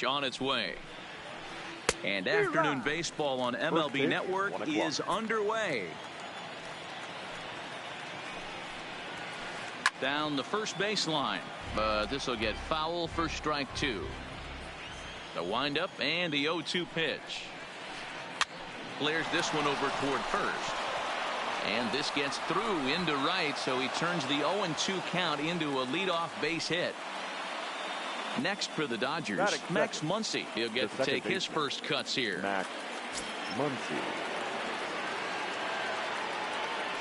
pitch on its way. And afternoon baseball on MLB Network is underway. Down the first baseline, but this will get foul for strike two. The windup and the 0-2 pitch. Flares this one over toward first. And this gets through into right, so he turns the 0-2 count into a leadoff base hit. Next for the Dodgers, Max Muncy. He'll get to take his first cuts here. Max Muncy.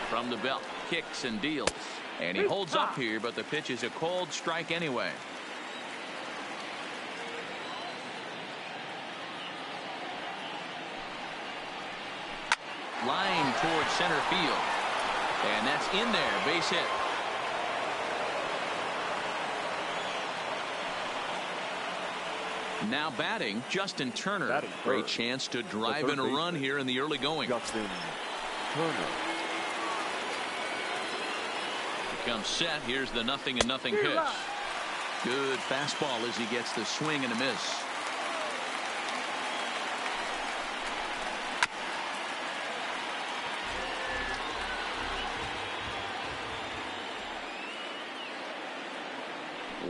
From the belt, kicks and deals. And he holds up here, but the pitch is a cold strike anyway. Line towards center field. And that's in there, base hit. Now batting, Justin Turner. Great chance to drive in a run here in the early going. Justin Turner. Comes set. Here's the 0-0 pitch. Good fastball as he gets the swing and a miss.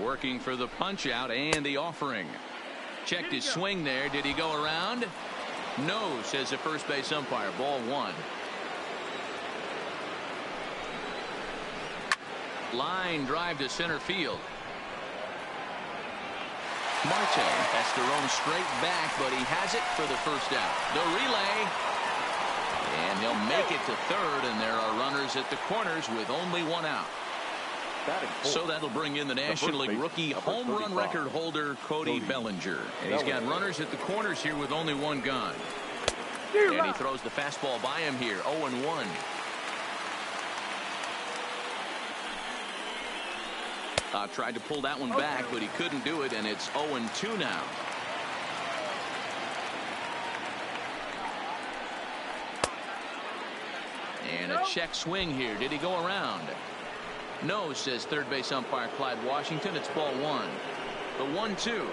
Working for the punch out and the offering. Checked his swing there. Did he go around? No, says the first base umpire. Ball one. Line drive to center field. Marte has to roam straight back, but he has it for the first out. The relay. And he'll make it to third, and there are runners at the corners with only one out. So that'll bring in the National League rookie home run record holder Cody Bellinger. And he's got runners at the corners here with only one gone. And he throws the fastball by him here. 0-1. Tried to pull that one back, but he couldn't do it, and it's 0-2 now. And a check swing here. Did he go around? No, says third base umpire Clyde Washington. It's ball one. The 1-2.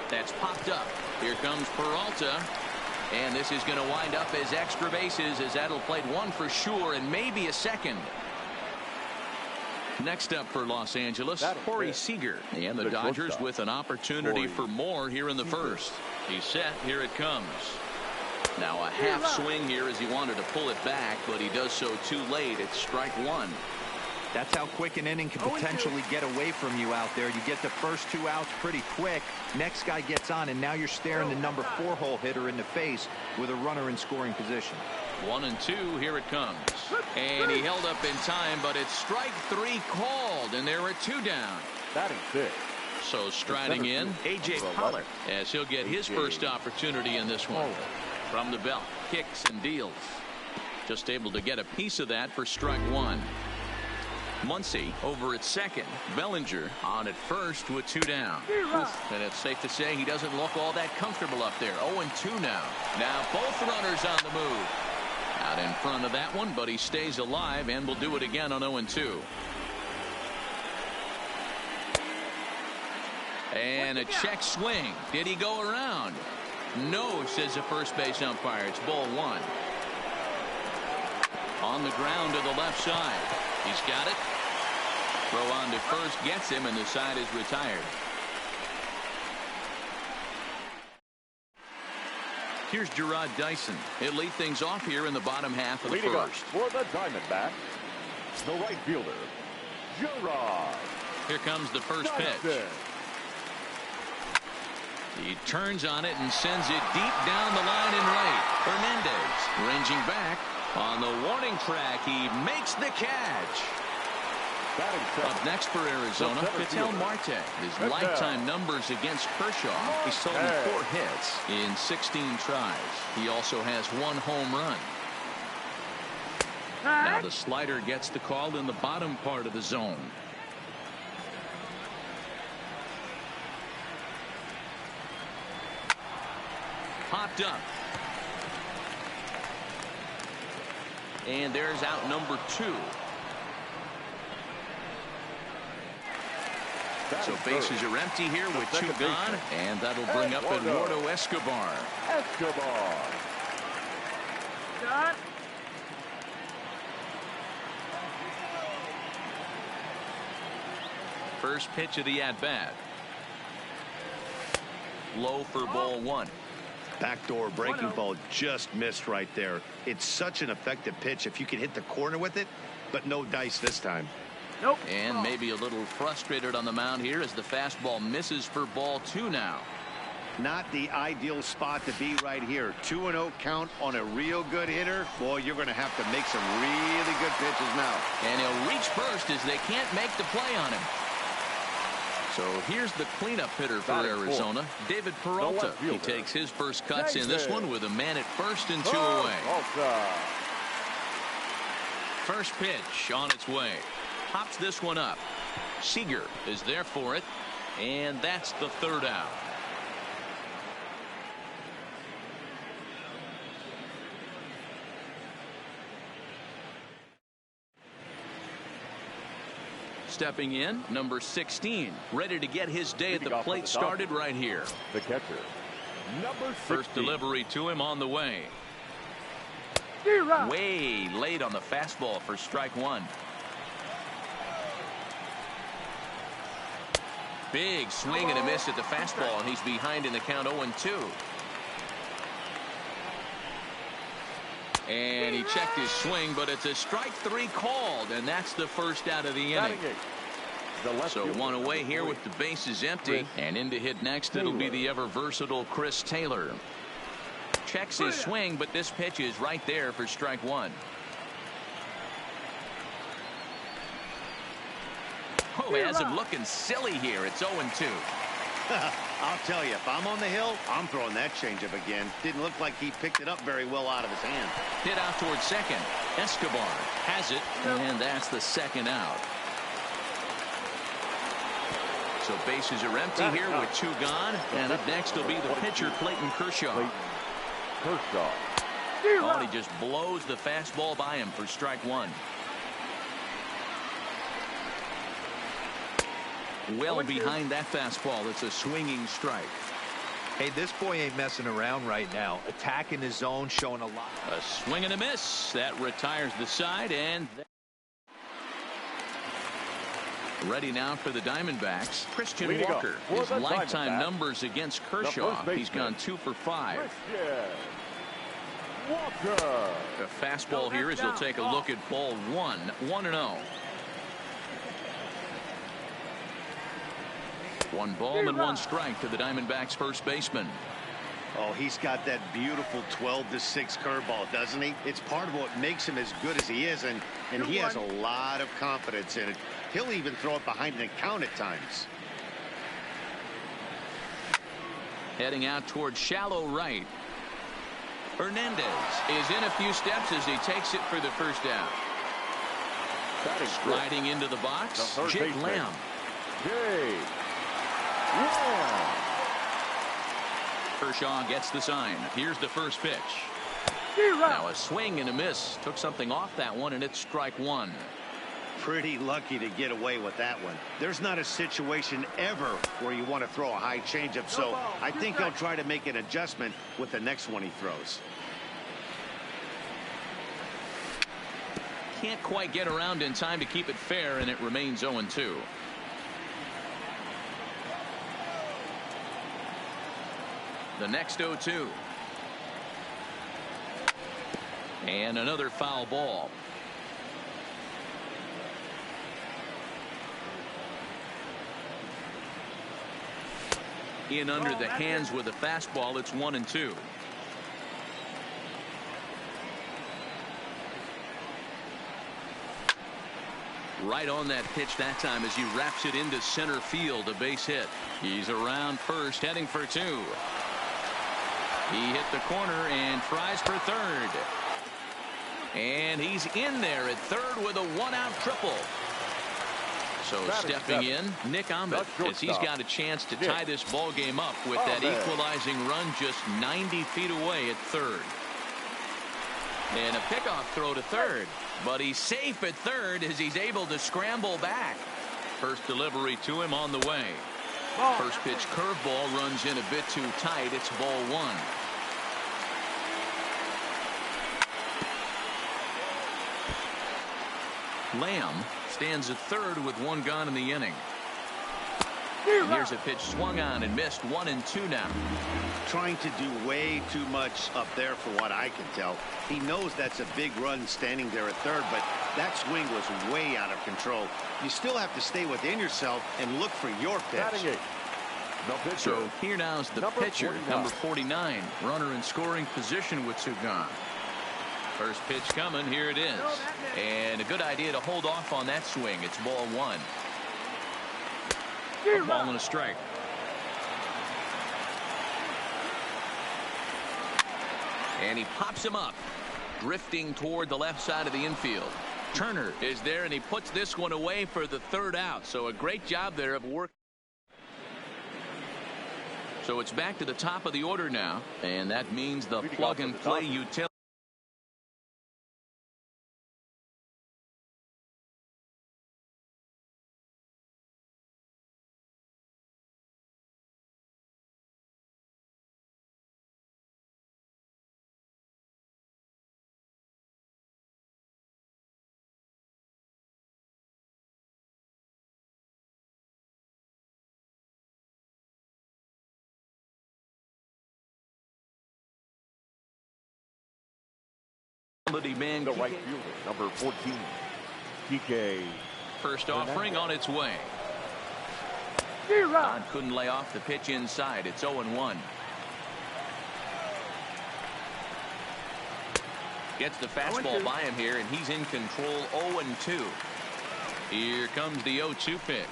That's popped up. Here comes Peralta. And this is going to wind up as extra bases, as that'll play one for sure and maybe a second. Next up for Los Angeles, Corey Seager. And the Dodgers with an opportunity for more here in the first. He's set. Here it comes. Now a half swing here as he wanted to pull it back, but he does so too late. It's strike one. That's how quick an inning can potentially get away from you out there. You get the first two outs pretty quick. Next guy gets on, and now you're staring the number 4 hole hitter in the face with a runner in scoring position. 1-2. Here it comes. And he held up in time, but it's strike three called, and there are two down. Batting fifth. So striding in, A.J. Pollock, as he'll get his first opportunity in this one. From the belt, kicks and deals. Just able to get a piece of that for strike one. Muncy over at second. Bellinger on at first with two down. And it's safe to say he doesn't look all that comfortable up there. 0-2 now. Now both runners on the move. Out in front of that one, but he stays alive and will do it again on 0-2. And a check swing. Did he go around? No, says the first base umpire. It's ball one. On the ground to the left side. He's got it. Throw on to first gets him, and the side is retired. Here's Gerard Dyson. He'll lead things off here in the bottom half of the first. For the Diamondbacks, the right fielder, Gerard. Here comes the first pitch. He turns on it and sends it deep down the line in right. Hernandez ranging back on the warning track. He makes the catch. Up next for Arizona, Ketel Marte. His lifetime numbers against Kershaw. He sold him 4 hits in 16 tries. He also has 1 home run. Now the slider gets the call in the bottom part of the zone. Popped up. And there's out number 2. So bases are empty here with 2 gone, and that'll bring up Eduardo Escobar. First pitch of the at-bat. Low for ball 1. Backdoor breaking ball just missed right there. It's such an effective pitch if you can hit the corner with it, but no dice this time. Nope. And maybe a little frustrated on the mound here as the fastball misses for ball 2 now. Not the ideal spot to be right here. 2-0 count on a real good hitter. Boy, you're going to have to make some really good pitches now. And he'll reach first as they can't make the play on him. So here's the cleanup hitter for Arizona, David Peralta. He takes his first cuts in this one with a man at first and 2 away. First pitch on its way. Pops this one up. Seager is there for it, and that's the 3rd out. Stepping in, number 16, ready to get his day at the plate started right here. The catcher, number 16. First delivery to him on the way. Way late on the fastball for strike 1. Big swing and a miss at the fastball, and he's behind in the count 0-2. And he checked his swing, but it's a strike 3 called, and that's the first out of the inning. So 1 away here with the bases empty, and in to hit next it'll be the ever versatile Chris Taylor. Checks his swing, but this pitch is right there for strike 1. Oh, he has him looking silly here. It's 0-2. I'll tell you, if I'm on the hill, I'm throwing that changeup again. Didn't look like he picked it up very well out of his hand. Hit out towards second. Escobar has it, and that's the 2nd out. So bases are empty here with 2 gone, and up next will be the pitcher, Clayton Kershaw. Oh, he just blows the fastball by him for strike 1. Well behind that fastball. It's a swinging strike. Hey, this boy ain't messing around right now. Attacking his zone, showing a lot. A swing and a miss. That retires the side, and ready now for the Diamondbacks. Christian Walker. His lifetime numbers against Kershaw. He's gone 2 for 5. Walker. A fastball here as he'll take a look at ball 1. 1-0. 1 ball and 1 strike to the Diamondbacks first baseman. Oh, he's got that beautiful 12-6 curveball, doesn't he? It's part of what makes him as good as he is, and he has a lot of confidence in it. He'll even throw it behind an count at times. Heading out towards shallow right. Hernandez is in a few steps as he takes it for the first out. Striding into the box, Jake Lamb. Kershaw gets the sign. Here's the first pitch. Now a swing and a miss. Took something off that one, and it's strike 1. Pretty lucky to get away with that one. There's not a situation ever where you want to throw a high changeup, so I think he'll try to make an adjustment with the next one he throws. Can't quite get around in time to keep it fair, and it remains 0-2. The next 0-2. And another foul ball. In under the hands with a fastball. It's 1-2. Right on that pitch that time as he wraps it into center field. A base hit. He's around first, heading for 2. He hit the corner and tries for third. And he's in there at third with a 1-out triple. So stepping in, Nick Ahmed, as he's got a chance to tie this ball game up with that equalizing run just 90 feet away at third. And a pickoff throw to third. But he's safe at third as he's able to scramble back. First delivery to him on the way. First pitch curveball runs in a bit too tight. It's ball one. Lamb stands at third with one gone in the inning. Here's a pitch swung on and missed. 1-2 now. Trying to do way too much up there for what I can tell. He knows that's a big run standing there at third, but that swing was way out of control. You still have to stay within yourself and look for your pitch. So here now is the pitcher, number 49. Runner in scoring position with two gone. First pitch coming. Here it is. And a good idea to hold off on that swing. It's ball one. A ball and a strike. And he pops him up, drifting toward the left side of the infield. Turner is there, and he puts this one away for the third out. So a great job there of work. So it's back to the top of the order now, and that means the plug-and-play utility. Man, the right fielder, number 14, PK. First offering on its way. Don couldn't lay off the pitch inside. It's 0-1. Gets the fastball by him here, and he's in control. 0-2. Here comes the 0-2 pitch.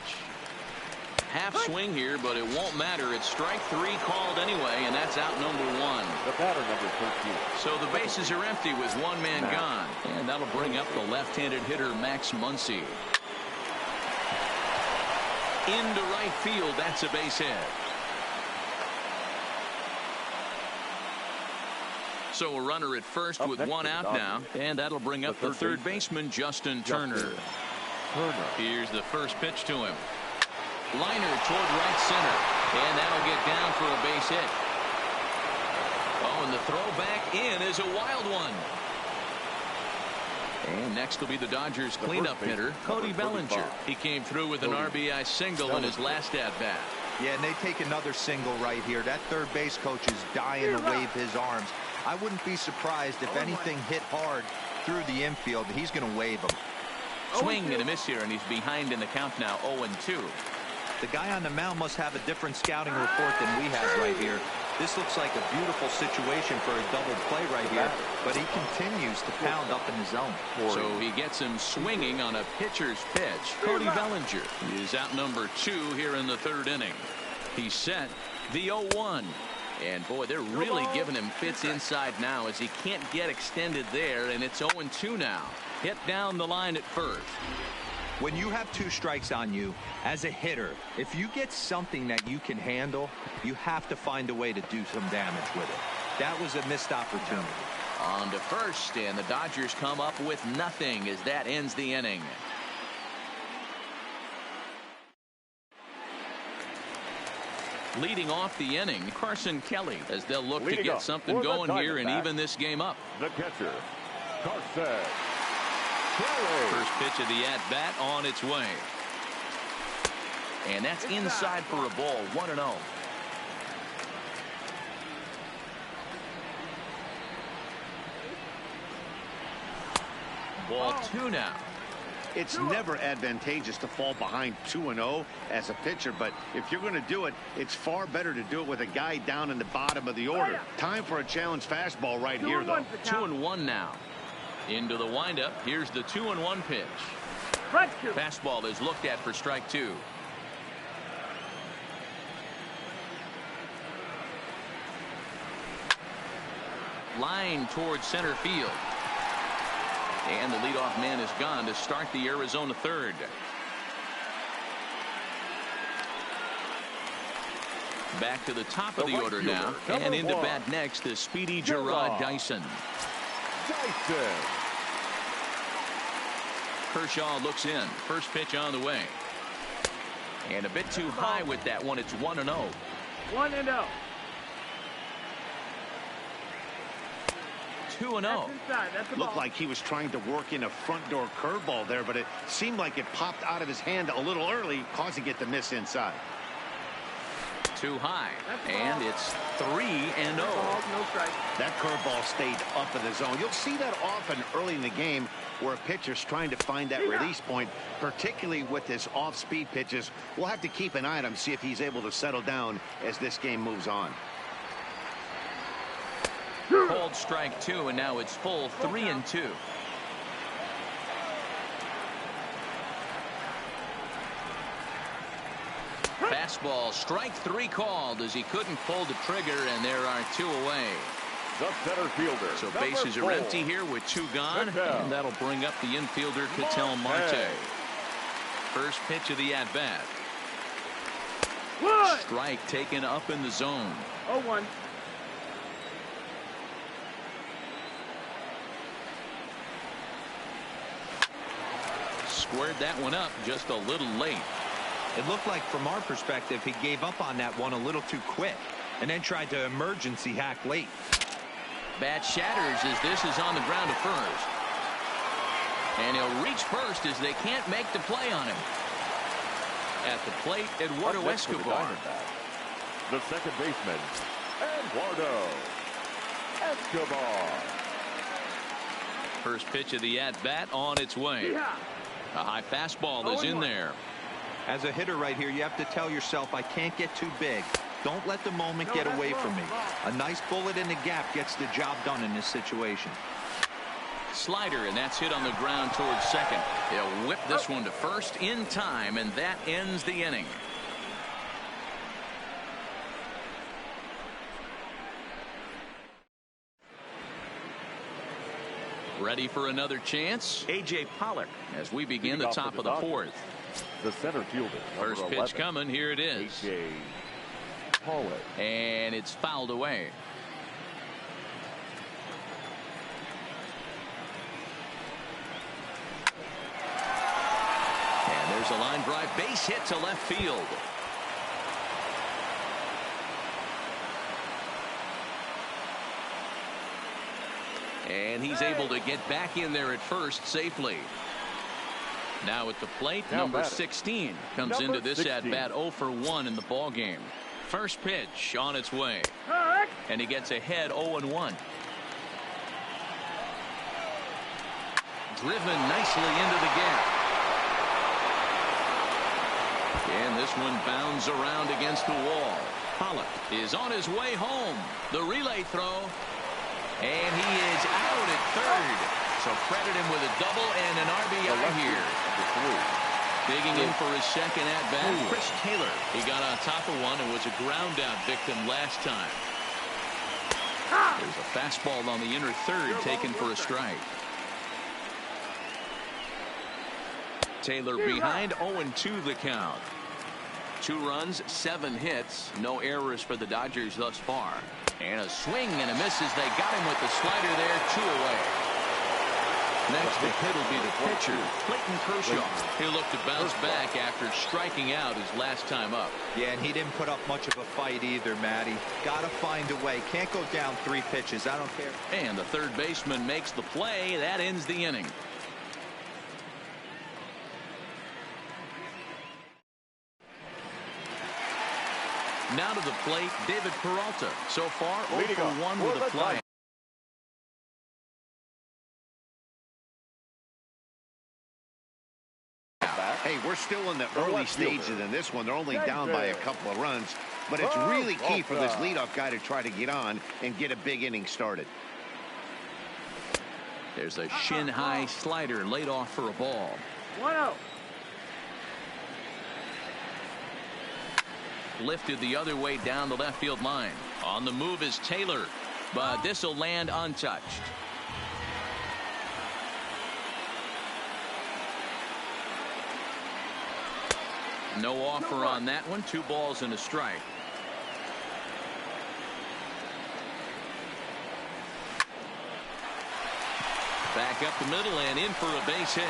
Half swing here, but it won't matter. It's strike three called anyway, and that's out number one. The batter, number 13. So the bases are empty with one man gone, and that'll bring up the left-handed hitter Max Muncy. Into right field. That's a base hit. So a runner at first with one out now, and that'll bring up the third baseman Justin Turner. Here's the first pitch to him. Liner toward right center, and that'll get down for a base hit. Oh, and the throw back in is a wild one. And next will be the Dodgers cleanup hitter, Cody Bellinger. He came through with an RBI single in his last at-bat. Yeah, and they take another single right here. That third base coach is dying to wave his arms. I wouldn't be surprised if anything hit hard through the infield. He's going to wave them. Swing and a miss here, and he's behind in the count now, 0-2. The guy on the mound must have a different scouting report than we have right here. This looks like a beautiful situation for a double play right here, but he continues to pound up in the zone. So he gets him swinging on a pitcher's pitch. Cody Bellinger is out number 2 here in the third inning. He's set the 0-1. And boy, they're really giving him fits inside now as he can't get extended there, and it's 0-2 now. Hit down the line at first. When you have 2 strikes on you as a hitter, if you get something that you can handle, you have to find a way to do some damage with it. That was a missed opportunity. On to first, and the Dodgers come up with nothing as that ends the inning. Leading off the inning, Carson Kelly, as they'll look to get something going here and even this game up. The catcher, Carson. First pitch of the at-bat on its way. And that's inside for a ball. 1-0. Ball 2 now. It's never advantageous to fall behind 2-0 as a pitcher, but if you're going to do it, it's far better to do it with a guy down in the bottom of the order. Time for a challenge fastball right here, though. 2-1 now. Into the windup. Here's the 2-1 pitch. Fastball is looked at for strike 2. Line towards center field. And the leadoff man is gone to start the Arizona third. Back to the top of the order now. And into bat next is speedy Gerard Dyson. Kershaw looks in. First pitch on the way. And a bit too high with that one. It's 1-0. 1-0. 2-0. Looked like he was trying to work in a front door curveball there, but it seemed like it popped out of his hand a little early, causing it to miss inside. Too high. And it's 3-0. No strike. That curveball stayed up in the zone. You'll see that often early in the game where a pitcher's trying to find that release point, particularly with his off-speed pitches. We'll have to keep an eye on him, see if he's able to settle down as this game moves on. Called strike 2, and now it's full 3-2. Fastball, strike 3 called as he couldn't pull the trigger, and there are 2 away. The center fielder. So bases are empty here with 2 gone, and that'll bring up the infielder, Ketel Marte. First pitch of the at-bat. Strike taken up in the zone. 0-1. Squared that one up just a little late. It looked like from our perspective he gave up on that one a little too quick and then tried to emergency hack late. Bat shatters as this is on the ground to first. And he'll reach first as they can't make the play on him. At the plate, Eduardo Escobar. The second baseman, Eduardo Escobar. First pitch of the at-bat on its way. A high fastball is in there. As a hitter right here, you have to tell yourself, I can't get too big. Don't let the moment get away from me. A nice bullet in the gap gets the job done in this situation. Slider, and that's hit on the ground towards second. He'll whip this one to first in time, and that ends the inning. Ready for another chance? A.J. Pollock as we begin the top of the 4th. The center fielder. First pitch 11. coming. Here it is. A.J. Pollock. And it's fouled away. And there's a line drive base hit to left field. And he's able to get back in there at first safely. Now at the plate, number 16 comes into this at-bat 0 for 1 in the ball game. First pitch on its way. And he gets ahead 0-1. Driven nicely into the gap. And this one bounds around against the wall. Pollock is on his way home. The relay throw. And he is out at third. So credit him with a double and an RBI here. Digging in for his second at-bat, Chris Taylor. He got on top of one and was a ground-out victim last time. There's a fastball on the inner third taken for a strike. Taylor behind 0-2 the count. 2 runs, 7 hits, no errors for the Dodgers thus far. And a swing and a miss as they got him with the slider there, 2 away. Next to hit will be the pitcher, Clayton Kershaw. He'll look to bounce back after striking out his last time up. Yeah, and he didn't put up much of a fight either, Matty. Gotta find a way. Can't go down 3 pitches. I don't care. And the third baseman makes the play. That ends the inning. Now to the plate, David Peralta. So far, 0 for 1 with a fly. Hey, we're still in the early stages in this one. They're only down by a couple of runs, but it's really key for this leadoff guy to try to get on and get a big inning started. There's a shin-high slider laid off for a ball. 1-0. Lifted the other way down the left field line. On the move is Taylor, but this will land untouched. No offer on that one. 2 balls and a strike. Back up the middle and in for a base hit.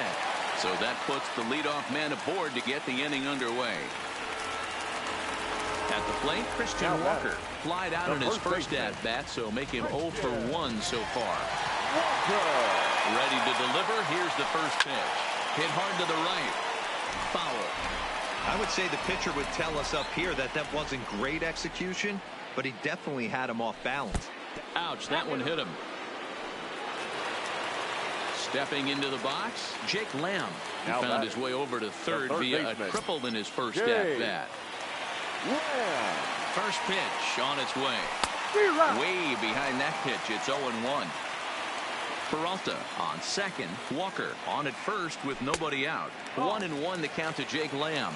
So that puts the leadoff man aboard to get the inning underway. At the plate, Christian Walker flied out in his first at-bat, so make him 0 for 1 so far. Ready to deliver. Here's the first pitch. Hit hard to the right. Foul. I would say the pitcher would tell us up here that that wasn't great execution, but he definitely had him off balance. Ouch, that one hit him. Stepping into the box, Jake Lamb. He found his way over to third via a triple in his first at-bat. First pitch on its way. Way behind that pitch, it's 0-1. Peralta on second. Walker on at first with nobody out. 1-1 the count to Jake Lamb.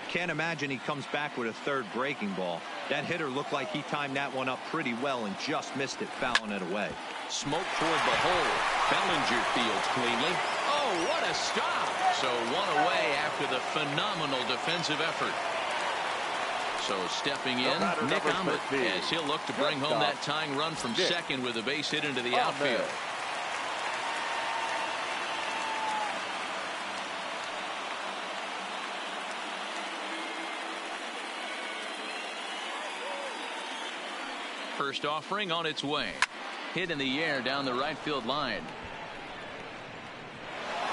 Can't imagine he comes back with a third breaking ball. That hitter looked like he timed that one up pretty well and just missed it, fouling it away. Smoke toward the hole. Bellinger fields cleanly. Oh, what a stop. So one away after the phenomenal defensive effort. So stepping in, Nick Ahmed, as he'll look to bring home that tying run from second with a base hit into the outfield. First offering on its way. Hit in the air down the right field line.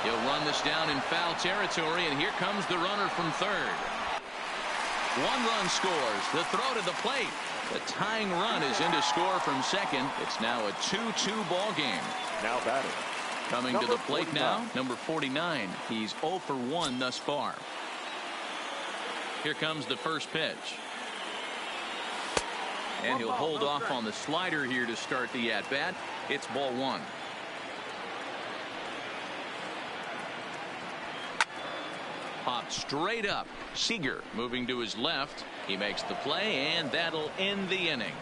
He'll run this down in foul territory, and here comes the runner from third. One run scores. The throw to the plate. The tying run is in to score from second. It's now a 2-2 ball game. Now batting. Coming to the plate now, number 49. He's 0 for 1 thus far. Here comes the first pitch. And he'll hold off on the slider here to start the at-bat. It's ball one. Popped straight up. Seager moving to his left. He makes the play, and that'll end the inning.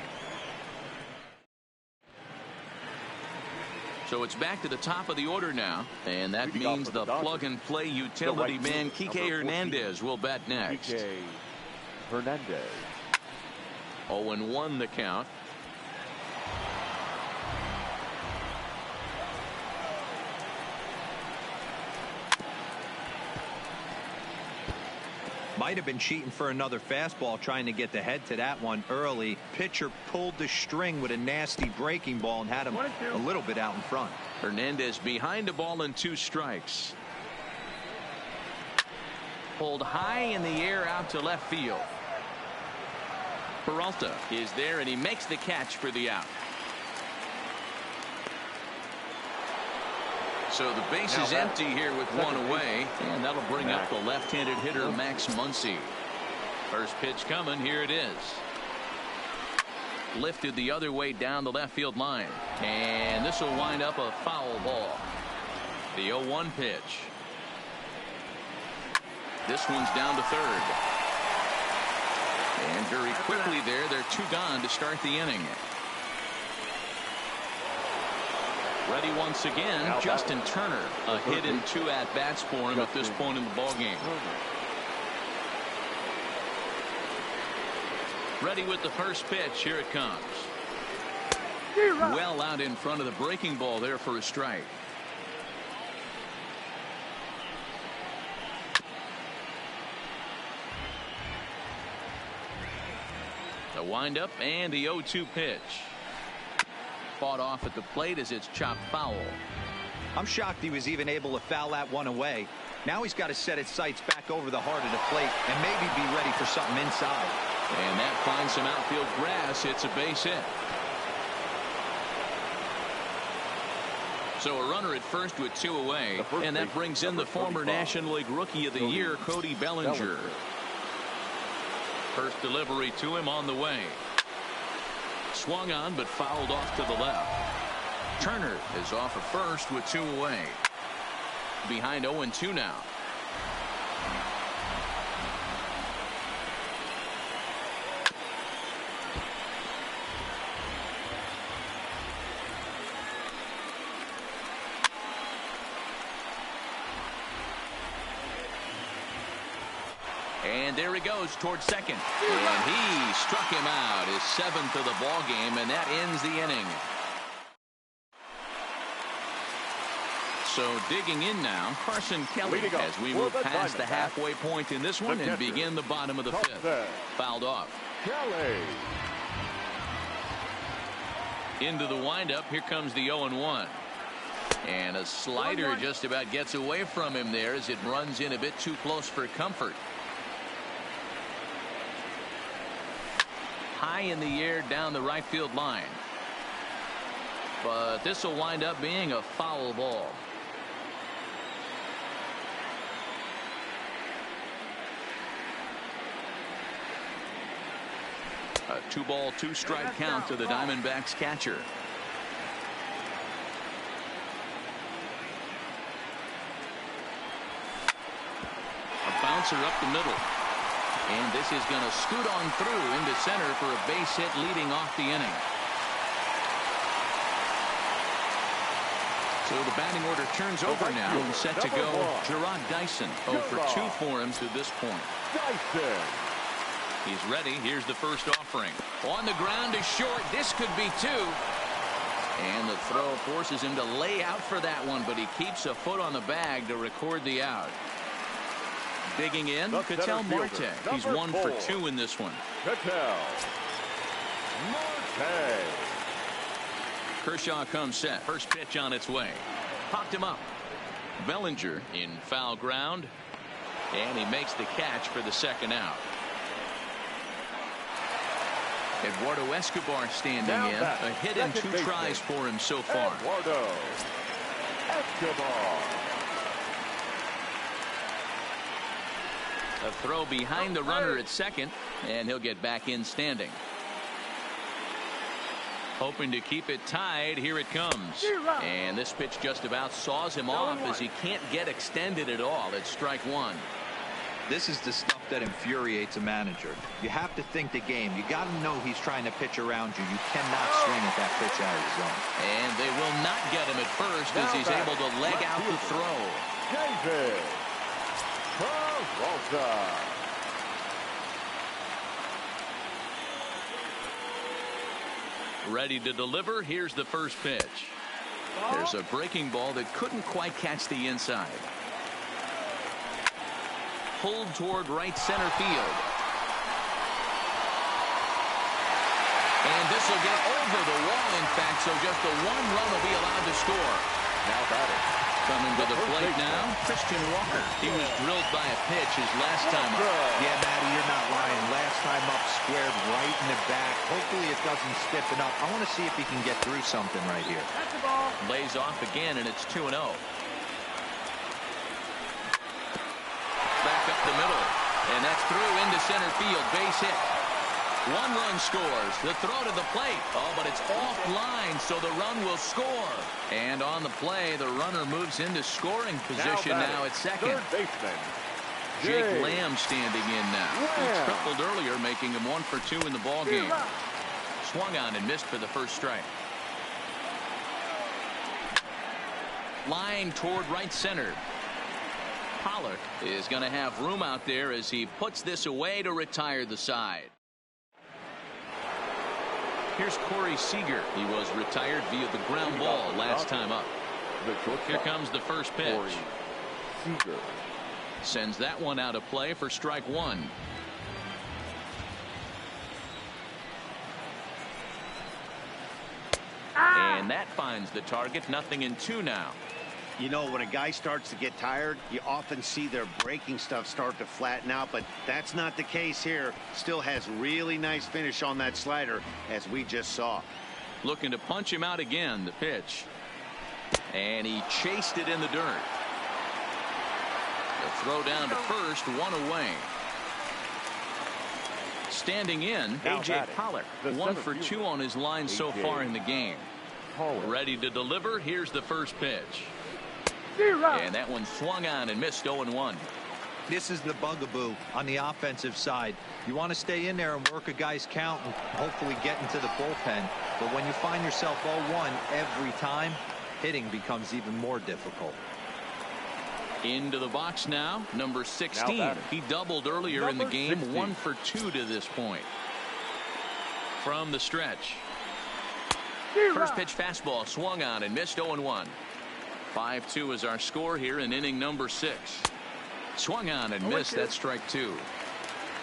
So it's back to the top of the order now, and that means the plug-and-play utility man Kike Hernandez will bat next. Kike Hernandez. 0-1 the count. Might have been cheating for another fastball, trying to get the head to that one early. Pitcher pulled the string with a nasty breaking ball and had him a little bit out in front. Hernandez behind a ball and 2 strikes. Pulled high in the air out to left field. Peralta is there, and he makes the catch for the out. So the base is empty here with one away, and that'll bring up the left-handed hitter Max Muncy. First pitch coming. Here it is. Lifted the other way down the left field line, and this will wind up a foul ball. The 0-1 pitch. This one's down to third. And very quickly there, they're 2 gone to start the inning. Ready once again, Justin Turner. A hit in 2 at-bats for him at this point in the ballgame. Ready with the first pitch. Here it comes. Well out in front of the breaking ball there for a strike. The windup and the 0-2 pitch. Fought off at the plate as it's chopped foul. I'm shocked he was even able to foul that one away. Now he's got to set his sights back over the heart of the plate and maybe be ready for something inside. And that finds some outfield grass. It's a base hit. So a runner at first with 2 away, and that brings in the former National League Rookie of the Year, Cody Bellinger. First delivery to him on the way. Swung on but fouled off to the left. Turner is off at first with 2 away. Behind 0-2 now. And there he goes towards second. And he struck him out, his 7th of the ball game, and that ends the inning. So digging in now, Carson Kelly as we move past the halfway point in this one and begin the bottom of the fifth. Fouled off. Kelly. Into the windup. Here comes the 0-1. And a slider just about gets away from him there as it runs in a bit too close for comfort. High in the air down the right field line. But this will wind up being a foul ball. A 2-ball, 2-strike count to the Diamondbacks catcher. A bouncer up the middle. And this is going to scoot on through into center for a base hit leading off the inning. So the batting order turns over now and set to go. Gerard Dyson 0 for 2 for him to this point. Dyson. He's ready. Here's the first offering. On the ground is short. This could be 2. And the throw forces him to lay out for that one, but he keeps a foot on the bag to record the out. Digging in, Ketel Marte. He's 1 for 2 in this one. Ketel Marte. Kershaw comes set. First pitch on its way. Popped him up. Bellinger in foul ground. And he makes the catch for the second out. Eduardo Escobar standing in. A hit and 2 tries for him so far. Eduardo Escobar. A throw behind the runner at second, and he'll get back in standing. Hoping to keep it tied. Here it comes. And this pitch just about saws him off as he can't get extended at all. It's strike 1. This is the stuff that infuriates a manager. You have to think the game. You got to know he's trying to pitch around you. You cannot swing at that pitch out of the zone. And they will not get him at first as he's able to leg out the throw. David Peralta. Ready to deliver. Here's the first pitch. There's a breaking ball that couldn't quite catch the inside. Pulled toward right center field. And this will get over the wall, in fact, so just the 1 run will be allowed to score. Now batting. Coming to the plate now, Christian Walker. He was drilled by a pitch his last time up. Yeah, Matty, you're not lying. Last time up, squared right in the back. Hopefully it doesn't stiffen up. I want to see if he can get through something right here. That's the ball. Lays off again, and it's 2-0. Back up the middle, and that's through into center field. Base hit. 1 run scores. The throw to the plate. Oh, but it's offline, so the run will score. And on the play, the runner moves into scoring position now at second. Third baseman Jake Lamb standing in now. He tripled earlier, making him 1 for 2 in the ball game. Swung on and missed for the first strike. Line toward right center. Pollock is going to have room out there as he puts this away to retire the side. Here's Corey Seager. He was retired via the ground ball last time up. Here comes the first pitch. Seager sends that one out of play for strike 1. And that finds the target. 0-2 now. You know, when a guy starts to get tired, you often see their breaking stuff start to flatten out, but that's not the case here. Still has really nice finish on that slider, as we just saw. Looking to punch him out again. The pitch. And he chased it in the dirt. The throw down to first, 1 away. Standing in, A.J. Pollock. 1 for 2 on his line so far in the game. Ready to deliver. Here's the first pitch. And that one swung on and missed. 0-1. This is the bugaboo on the offensive side. You want to stay in there and work a guy's count and hopefully get into the bullpen. But when you find yourself 0-1 every time, hitting becomes even more difficult. Into the box now, number 16. He doubled earlier in the game. 16. 1 for 2 to this point. From the stretch. First pitch fastball swung on and missed. 0-1. 5-2 is our score here in inning number 6. Swung on and missed. That's strike 2.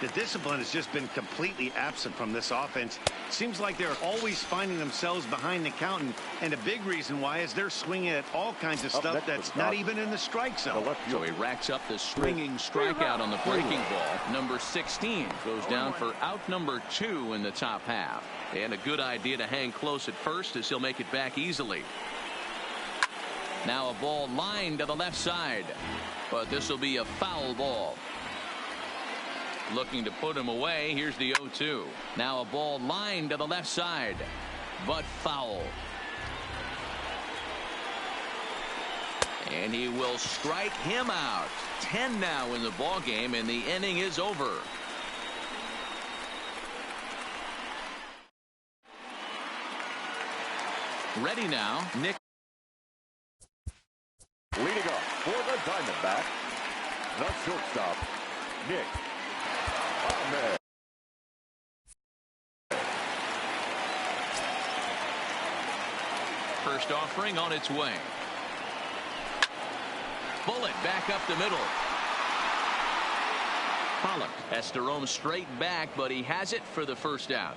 The discipline has just been completely absent from this offense. Seems like they're always finding themselves behind the count, and a big reason why is they're swinging at all kinds of stuff that's not even in the strike zone. So he racks up the swinging strikeout on the breaking ball. Number 16 goes down for out number 2 in the top half. And a good idea to hang close at first, as he'll make it back easily. Now a ball lined to the left side, but this will be a foul ball. Looking to put him away. Here's the 0-2. Now a ball lined to the left side, but foul. And he will strike him out. 10 now in the ball game, and the inning is over. Ready now, Nick. Leading up for the Diamondback, the shortstop, Nick. First offering on its way. Bullet back up the middle. Pollock has to roam straight back, but he has it for the first out.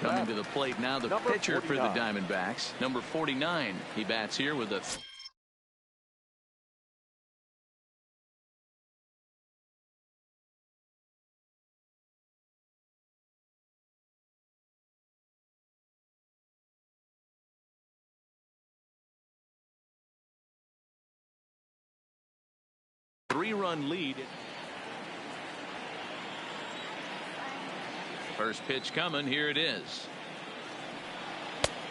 Coming to the plate now, the pitcher for the Diamondbacks, number 49. He bats here with a 3-run lead. First pitch coming. Here it is.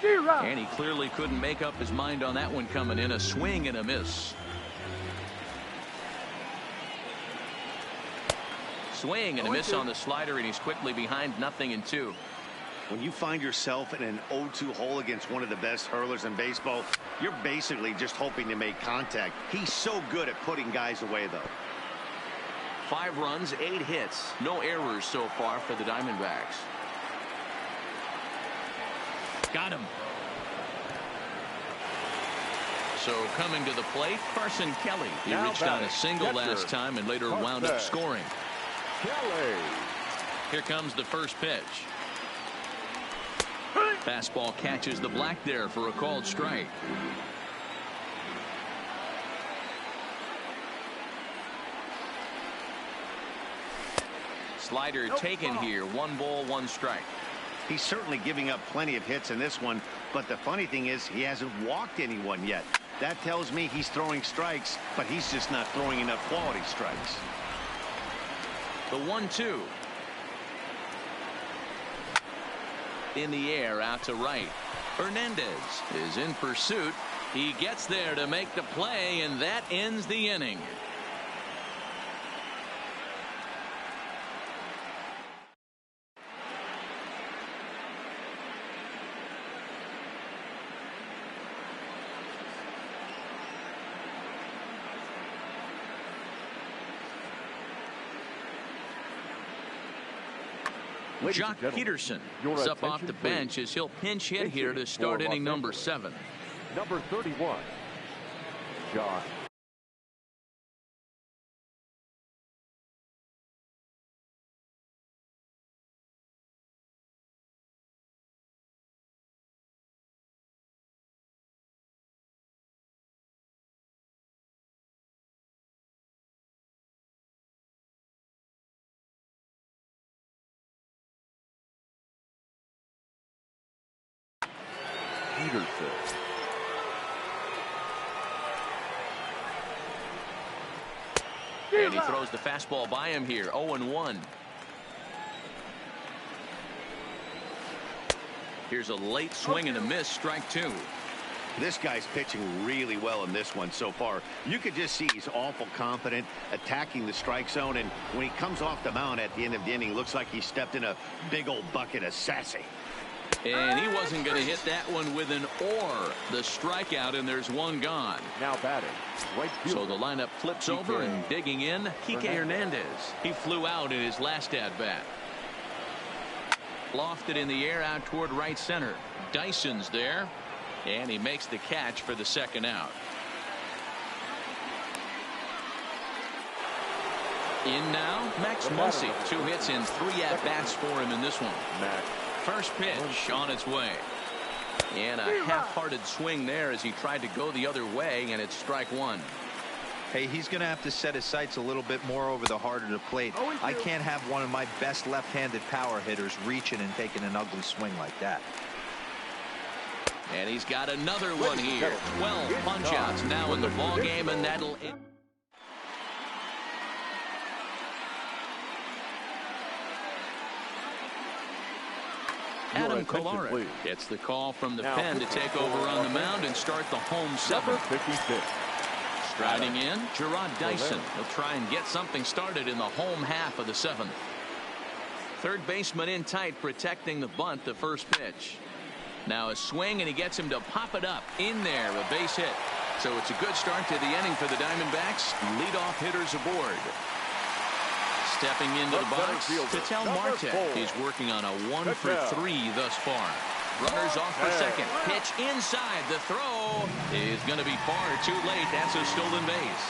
And he clearly couldn't make up his mind on that one coming in. A swing and a miss. Swing and a miss on the slider, and he's quickly behind 0-2. When you find yourself in an 0-2 hole against one of the best hurlers in baseball, you're basically just hoping to make contact. He's so good at putting guys away, though. 5 runs, 8 hits. No errors so far for the Diamondbacks. Got him. So coming to the plate, Carson Kelly. He reached on a single last time and later wound up scoring. Kelly. Here comes the first pitch. Fastball catches the black there for a called strike. Slider taken here. 1 ball, 1 strike. He's certainly giving up plenty of hits in this one, but the funny thing is he hasn't walked anyone yet. That tells me he's throwing strikes, but he's just not throwing enough quality strikes. The 1-2. In the air, out to right. Hernandez is in pursuit. He gets there to make the play, and that ends the inning. Jock Peterson is up off the bench as he'll pinch hit here to start inning number 7. Number 31, Jock. Peterson. And he throws the fastball by him here. 0-1. Here's a late swing and a miss. Strike 2. This guy's pitching really well in this one so far. You could just see he's awful confident attacking the strike zone, and when he comes off the mound at the end of the inning, looks like he stepped in a big old bucket of sassy. And he wasn't going to hit that one with an or. The strikeout, and there's one gone. Now batting. Right field. So the lineup flips over, and digging in, Kike Hernandez. He flew out in his last at-bat. Lofted in the air out toward right center. Dyson's there, and he makes the catch for the second out. In now, Max Muncy. 2 hits and 3 at-bats for him in this one. First pitch on its way. And a half-hearted swing there as he tried to go the other way, and it's strike one. Hey, he's going to have to set his sights a little bit more over the heart of the plate. I can't have one of my best left-handed power hitters reaching and taking an ugly swing like that. And he's got another one here. 12 punch-outs now in the ballgame, and that'll end. Adam Kolarek gets the call from the pen to take over on the mound and start the home seventh. Striding in, Gerard Dyson. He'll try and get something started in the home half of the seventh. Third baseman in tight, protecting the bunt, the first pitch. Now a swing, and he gets him to pop it up. In there, a base hit. So it's a good start to the inning for the Diamondbacks. Leadoff hitters aboard. Stepping into the box, Ketel Marte. He's working on a 1-for-3 thus far. Runners off for second. Pitch inside. The throw is going to be far too late. That's a stolen base.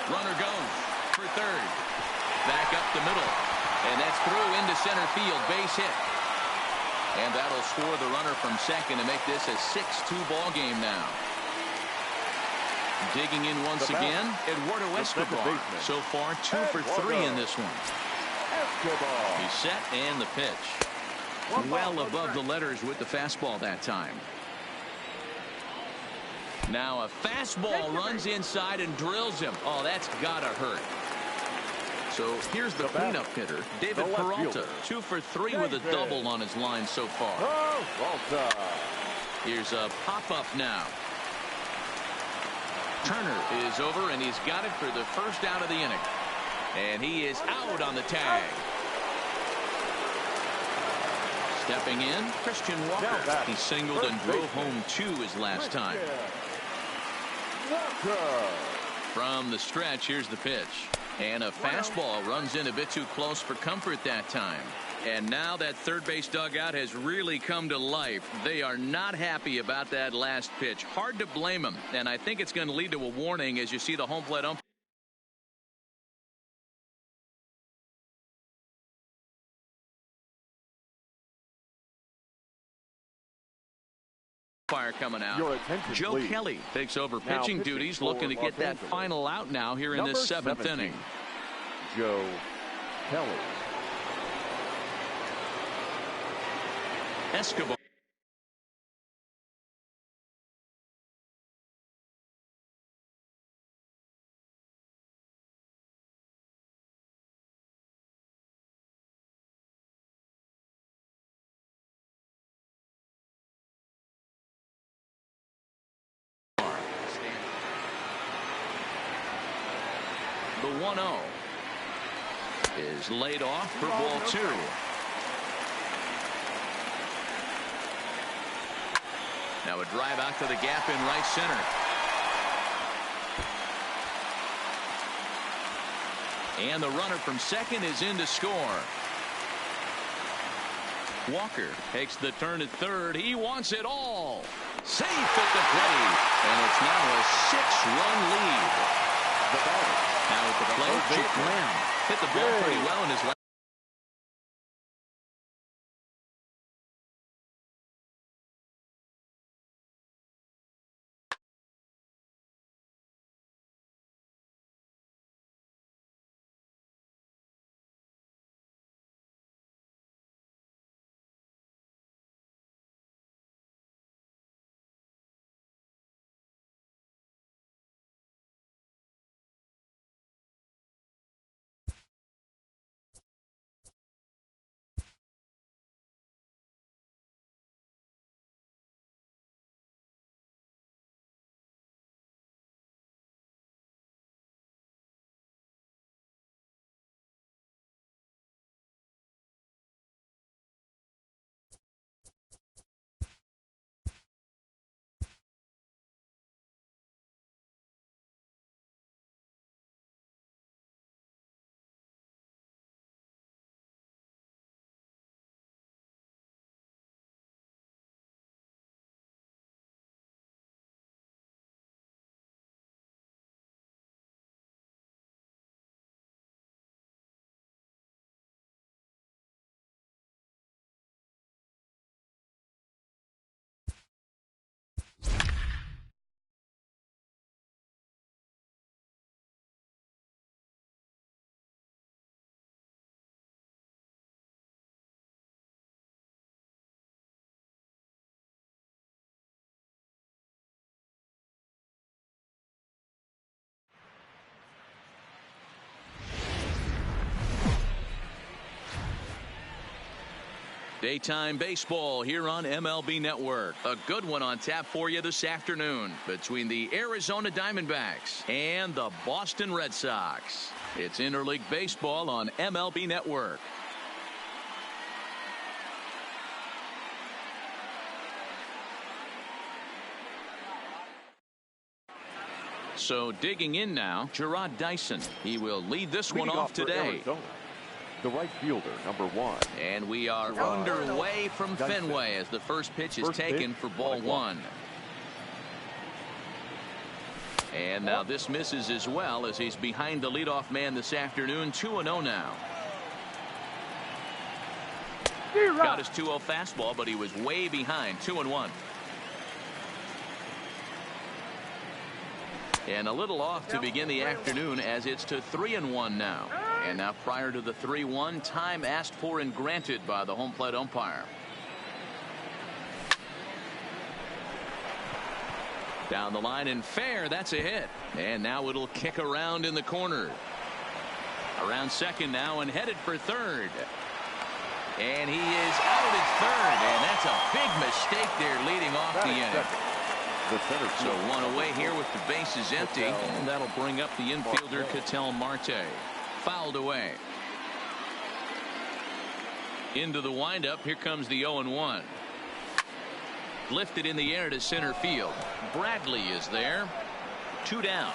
Runner goes for third. Back up the middle. And that's through into center field. Base hit. And that'll score the runner from second to make this a 6-2 ball game now. Digging in once again, Eduardo Escobar. So far, 2 for 3 in this one. He's set, and the pitch. Well above the letters with the fastball that time. Now a fastball runs inside and drills him. Oh, that's gotta hurt. So here's the cleanup hitter, David Peralta. 2 for 3 with a double on his line so far. Here's a pop-up now. Turner is over, and he's got it for the first out of the inning. And he is out on the tag. Stepping in, Christian Walker. He singled and drove home 2 his last time. From the stretch, here's the pitch. And a fastball runs in a bit too close for comfort that time. And now that third base dugout has really come to life. They are not happy about that last pitch. Hard to blame them. And I think it's going to lead to a warning as you see the home plate umpire coming out. Joe Kelly takes over pitching duties, looking to get that final out now here in this 7th inning. Joe Kelly. Escobar. The 1-0 is laid off for ball 2. Now a drive out to the gap in right center. And the runner from second is in to score. Walker takes the turn at third. He wants it all. Safe at the plate. And it's now a 6-run lead. Now at the plate, Jake Lamb hit the ball pretty well in his last. Daytime baseball here on MLB Network. A good one on tap for you this afternoon between the Arizona Diamondbacks and the Boston Red Sox. It's interleague baseball on MLB Network. So digging in now, Gerard Dyson. He will lead this one off today. The right fielder, number 1. And we are underway from Fenway as the first pitch is taken for ball 1. And now this misses as well as he's behind the leadoff man this afternoon. 2-0 now. Got his 2-0 fastball, but he was way behind. 2-1. And a little off to begin the afternoon as it's to 3-1 now. And now prior to the 3-1, time asked for and granted by the home plate umpire. Down the line and fair, that's a hit. And now it'll kick around in the corner. Around second now and headed for third. And he is out at third, and that's a big mistake there leading off the inning. So one away here with the bases empty, and that'll bring up the infielder Ketel Marte. Fouled away. Into the windup, here comes the 0-1. Lifted in the air to center field. Bradley is there. 2 down.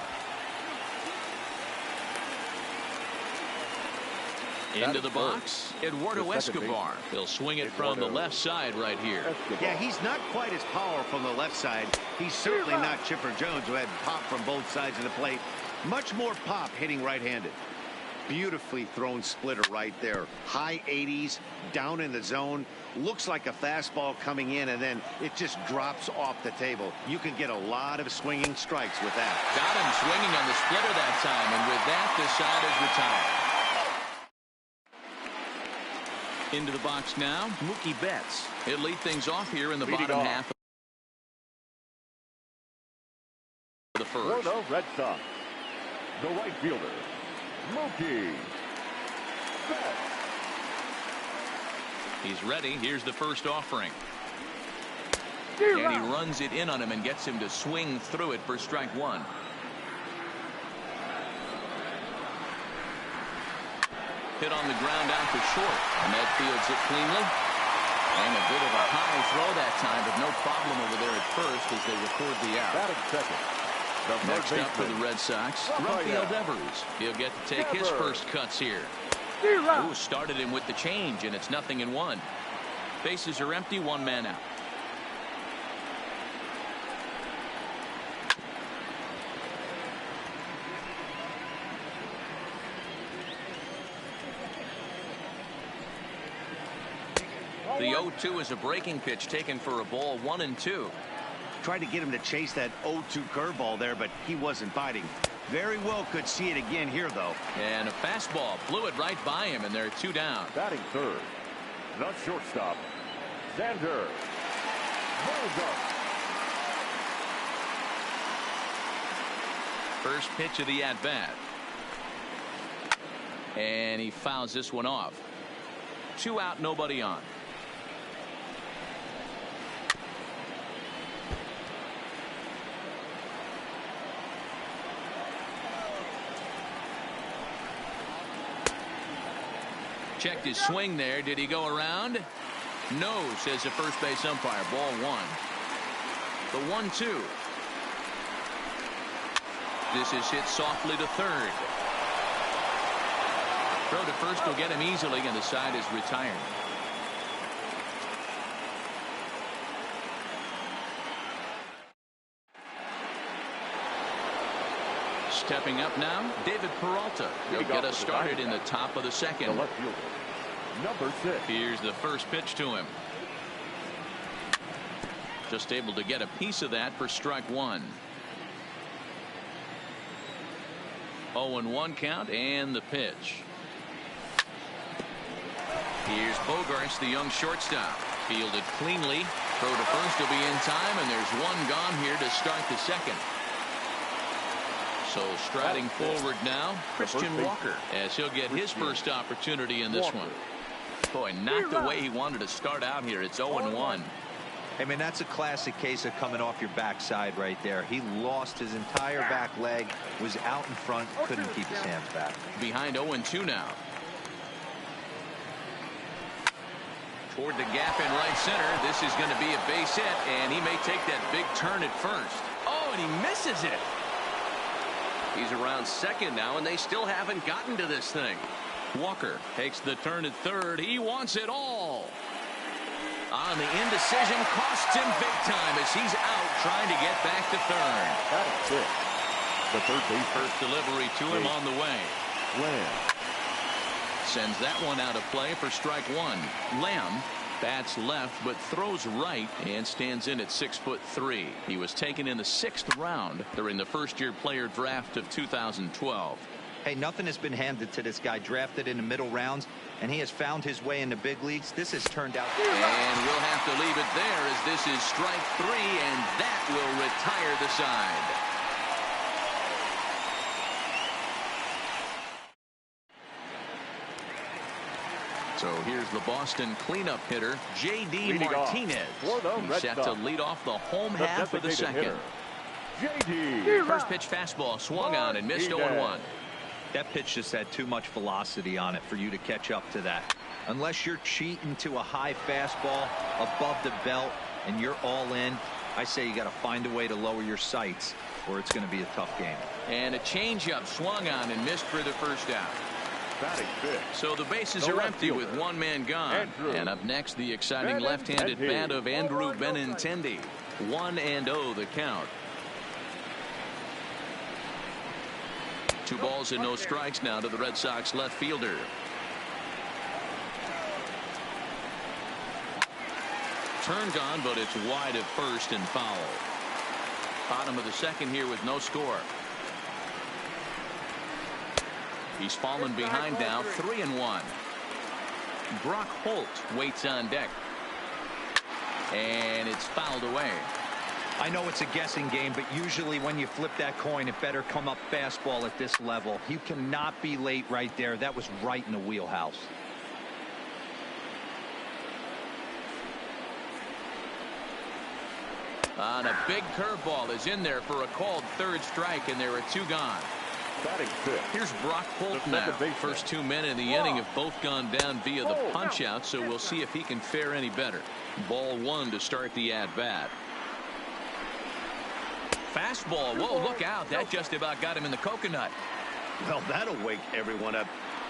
Into the box, Eduardo Escobar. He'll swing it from the left side right here. Yeah, he's not quite as powerful on the left side. He's certainly not Chipper Jones, who had pop from both sides of the plate. Much more pop hitting right-handed. Beautifully thrown splitter right there. High 80s, down in the zone. Looks like a fastball coming in, and then it just drops off the table. You can get a lot of swinging strikes with that. Got him swinging on the splitter that time, and with that, the side is retired. Into the box now, Mookie Betts. He'll lead things off here in the bottom half of the first. For the Red Sox, the right fielder, Mookie Betts. He's ready. Here's the first offering. And he runs it in on him and gets him to swing through it for strike 1. Hit on the ground out to short, and that fields it cleanly. And a bit of a high throw that time, but no problem over there at first as they record the out. Batting second. Next up for the Red Sox, Rafael Devers. He'll get to take his first cuts here. Ooh, started him with the change, and it's 0-1. Bases are empty, 1 man out. The 0-2 is a breaking pitch taken for a ball. 1-2. Tried to get him to chase that 0-2 curveball there, but he wasn't biting. Very well could see it again here, though. And a fastball blew it right by him, and they're 2 down. Batting third, the shortstop, Xander Bogaerts. First pitch of the at-bat. And he fouls this one off. 2 out, nobody on. Checked his swing there. Did he go around? No, says the first base umpire. Ball 1. The 1-2. This is hit softly to third. Throw to first will get him easily, and the side is retired. Stepping up now, David Peralta. He'll get us started in the top of the second. The left fielder, number 6. Here's the first pitch to him. Just able to get a piece of that for strike 1. 0-1 count and the pitch. Here's Bogaerts, the young shortstop. Fielded cleanly. Throw to first will be in time, and there's 1 gone here to start the second. So striding forward now, Christian Walker, as he'll get his first opportunity in this one. Boy, not the way he wanted to start out here. It's 0-1. I mean, that's a classic case of coming off your backside right there. He lost his entire back leg, was out in front, couldn't keep his hands back. Behind 0-2 now. Toward the gap in right center. This is going to be a base hit, and he may take that big turn at first. Oh, and he misses it. He's around second now, and they still haven't gotten to this thing. Walker takes the turn at third. He wants it all. On the indecision costs him big time as he's out trying to get back to third. That's it. The third base First delivery to him on the way. Lamb. Sends that one out of play for strike one. Lamb bats left but throws right and stands in at 6'3". He was taken in the 6th round during the first-year player draft of 2012. Hey, nothing has been handed to this guy. Drafted in the middle rounds, and he has found his way in the big leagues. This has turned out. And we'll have to leave it there as this is strike 3, and that will retire the side. So here's the Boston cleanup hitter, J.D. Martinez. He's set to lead off the home half of the second. J.D. First pitch fastball swung on and missed 0-1. That pitch just had too much velocity on it for you to catch up to that. Unless you're cheating to a high fastball above the belt and you're all in, I say you got to find a way to lower your sights or it's going to be a tough game. And a changeup swung on and missed for the first out. So the bases are empty with one man gone. And up next, the exciting left-handed bat of Andrew Benintendi. 1-0 the count. 2 balls and no strikes now to the Red Sox left fielder. Turned on, but it's wide at first and foul. Bottom of the second here with no score. He's fallen behind now, 3-1. Brock Holt waits on deck. And it's fouled away. I know it's a guessing game, but usually when you flip that coin, it better come up fastball at this level. You cannot be late right there. That was right in the wheelhouse. On a big curveball is in there for a called third strike, and there are 2 gone. Here's Brock Holt now. First 2 men in the inning have both gone down via the punch out, so we'll see if he can fare any better. Ball 1 to start the at bat. Fastball. Whoa, look out. That just about got him in the coconut. Well, that'll wake everyone up.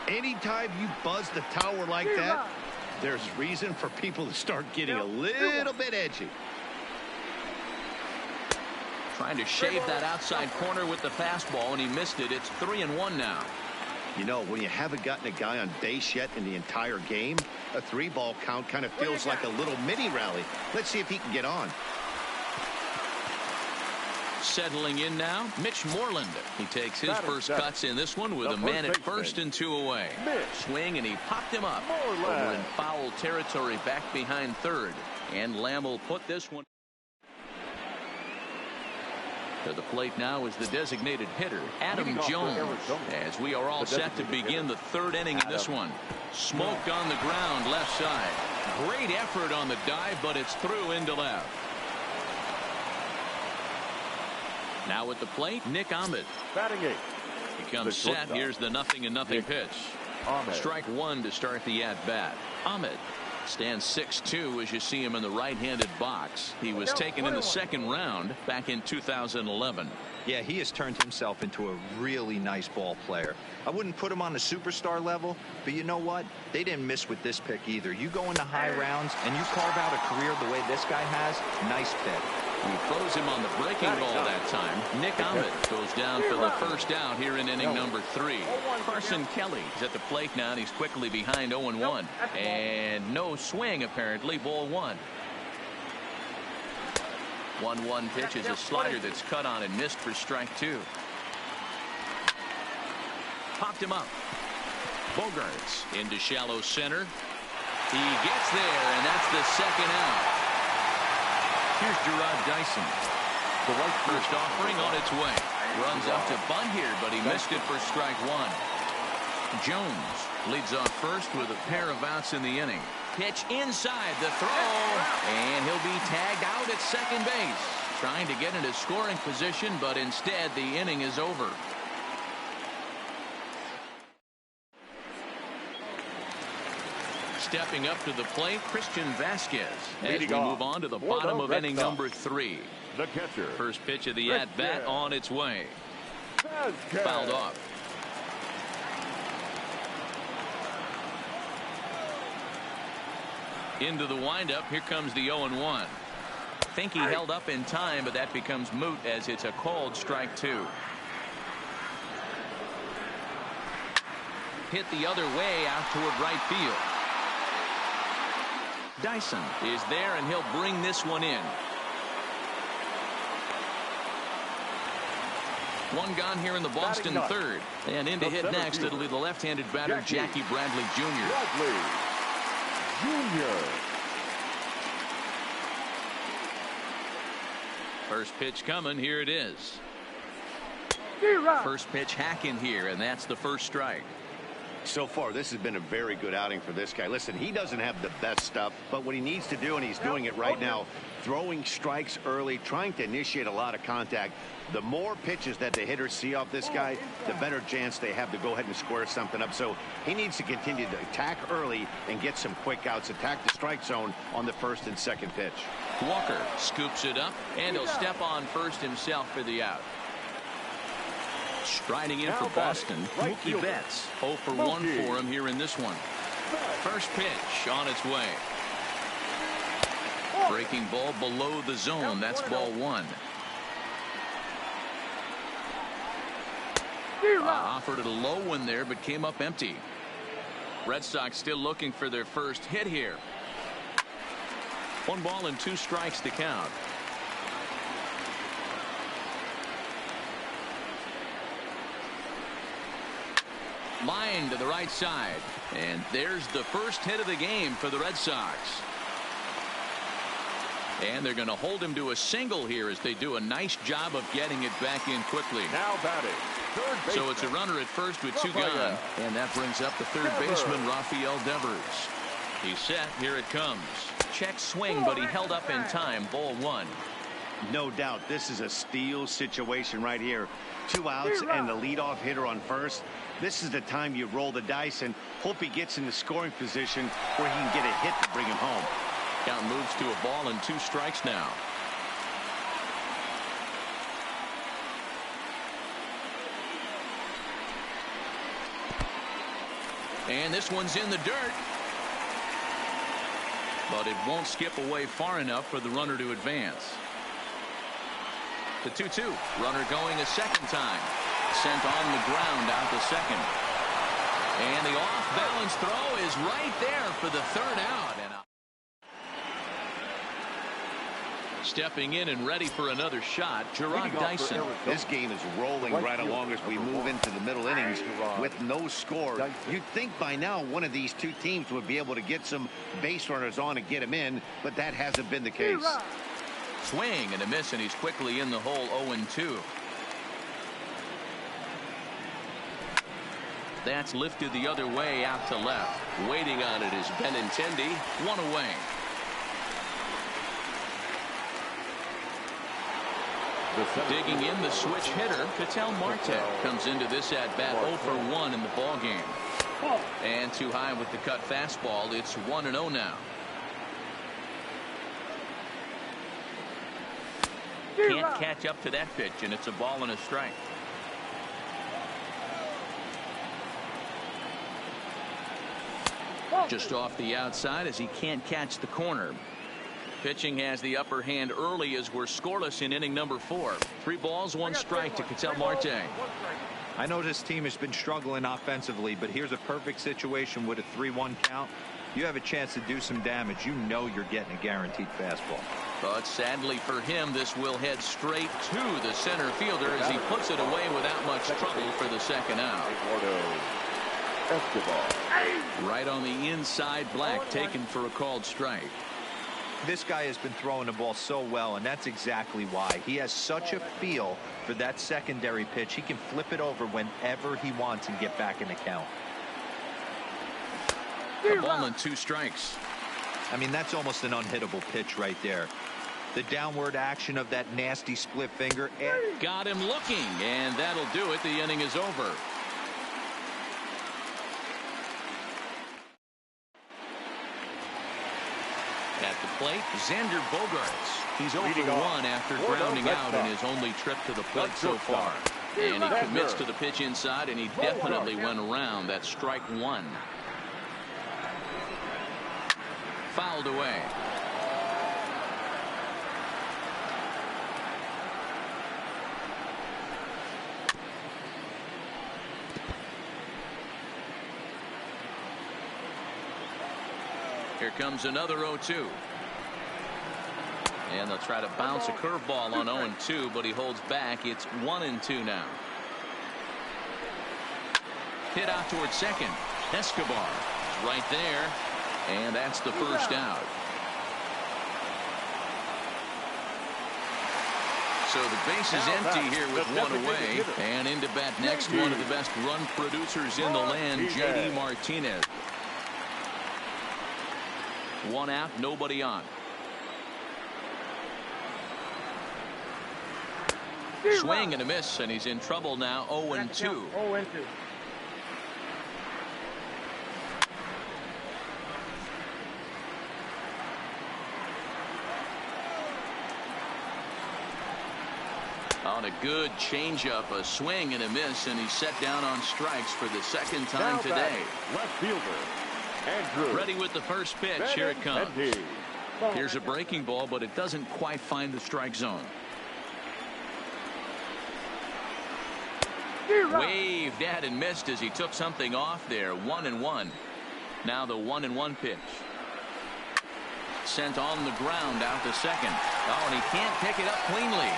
Anytime you buzz the tower like that, there's reason for people to start getting a little bit edgy. Trying to shave that outside corner with the fastball, and he missed it. It's 3-1 now. You know, when you haven't gotten a guy on base yet in the entire game, a 3-ball count kind of feels like a little mini rally. Let's see if he can get on. Settling in now, Mitch Moreland. He takes his first cuts in this one with a man at first and 2 away. Swing, and he popped him up. Over in foul territory back behind third. And Lamb will put this one. To the plate now is the designated hitter, Adam Jones, as we are all set to begin the 3rd inning in this one. Smoke on the ground left side. Great effort on the dive, but it's through into left. Now at the plate, Nick Ahmed. Batting 8. He comes set. Here's the 0-0 pitch. Strike 1 to start the at-bat. Ahmed stands 6'2" as you see him in the right-handed box. He was taken in the 2nd round back in 2011. Yeah, he has turned himself into a really nice ball player. I wouldn't put him on the superstar level, but you know what? They didn't miss with this pick either. You go into high rounds and you carve out a career the way this guy has, nice pick. He throws him on the breaking ball that time. Nick Ahmed goes down for the first out here in inning number 3. Carson Kelly is at the plate now, and he's quickly behind 0-1. And no swing, apparently. Ball 1. 1-1 pitch is a slider that's cut on and missed for strike 2. Popped him up. Bogarts into shallow center. He gets there, and that's the 2nd out. Here's Gerard Dyson. The first offering on its way. Runs up to bunt here, but he missed it for strike 1. Jones leads off first with a pair of outs in the inning. Pitch inside the throw, and he'll be tagged out at second base. Trying to get into scoring position, but instead the inning is over. Stepping up to the plate, Christian Vasquez, as we move on to the bottom of inning number 3. The catcher. First pitch of the at-bat on its way. Fouled off. Into the windup. Here comes the 0-1. Think he held up in time, but that becomes moot as it's a called strike 2. Hit the other way out toward right field. Dyson is there, and he'll bring this one in. One gone here in the Boston third. And in to hit next, it'll be the left-handed batter, Jackie Bradley Jr. First pitch coming. Here it is. First pitch hacking here, and that's the first strike. So far, this has been a very good outing for this guy. Listen, he doesn't have the best stuff, but what he needs to do, and he's doing it right now, throwing strikes early, trying to initiate a lot of contact. The more pitches that the hitters see off this guy, the better chance they have to go ahead and square something up. So he needs to continue to attack early and get some quick outs, attack the strike zone on the first and second pitch. Walker scoops it up, and he'll step on first himself for the out. Striding in for Boston, Mookie Betts. 0 for 1 for him here in this one. First pitch on its way. Breaking ball below the zone. That's ball 1. Offered it a low one there, but came up empty. Red Sox still looking for their first hit here. 1 ball and 2 strikes to count. Line to the right side, and there's the first hit of the game for the Red Sox. And they're going to hold him to a single here as they do a nice job of getting it back in quickly. Now batting, third baseman. So it's a runner at first with 2 gone, and that brings up the third baseman, Rafael Devers. He's set. Here it comes. Check swing, but he held up in time. Ball 1. No doubt, this is a steal situation right here. 2 outs and the leadoff hitter on first. This is the time you roll the dice and hope he gets in the scoring position where he can get a hit to bring him home. Count moves to a ball and 2 strikes now. And this one's in the dirt. But it won't skip away far enough for the runner to advance. The 2-2. Runner going a second time. Sent on the ground out to second. And the off-balance throw is right there for the third out. And stepping in and ready for another shot, Gerard Dyson. This game is rolling right along as we move into the middle innings with no score. You'd think by now one of these 2 teams would be able to get some base runners on and get them in, but that hasn't been the case. Swing and a miss, and he's quickly in the hole. 0-2. That's lifted the other way out to left. Waiting on it is Benintendi. 1 away. Digging in the switch hitter, Ketel Marte comes into this at bat 0 for 1 in the ball game. And too high with the cut fastball. It's 1-0 now. Can't catch up to that pitch, and it's a ball and a strike. Just off the outside as he can't catch the corner. Pitching has the upper hand early as we're scoreless in inning number 4. 3 balls, 1 strike to Ketel Marte. I know this team has been struggling offensively, but here's a perfect situation with a 3-1 count. You have a chance to do some damage. You know you're getting a guaranteed fastball. But sadly for him, this will head straight to the center fielder as he puts it away without much trouble for the second out. Right on the inside, Black taken for a called strike. This guy has been throwing the ball so well, and that's exactly why. He has such a feel for that secondary pitch. He can flip it over whenever he wants and get back in the count. A ball and 2 strikes. I mean, that's almost an unhittable pitch right there. The downward action of that nasty split finger. Got him looking, and that'll do it. The inning is over. At the plate, Xander Bogaerts. He's 0 for 1 after grounding out in his only trip to the plate so far. And he commits to the pitch inside, and he definitely went around. That's strike 1. Fouled away. Here comes another 0-2. And they'll try to bounce a curveball on 0-2, but he holds back. It's 1-2 now. Hit out towards second. Escobar is right there. And that's the first out. So the base is empty here with 1 away. And into bat next, one of the best run producers in the land, J.D. Martinez. 1 out, nobody on. Swing and a miss, and he's in trouble now. 0-2. 0-2. On a good changeup, a swing and a miss, and he's set down on strikes for the second time today. Left fielder, Andrew. Ready with the first pitch. Here it comes. Here's a breaking ball, but it doesn't quite find the strike zone. Waved at and missed as he took something off there. 1-1. Now the 1-1 pitch. Sent on the ground out to second. Oh, and he can't pick it up cleanly.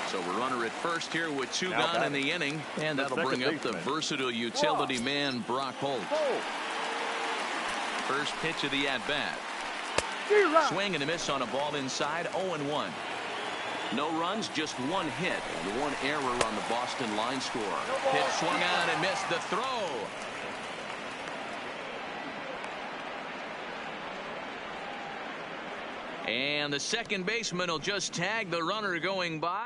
So we're runner at first here with 2 gone in the inning, and that'll bring up the versatile utility man Brock Holt. First pitch of the at-bat. Swing and a miss on a ball inside. 0-1. No runs, just 1 hit, and 1 error on the Boston line score. Pitch swung on and missed the throw. And the second baseman will just tag the runner going by.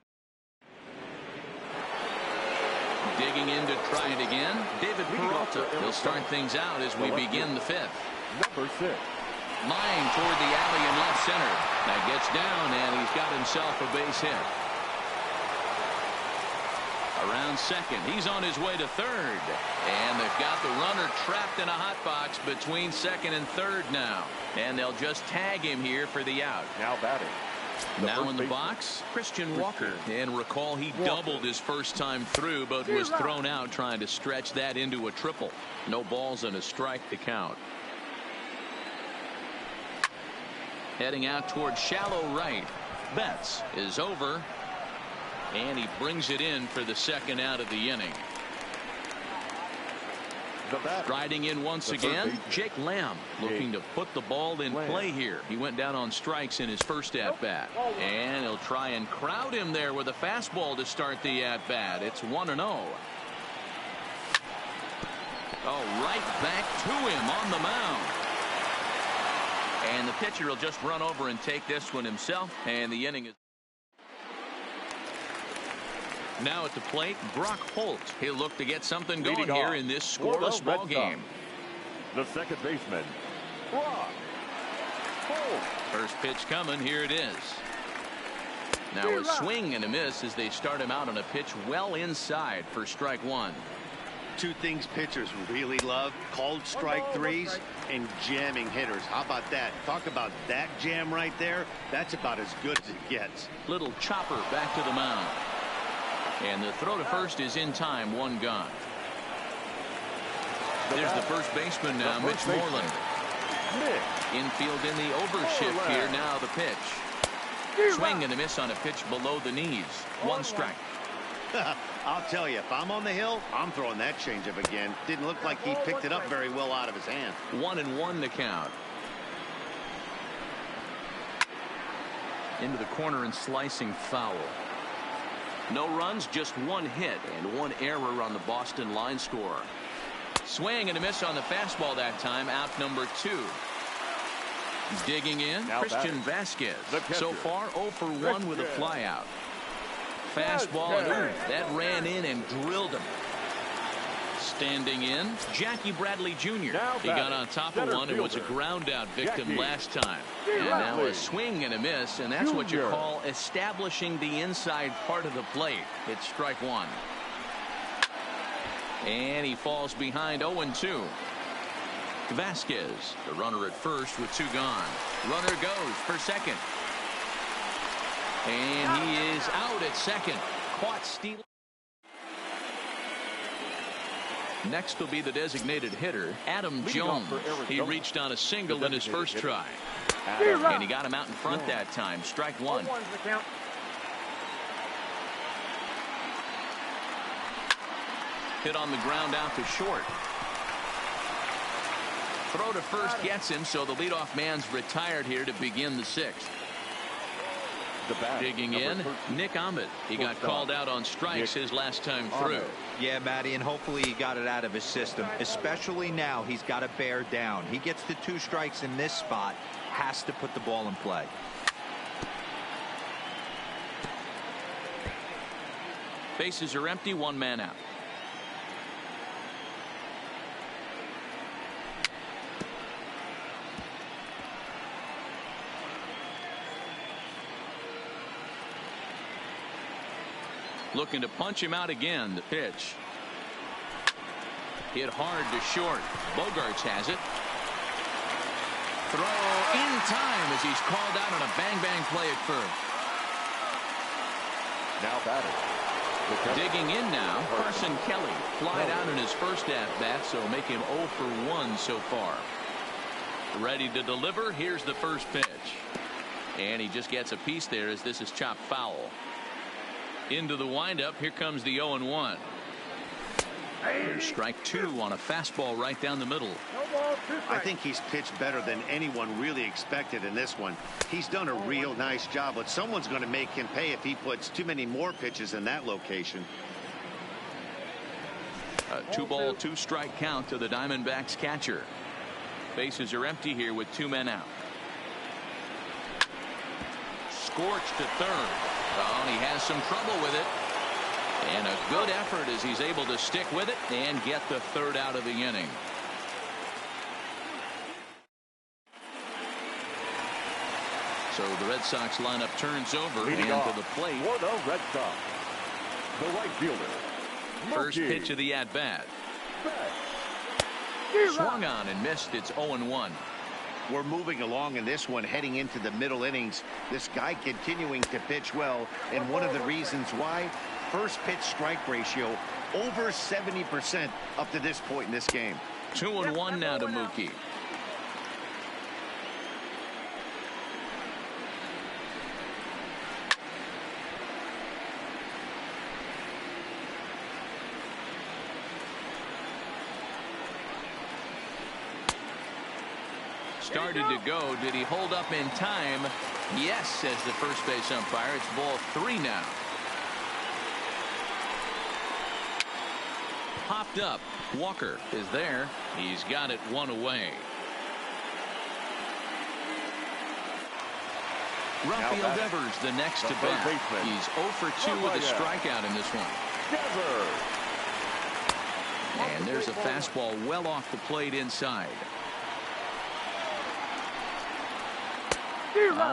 Digging in to try it again, David Peralta. He'll start things out as we begin the 5th. Number 6. Line toward the alley in left center. That gets down, and he's got himself a base hit. Around second, he's on his way to third. And they've got the runner trapped in a hot box between second and third now. And they'll just tag him here for the out. Now batting. Now in the box, Christian Walker. And recall he doubled his first time through, but was thrown out trying to stretch that into a triple. No balls and a strike to count. Heading out towards shallow right. Betts is over. And he brings it in for the second out of the inning. Riding in once again, Jake Lamb looking to put the ball in play here. He went down on strikes in his first at-bat. And he'll try and crowd him there with a fastball to start the at-bat. It's 1-0. Oh, right back to him on the mound. And the pitcher will just run over and take this one himself. And the inning is... Now at the plate, Brock Holt. He'll look to get something going here in this scoreless ball game. The second baseman, Brock Holt. First pitch coming. Here it is. Now a swing and a miss as they start him out on a pitch well inside for strike 1. 2 things pitchers really love: called strike 3s and jamming hitters. How about that? Talk about that jam right there. That's about as good as it gets. Little chopper back to the mound. And the throw to first is in time. 1 gone. There's the first baseman now, Mitch Moreland. Infield in the overshift here. Now the pitch. Swing and a miss on a pitch below the knees. 1 strike. I'll tell you, if I'm on the hill, I'm throwing that changeup again. Didn't look like he picked it up very well out of his hand. 1-1 to count. Into the corner and slicing foul. No runs, just one hit and one error on the Boston line score. Swing and a miss on the fastball that time. Out number 2. Digging in, Now Christian Vasquez. So far 0 for 1 with a flyout. Fastball, and ooh, that ran in and drilled him. Standing in, Jackie Bradley Jr. He got on top of one and was a ground out victim last time. And now a swing and a miss, and that's what you call establishing the inside part of the plate. It's strike 1. And he falls behind 0-2. Vasquez, the runner at first with 2 gone. Runner goes for second. And he is out at second. Caught stealing. Next will be the designated hitter, Adam Jones. He reached on a single in his first try. And he got him out in front that time. Strike 1. Hit on the ground out to short. Throw to first gets him, so the leadoff man's retired here to begin the 6th. Digging in, Nick Ahmed. He got called out on strikes his last time through. Yeah, Matty, and hopefully he got it out of his system. Especially now, he's got to bear down. He gets the 2 strikes in this spot, has to put the ball in play. Bases are empty, 1 man out. Looking to punch him out again. The pitch. Hit hard to short. Bogarts has it. Throw in time as he's called out on a bang-bang play at first. Now batting. Digging in now, Carson Kelly. Flied out in his first at-bat, so make him 0 for 1 so far. Ready to deliver. Here's the first pitch. And he just gets a piece there as this is chopped foul. Into the windup. Here comes the 0-1. There's strike 2 on a fastball right down the middle. I think he's pitched better than anyone really expected in this one. He's done a real nice job, but someone's going to make him pay if he puts too many more pitches in that location. A 2-ball, 2-strike count to the Diamondbacks catcher. Bases are empty here with 2 men out. Scorched to third. Oh, and he has some trouble with it. And a good effort as he's able to stick with it and get the 3rd out of the inning. So the Red Sox lineup turns over and to the plate. For the Red Sox, the right fielder, First pitch of the at-bat. Swung on and missed. It's 0-1. We're moving along in this one, heading into the middle innings. This guy continuing to pitch well, and one of the reasons why, first pitch strike ratio over 70% up to this point in this game. 2-1 now to Mookie. Started to go. Did he hold up in time? Yes, says the first base umpire. It's ball 3 now. Popped up. Walker is there. He's got it 1 away. Rafael Devers the next to bat. He's 0 for 2 with a strikeout in this one. And there's a fastball well off the plate inside.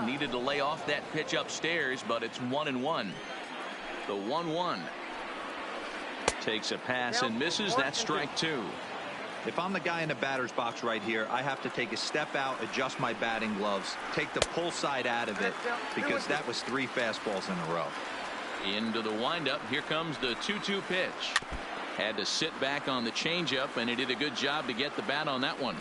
Needed to lay off that pitch upstairs, but it's 1-1. The 1-1. Takes a pass and misses. That's strike 2. If I'm the guy in the batter's box right here, I have to take a step out, adjust my batting gloves, take the pull side out of it, because that was 3 fastballs in a row. Into the windup. Here comes the 2-2 pitch. Had to sit back on the changeup, and he did a good job to get the bat on that one.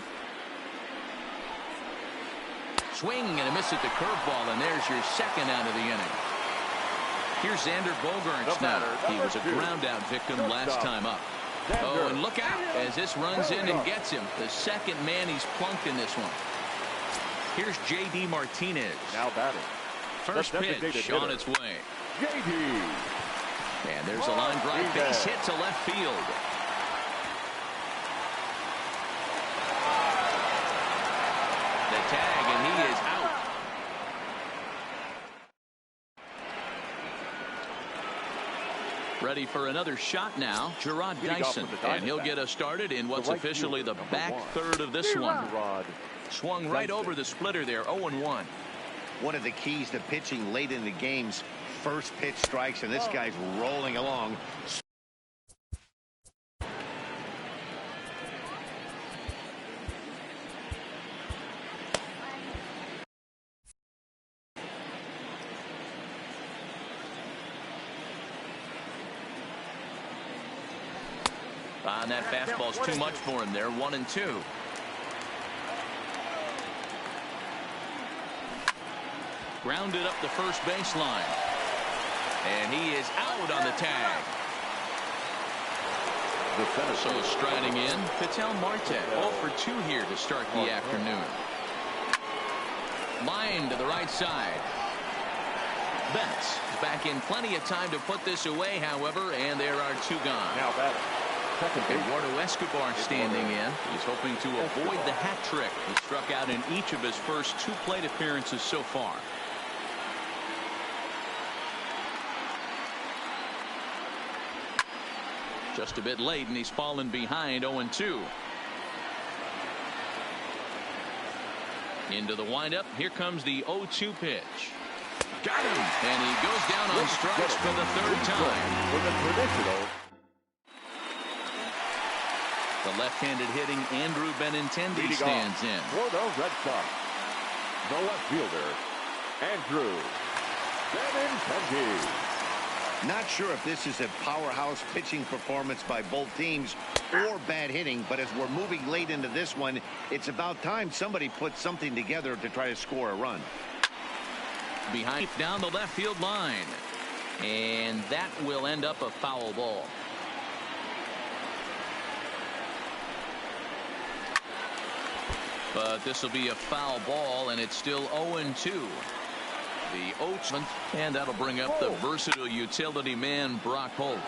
Swing and a miss at the curveball, and there's your 2nd out of the inning. Here's Xander Bogaerts now. He was a ground out victim last time up. Oh, and look out as this runs in and gets him. The 2nd man he's plunked in this one. Here's J.D. Martinez. Now batting. First pitch on its way. J.D. And there's a line drive base hit to left field. The tag, and he is out. Ready for another shot now, Gerard Dyson. And he'll get us started in what's officially the back third of this one. Swung right over the splitter there, 0-1. One of the keys to pitching late in the game's first pitch strikes, and this guy's rolling along. And that fastball's too much for him there, 1-2. Grounded up the first baseline. And he is out on the tag. So striding in, Ketel Marte, 0 for 2 here to start the afternoon. Line to the right side. Betts is back in plenty of time to put this away, however, and there are 2 gone. Now batter. Eduardo Escobar standing in. He's hoping to avoid the hat trick. He struck out in each of his first 2 plate appearances so far. Just a bit late, and he's fallen behind 0-2. Into the windup. Here comes the 0-2 pitch. Got him! And he goes down on strikes for the 3rd time. With a traditional. The left-handed hitting Andrew Benintendi stands in. For the Red Sox, the left fielder, Andrew Benintendi. Not sure if this is a powerhouse pitching performance by both teams or bad hitting, but as we're moving late into this one, it's about time somebody puts something together to try to score a run. Behind down the left field line. And that will end up a foul ball. But this will be a foul ball, and it's still 0-2. The Oatsman, and that'll bring up the versatile utility man Brock Holt.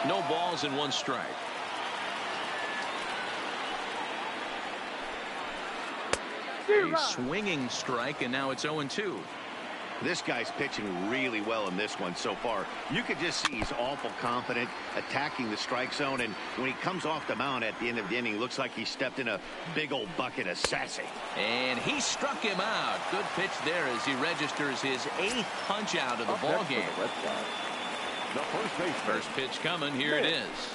No balls and 1 strike. A swinging strike, and now it's 0-2. This guy's pitching really well in this one so far. You could just see he's awful confident attacking the strike zone, and when he comes off the mound at the end of the inning, looks like he stepped in a big old bucket of sassy. And he struck him out. Good pitch there as he registers his 8th punch out of the ball game. The first pitch coming. Here it is.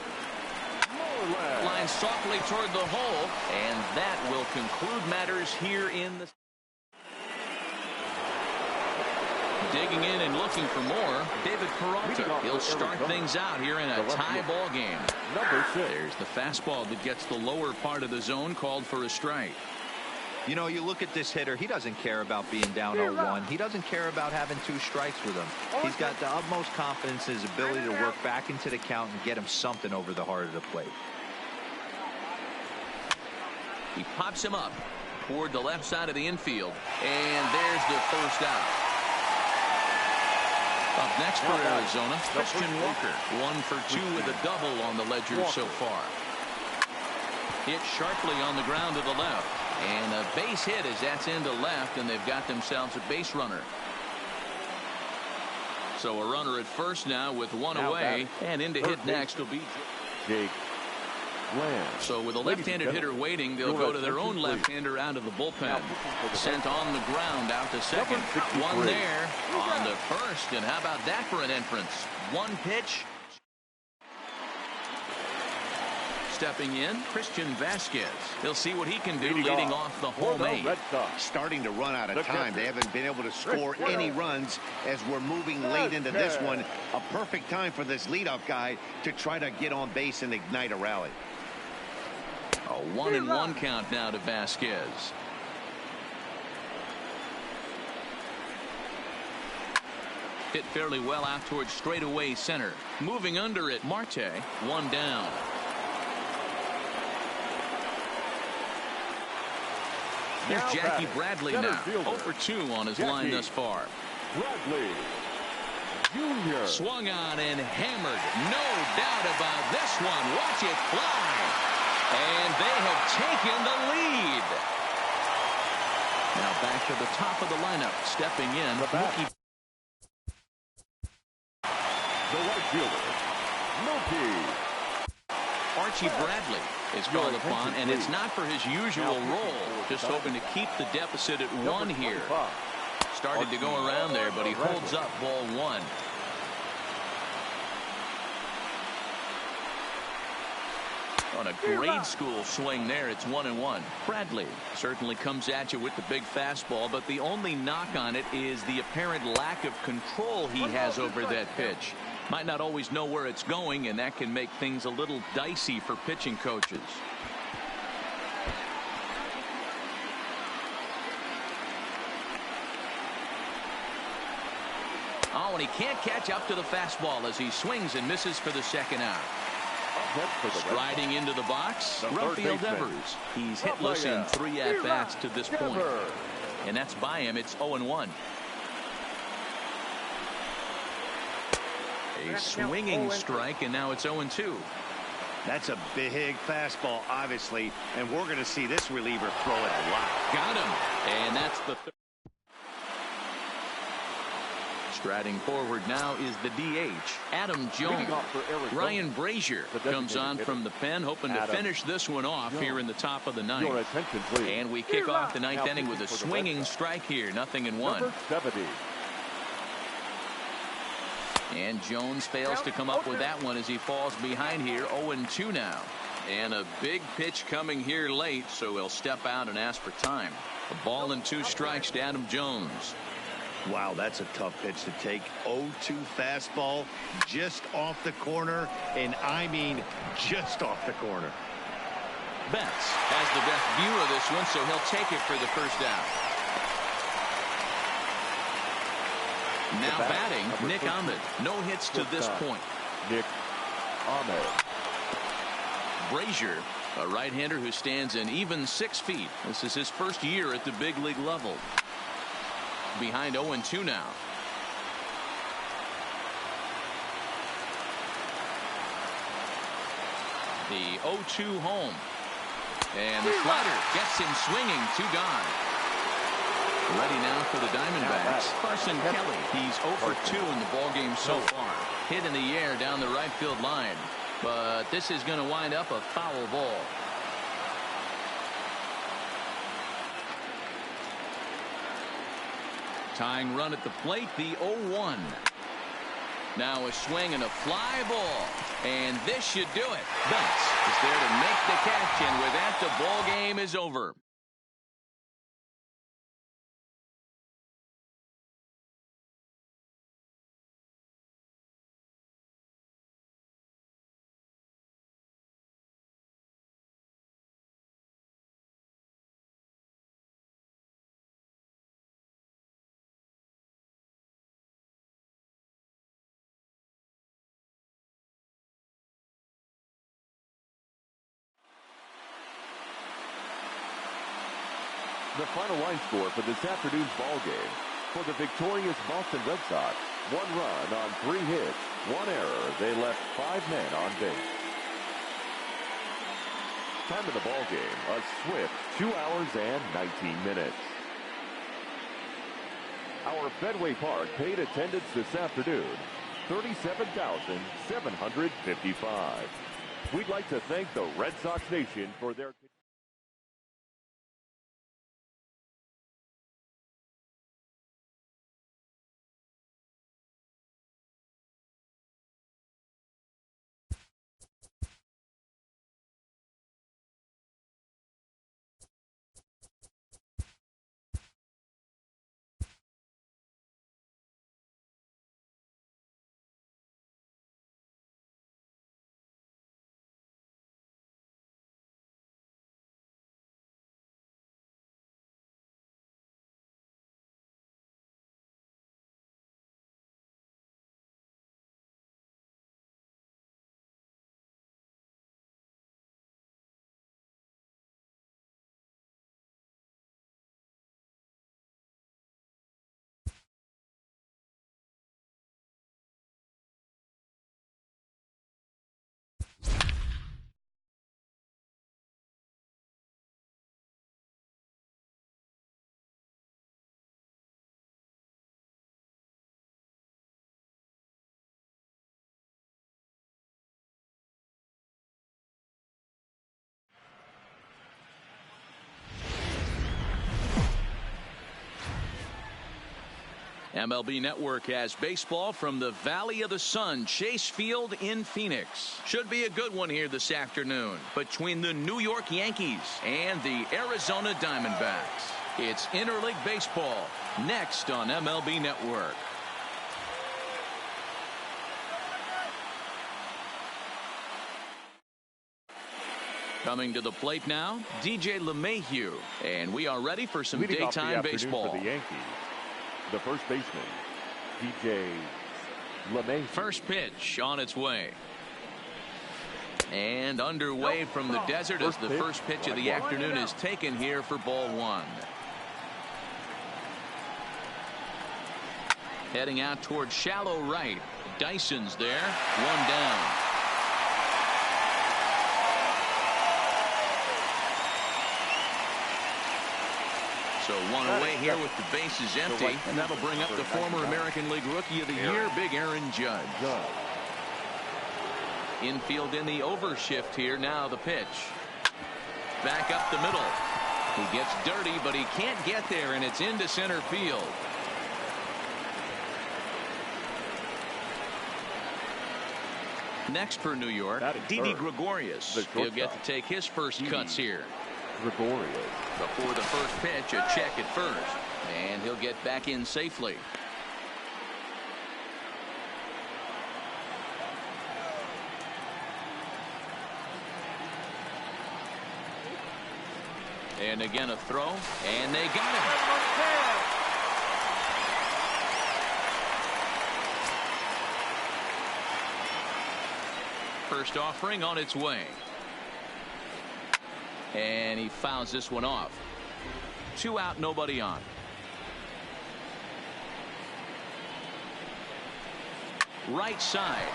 Line softly toward the hole, and that will conclude matters here in the. Digging in and looking for more, David Peralta. He'll start things out here in a tie ball game. There's the fastball that gets the lower part of the zone, called for a strike. You know, you look at this hitter, he doesn't care about being down 0-1. He doesn't care about having 2 strikes with him. He's got the utmost confidence in his ability to work back into the count and get him something over the heart of the plate. He pops him up toward the left side of the infield, and there's the first out. Up next for Arizona, Christian Walker. 1 for 2 with a double on the ledger so far. Hit sharply on the ground to the left. And a base hit as that's into left, and they've got themselves a base runner. So a runner at first now with 1 away, and in to hit next will be Jake. So with a left-handed hitter waiting, they'll go to their own left-hander out of the bullpen. Sent on the ground out to second. 1 there on the first, and how about that for an entrance? 1 pitch. Stepping in, Christian Vasquez. He'll see what he can do leading off the home 8. Starting to run out of time. They haven't been able to score any runs as we're moving late into this one. A perfect time for this leadoff guy to try to get on base and ignite a rally. A 1-1 count now to Vasquez. Hit fairly well out towards straightaway center. Moving under it, Marte. 1 down. Here's Jackie Bradley now. 0 for 2 on his line thus far. Bradley. Jr. Swung on and hammered. No doubt about this one. Watch it fly. And they have taken the lead. Now back to the top of the lineup. Stepping in. The right fielder, Mookie. Archie Bradley is called upon, and it's not for his usual role. Just hoping to keep the deficit at 1 here. Started to go around there, but he holds up ball 1. On a grade school swing there, it's 1-1. Bradley certainly comes at you with the big fastball, but the only knock on it is the apparent lack of control he has over that pitch. Might not always know where it's going, and that can make things a little dicey for pitching coaches. Oh, and he can't catch up to the fastball as he swings and misses for the second out. Striding into the box, Rafael Devers. He's hitless in 3 at-bats to this point. And that's by him. It's 0-1. A swinging strike, and now it's 0-2. That's a big fastball, obviously, and we're going to see this reliever throw it a lot. Got him. And that's the third. Striding forward now is the DH, Adam Jones. Ryan Brazier comes on from the pen, hoping to finish this one off here in the top of the 9th. And we kick off the 9th inning with a swinging strike here, 0-1. And Jones fails to come up with that one as he falls behind here, 0-2 now. And a big pitch coming here late, so he'll step out and ask for time. A ball and 2 strikes to Adam Jones. Wow, that's a tough pitch to take. 0-2 fastball just off the corner, and I mean just off the corner. Betts has the best view of this one, so he'll take it for the first out. Now batting, Nick Ahmed. No hits to this point. Nick Ahmed. Brazier, a right-hander who stands an even 6 feet. This is his first year at the big league level. Behind 0-2 now. The 0-2 home. And the slider gets him swinging. 2 gone. Ready now for the Diamondbacks. Carson Kelly. He's 0 for 2 in the ballgame so far. Hit in the air down the right field line. But this is going to wind up a foul ball. Tying run at the plate, the 0-1. Now a swing and a fly ball. And this should do it. Betts is there to make the catch, and with that, the ball game is over. The final line score for this afternoon's ball game. For the victorious Boston Red Sox, 1 run on 3 hits, 1 error. They left 5 men on base. Time of the ball game, a swift 2 hours and 19 minutes. Our Fenway Park paid attendance this afternoon, 37,755. We'd like to thank the Red Sox Nation for their MLB Network has baseball from the Valley of the Sun, Chase Field in Phoenix. Should be a good one here this afternoon between the New York Yankees and the Arizona Diamondbacks. It's interleague baseball next on MLB Network. Coming to the plate now, DJ LeMahieu, and we are ready for some Leading daytime off the baseball. For the Yankees, the first baseman, DJ LeMahieu. First pitch on its way. And underway from the desert as the first pitch of the afternoon is taken here for ball one. Heading out towards shallow right. Dyson's there. One down. So one away here with the bases empty, and that'll bring up the former American League Rookie of the Year, Big Aaron Judge. Infield in the overshift here. Now the pitch. Back up the middle. He gets dirty, but he can't get there, and it's into center field. Next for New York, Didi Gregorius. He'll get to take his first cuts here. Gregorius. Before the first pitch, a check at first. And he'll get back in safely. And again a throw. And they got him. First offering on its way. And he fouls this one off. 2 out, nobody on. Right side.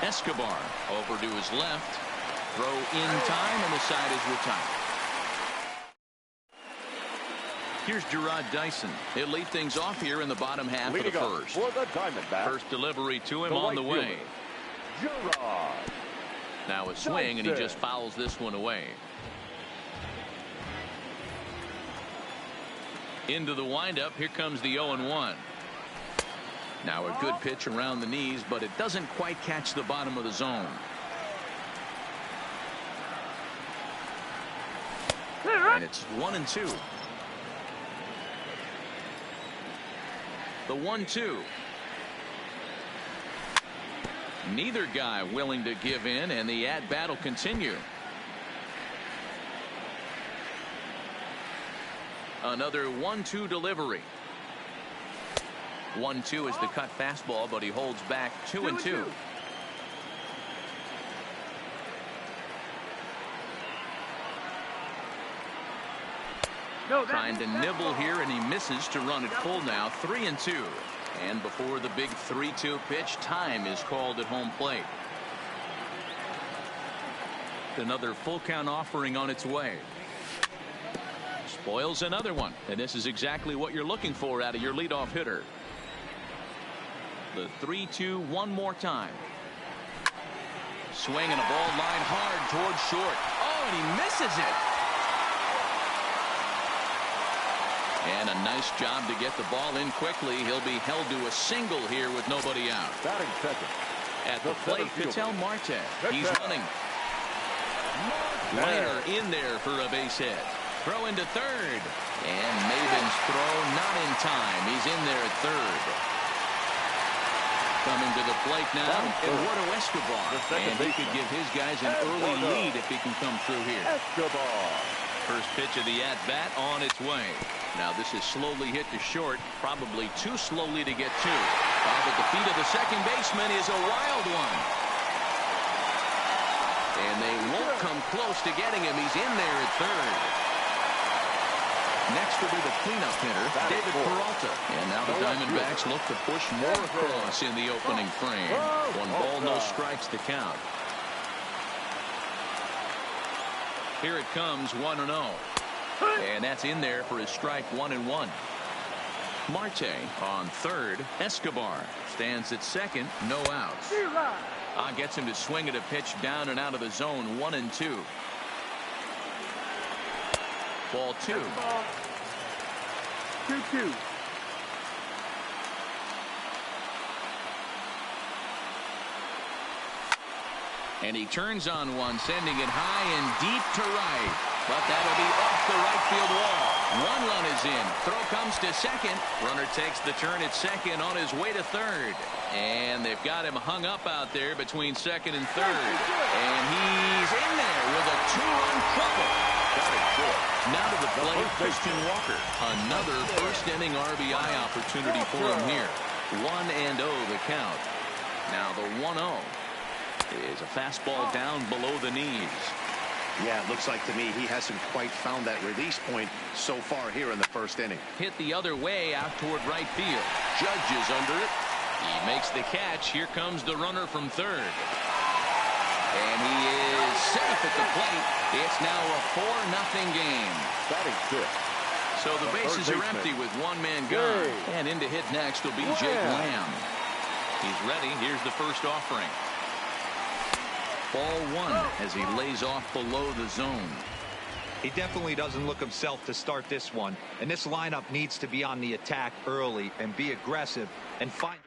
Escobar over to his left. Throw in time, and the side is retired. Here's Gerard Dyson. He'll lead things off here in the bottom half of the first. For the Diamondbacks. First delivery to him on the way. Gerard. Now a swing, and he just fouls this one away. Into the windup. Here comes the 0-1. Now a good pitch around the knees, but it doesn't quite catch the bottom of the zone. And it's 1-2. The 1-2. Neither guy willing to give in, and the at-bat will continue. Another 1-2 delivery. 1-2 is the cut fastball, but he holds back 2-2. Trying to nibble here, and he misses to run it full now. 3-2. And before the big 3-2 pitch, time is called at home plate. Another full count offering on its way. Spoils another one, and this is exactly what you're looking for out of your leadoff hitter. The 3-2 one more time. Swinging a ball line hard towards short. Oh, and he misses it. And a nice job to get the ball in quickly. He'll be held to a single here with nobody out. Batting second. At the plate, Ketel Marte. He's running. Liner in there for a base hit. Throw into third. And Maven's throw not in time. He's in there at third. Coming to the plate now, Eduardo Escobar. And he could give his guys an early lead if he can come through here. Escobar. First pitch of the at-bat on its way. Now this is slowly hit to short, probably too slowly to get to. Bob at the feet of the second baseman is a wild one. And they won't come close to getting him. He's in there at third. Next will be the cleanup hitter, David Peralta. And now the Diamondbacks look to push more across in the opening frame. 1 ball, no strikes to count. Here it comes, 1-0. And that's in there for his strike 1-1. Marte on third. Escobar stands at second. No outs. Gets him to swing at a pitch down and out of the zone. 1-2. Ball 2. 2-2. And he turns on one, sending it high and deep to right. But that'll be off the right field wall. One run is in. Throw comes to second. Runner takes the turn at second on his way to third. And they've got him hung up out there between second and third. And he's in there with a two-run triple. Now to the plate, Christian Walker. Another first-inning RBI opportunity for him here. 1-0 the count. Now the 1-0 is a fastball down below the knees. Yeah, it looks like to me he hasn't quite found that release point so far here in the first inning. Hit the other way out toward right field. Judge is under it. He makes the catch. Here comes the runner from third. And he is safe at the plate. It's now a 4-0 game. Batting fifth. So the bases are empty with one man gone. And in to hit next will be Jake Lamb. He's ready. Here's the first offering. Ball one as he lays off below the zone. He definitely doesn't look himself to start this one. And this lineup needs to be on the attack early and be aggressive and find.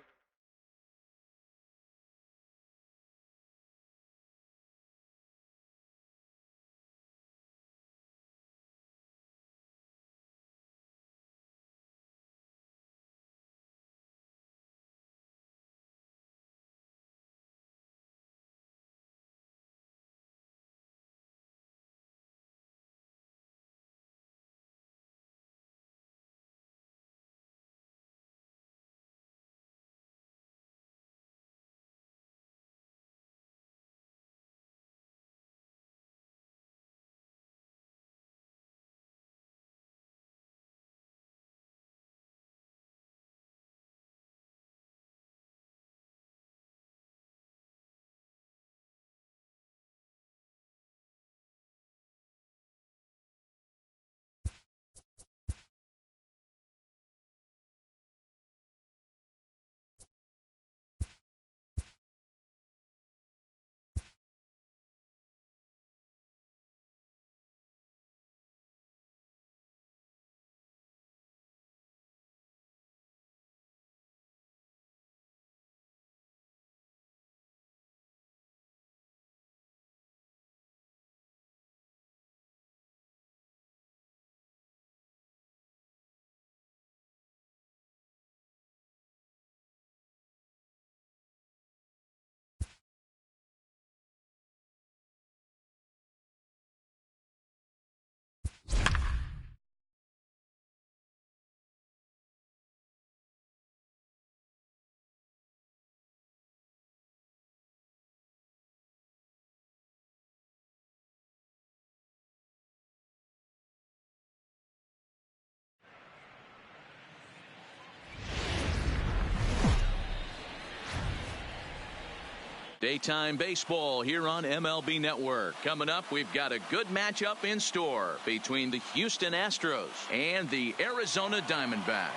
Daytime baseball here on MLB Network. Coming up, we've got a good matchup in store between the Houston Astros and the Arizona Diamondbacks.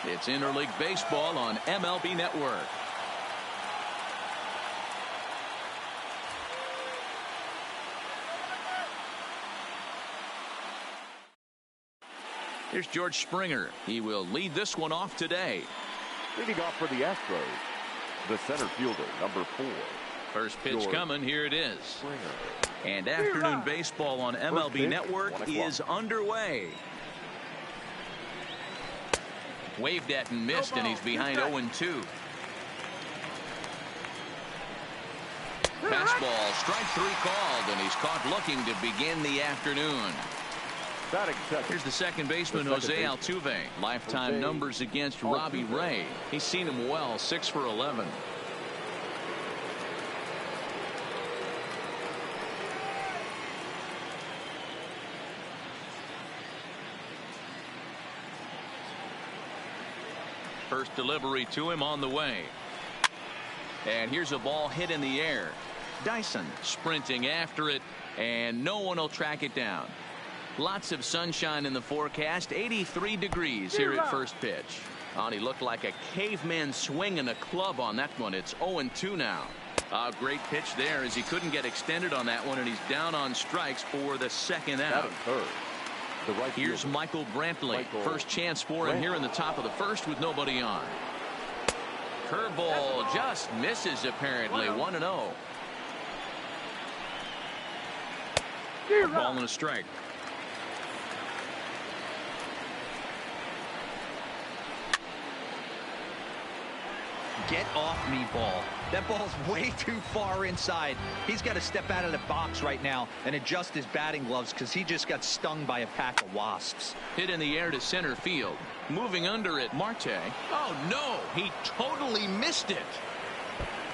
It's interleague baseball on MLB Network. Here's George Springer. He will lead this one off today. Leading off for the Astros, the center fielder, number 4. First pitch George coming. Here it is. Springer. And afternoon baseball on MLB Network is underway. Waved at and missed, and he's behind 0-2. Fastball, strike 3 called, and he's caught looking to begin the afternoon. Here's the second baseman, Jose Altuve. Lifetime numbers against Robbie Ray. He's seen him well, 6 for 11. First delivery to him on the way. And here's a ball hit in the air. Dyson sprinting after it, and no one will track it down. Lots of sunshine in the forecast. 83 degrees here at first pitch. Oh, and he looked like a caveman swinging a club on that one. It's 0-2 now. A great pitch there as he couldn't get extended on that one, and he's down on strikes for the second out. Here's Michael Brantley. First chance for him here in the top of the first with nobody on. Curveball just misses apparently. 1-0. A ball and a strike. Get off me, ball. That ball's way too far inside. He's got to step out of the box right now and adjust his batting gloves because he just got stung by a pack of wasps. Hit in the air to center field. Moving under it, Marte. Oh, no. He totally missed it.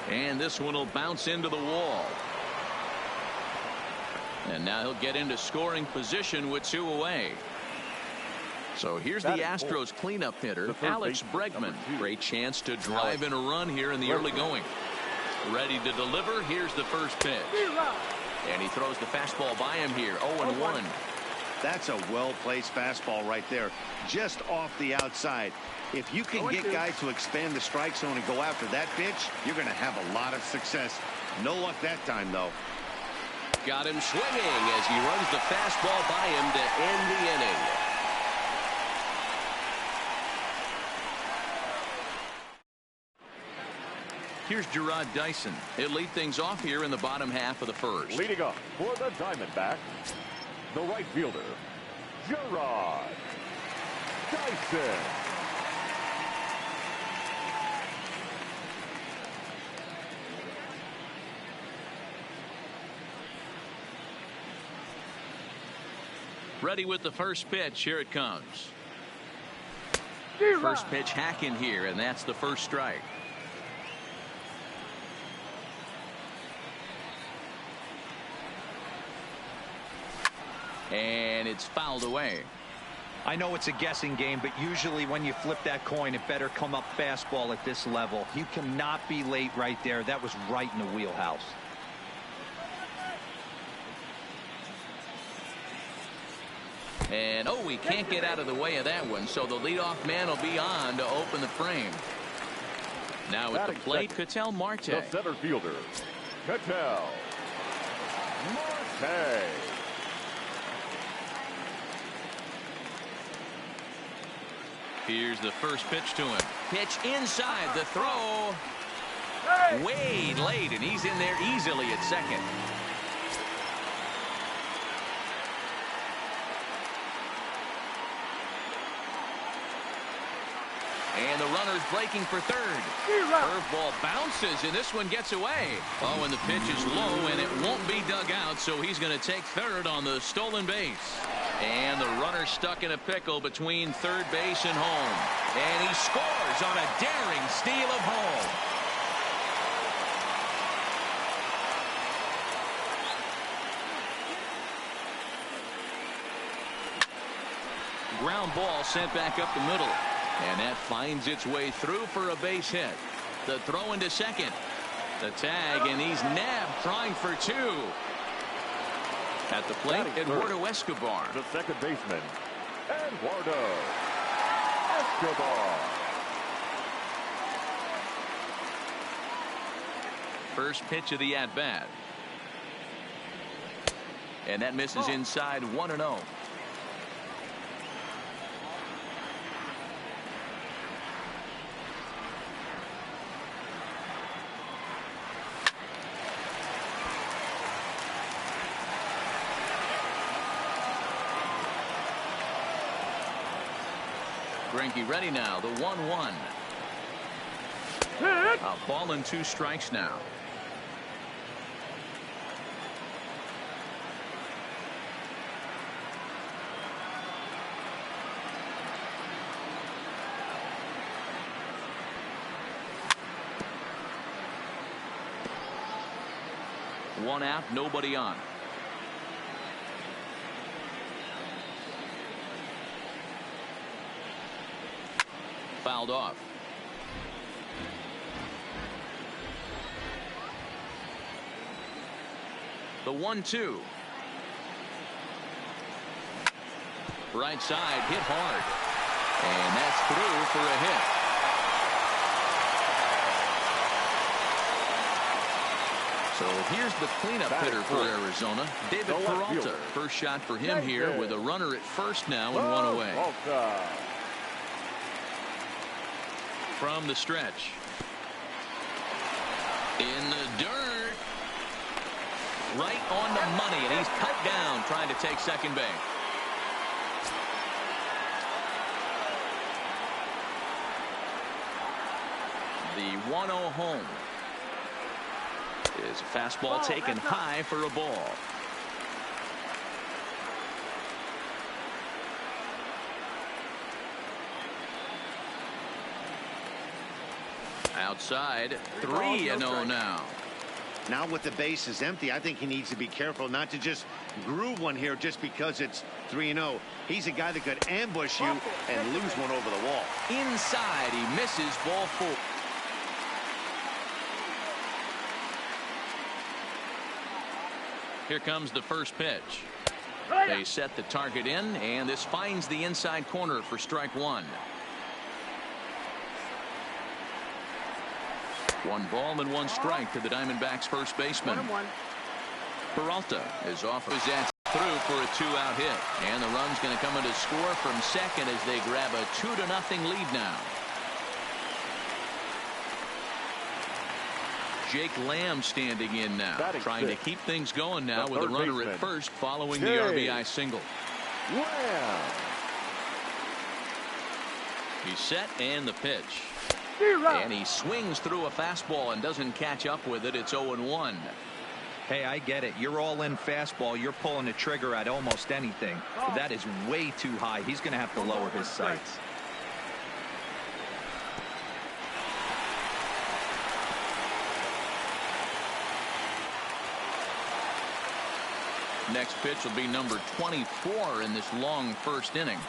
And this one will bounce into the wall. And now he'll get into scoring position with 2 away. So here's the Astros cleanup hitter, Alex Bregman. Great chance to drive in a run here in the early going. Ready to deliver. Here's the first pitch. And he throws the fastball by him here. 0-1. That's a well-placed fastball right there, just off the outside. If you can get guys to expand the strike zone and go after that pitch, you're going to have a lot of success. No luck that time, though. Got him swinging as he runs the fastball by him to end the inning. Here's Gerard Dyson. He'll lead things off here in the bottom half of the first. Leading up for the Diamondbacks, the right fielder, Gerard Dyson. Ready with the first pitch. Here it comes. First pitch hacking here, and that's the first strike. And it's fouled away. I know it's a guessing game, but usually when you flip that coin, it better come up fastball at this level. You cannot be late right there. That was right in the wheelhouse. And, oh, we can't get out of the way of that one, so the leadoff man will be on to open the frame. Now at the plate, Ketel Marte. The center fielder, Ketel Marte. Here's the first pitch to him. Pitch inside, the throw. Way late, and he's in there easily at second. And the runner's breaking for third. Curveball bounces, and this one gets away. Oh, and the pitch is low, and it won't be dug out, so he's going to take third on the stolen base. And the runner stuck in a pickle between third base and home. And he scores on a daring steal of home. Ground ball sent back up the middle. And that finds its way through for a base hit. The throw into second. The tag, and he's nabbed trying for 2. At the plate, Eduardo Escobar. The second baseman, Eduardo Escobar. First pitch of the at-bat. And that misses inside 1-0. Greinke ready now, the 1-1. A ball and 2 strikes now. One out, nobody on. Fouled off. The 1-2. Right side hit hard. And that's through for a hit. So here's the cleanup hitter for Arizona, David Peralta. First shot for him here with a runner at first now and 1 away. From the stretch. In the dirt. right on the money, and he's cut down trying to take second base. The 1-0 home is a fastball taken high for a ball. Outside, 3-0 now. Now with the bases empty, I think he needs to be careful not to just groove one here just because it's 3-0. He's a guy that could ambush you and lose one over the wall. Inside, he misses, ball 4. Here comes the first pitch. They set the target in, and this finds the inside corner for strike 1. 1 ball and 1 strike to the Diamondbacks first baseman. Peralta is off his at through for a 2-out hit, and the run's going to come in to score from second as they grab a 2-0 lead now. Jake Lamb standing in now, trying to keep things going now with a runner at first following the RBI single. He's set, and the pitch. And he swings through a fastball and doesn't catch up with it. It's 0-1. Hey, I get it. You're all in fastball. You're pulling the trigger at almost anything. But that is way too high. He's going to have to lower his sights. Next pitch will be number 24 in this long first inning.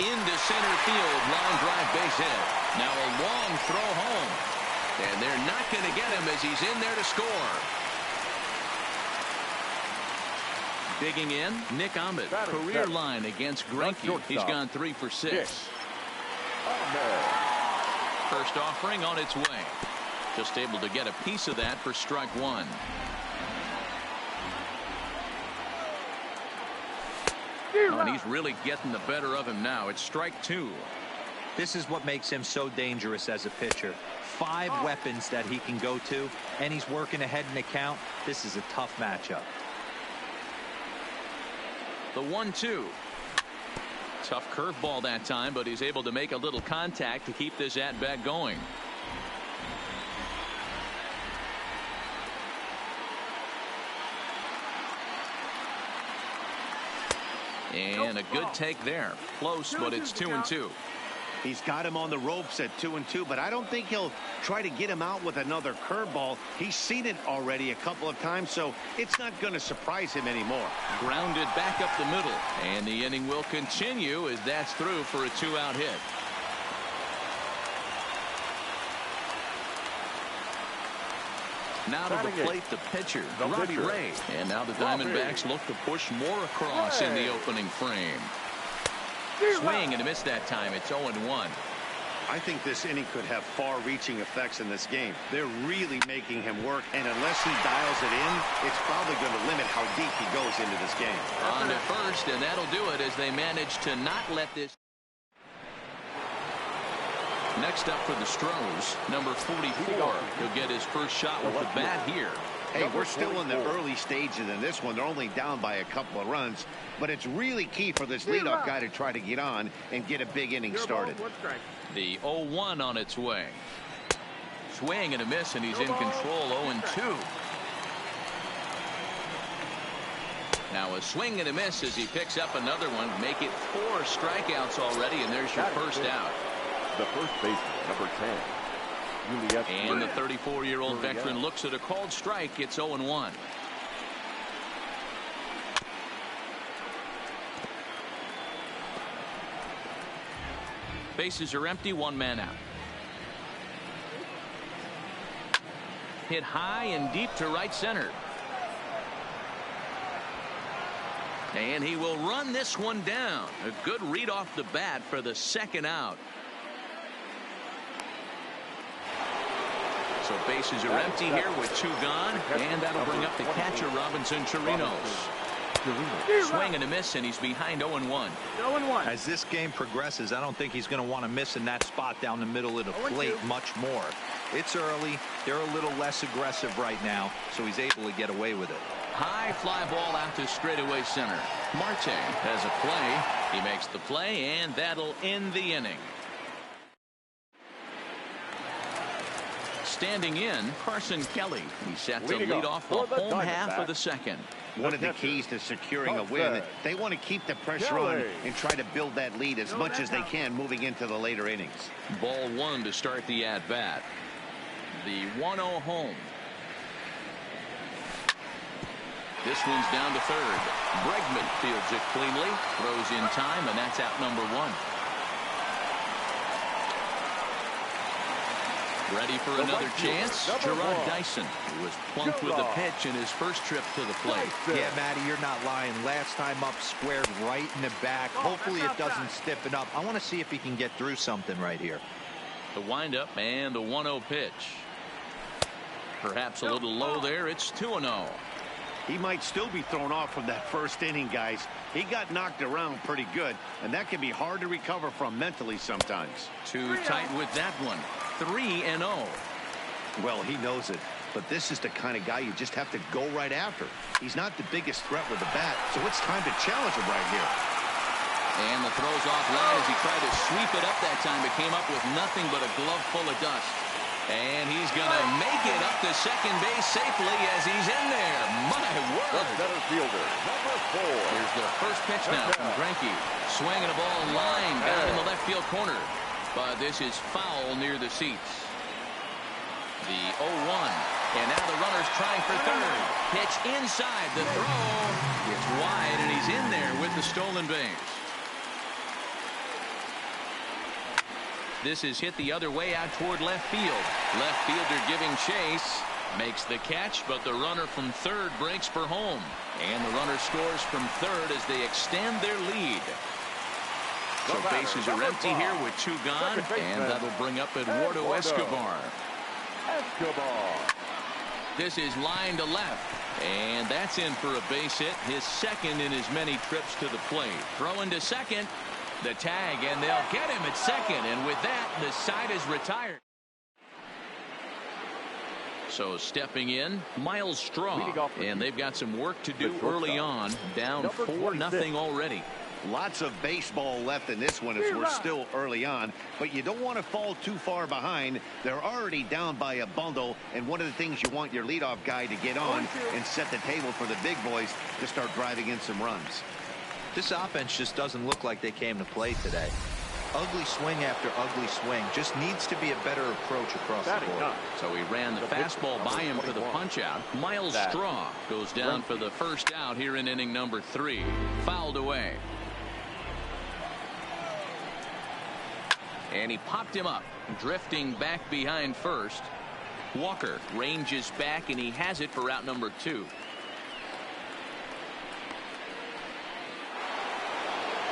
Into center field, line drive base hit. Now a long throw home, and they're not going to get him as he's in there to score. Digging in, Nick Ahmed, career line against Greinke. He's gone 3 for 6. First offering on its way. Just able to get a piece of that for strike 1. Oh, and he's really getting the better of him now. It's strike 2. This is what makes him so dangerous as a pitcher. 5 weapons that he can go to, and he's working ahead in the count. This is a tough matchup. The 1-2. Tough curveball that time, but he's able to make a little contact to keep this at-bat going. And a good take there. Close, but it's 2-2. He's got him on the ropes at 2-2, but I don't think he'll try to get him out with another curveball. He's seen it already a couple of times, so it's not going to surprise him anymore. Grounded back up the middle, and the inning will continue as that's through for a 2-out hit. Now to the plate, the pitcher, Robbie Ray. And now the Diamondbacks look to push more across in the opening frame. Swing and a miss that time. It's 0-1. I think this inning could have far-reaching effects in this game. They're really making him work, and unless he dials it in, it's probably going to limit how deep he goes into this game. On to first, and that'll do it as they manage to not let this. Next up for the Stros, number 44. He'll get his first shot with the bat here. Hey, we're still in the early stages in this one. They're only down by a couple of runs, but it's really key for this leadoff guy to try to get on and get a big inning started. The 0-1 on its way. Swing and a miss, and he's in control. 0-2. Now a swing and a miss as he picks up another one. Make it 4 strikeouts already, and there's your first out. The first baseman, number 10. And the 34-year-old veteran looks at a called strike. It's 0-1. Bases are empty, 1 man out. Hit high and deep to right center. And he will run this one down. A good read off the bat for the second out. So bases are empty here with 2 gone, and that'll bring up the catcher, Robinson Chirinos. Swing and a miss, and he's behind 0-1. 0-1. As this game progresses, I don't think he's going to want to miss in that spot down the middle of the plate much more. It's early. They're a little less aggressive right now, so he's able to get away with it. High fly ball out to straightaway center. Marte has a play. He makes the play, and that'll end the inning. Standing in, Carson Kelly. He's set to lead off the home half of the second. One of the keys to securing a win, they want to keep the pressure on and try to build that lead as much as they can moving into the later innings. Ball one to start the at-bat. The 1-0 home. This one's down to third. Bregman fields it cleanly, throws in time, and that's out number one. Ready for another chance? Gerard Dyson, who was plunked with the pitch in his first trip to the plate. Yeah, Matty, you're not lying. Last time up, squared right in the back. Hopefully it doesn't stiffen up. I want to see if he can get through something right here. The windup and the 1-0 pitch. Perhaps a little low there. It's 2-0. He might still be thrown off from that first inning, guys. He got knocked around pretty good, and that can be hard to recover from mentally sometimes. Too tight with that one. 3-0. Well, he knows it, but this is the kind of guy you just have to go right after. He's not the biggest threat with the bat, so it's time to challenge him right here. And the throw's off line as he tried to sweep it up that time, but came up with nothing but a glove full of dust. And he's going to make it up to second base safely as he's in there. My word. The center fielder, number 4. Here's the first pitch now from Greinke. Swinging a ball line down in the left field corner. But this is foul near the seats. The 0-1. And now the runner's trying for third. Pitch inside. The throw. It's wide, and he's in there with the stolen base. This is hit the other way out toward left field. Left fielder giving chase. Makes the catch, but the runner from third breaks for home. And the runner scores from third as they extend their lead. So bases are empty here with 2 gone, and that'll bring up Eduardo Escobar. This is line to left, and that's in for a base hit, his second in as many trips to the plate. Throwing to second, the tag, and they'll get him at second, and with that, the side is retired. So stepping in, Miles Straw, and they've got some work to do early on, down 4-0 already. Lots of baseball left in this one as we're still early on, but you don't want to fall too far behind. They're already down by a bundle, and one of the things you want your leadoff guy to get on and set the table for the big boys to start driving in some runs. This offense just doesn't look like they came to play today. Ugly swing after ugly swing. Just needs to be a better approach across the board. So he ran the fastball by him for the punch out. Miles Straw goes down for the first out here in inning number 3. Fouled away. And he popped him up, drifting back behind first. Walker ranges back, and he has it for out number 2.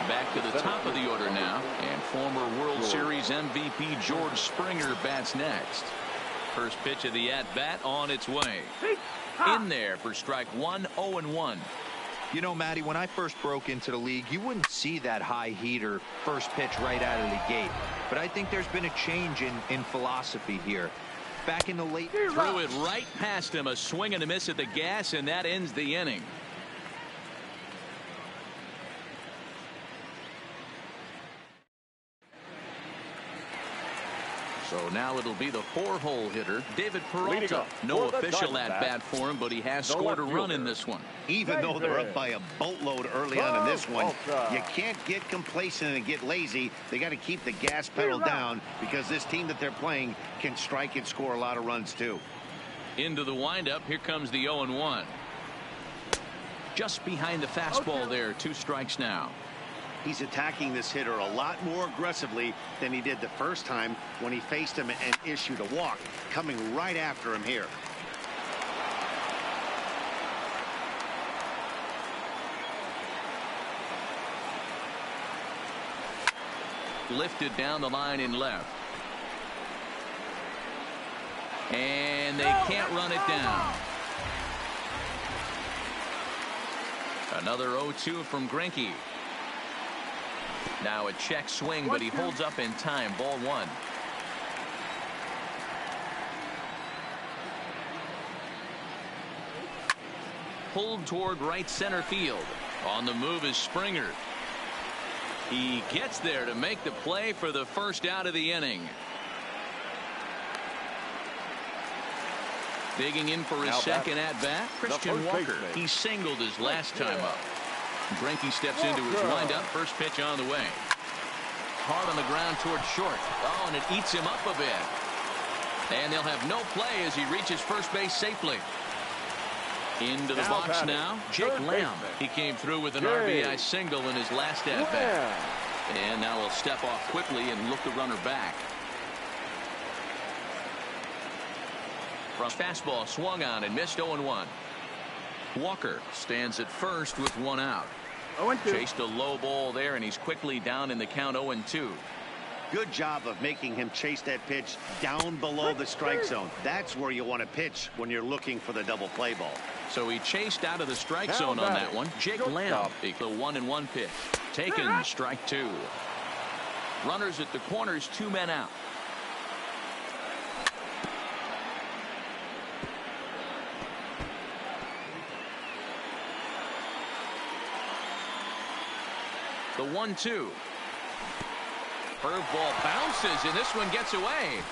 Back to the top of the order now, and former World Series MVP George Springer bats next. First pitch of the at-bat on its way. In there for strike 1, 0-1. You know, Matty, when I first broke into the league, you wouldn't see that high heater first pitch right out of the gate. But I think there's been a change in philosophy here. Back in the late... Threw it right past him, a swing and a miss at the gas, and that ends the inning. So now it'll be the 4-hole hitter, David Peralta. No official at-bat for him, but he has scored a run in this one. Even though they're up by a boatload early on in this one, you can't get complacent and get lazy. They got to keep the gas pedal down because this team that they're playing can strike and score a lot of runs too. Into the windup, here comes the 0-1. Just behind the fastball there, 2 strikes now. He's attacking this hitter a lot more aggressively than he did the first time when he faced him and issued a walk, coming right after him here. Lifted down the line in left. And they can't run it down. Another 0-2 from Greinke. Now a check swing, but he holds up in time. Ball one. Pulled toward right center field. On the move is Springer. He gets there to make the play for the first out of the inning. Digging in for his second at-bat, Christian Walker. He singled his last time up. Greinke steps into his windup. First pitch on the way. Hard on the ground toward short. Oh, and it eats him up a bit. And they'll have no play as he reaches first base safely. Into the box now, Jake Lamb. He came through with an RBI single in his last at-bat. And now he'll step off quickly and look the runner back. Fastball swung on and missed. 0-1. Walker stands at first with one out. 0-2. Chased a low ball there, and he's quickly down in the count. 0-2. Good job of making him chase that pitch down below the strike zone. That's where you want to pitch when you're looking for the double play ball. So he chased out of the strike zone on that one. Jake Lamb, the 1-1 pitch. Taken, strike two. Runners at the corners, 2 men out. The 1-2. Curveball bounces, and this one gets away.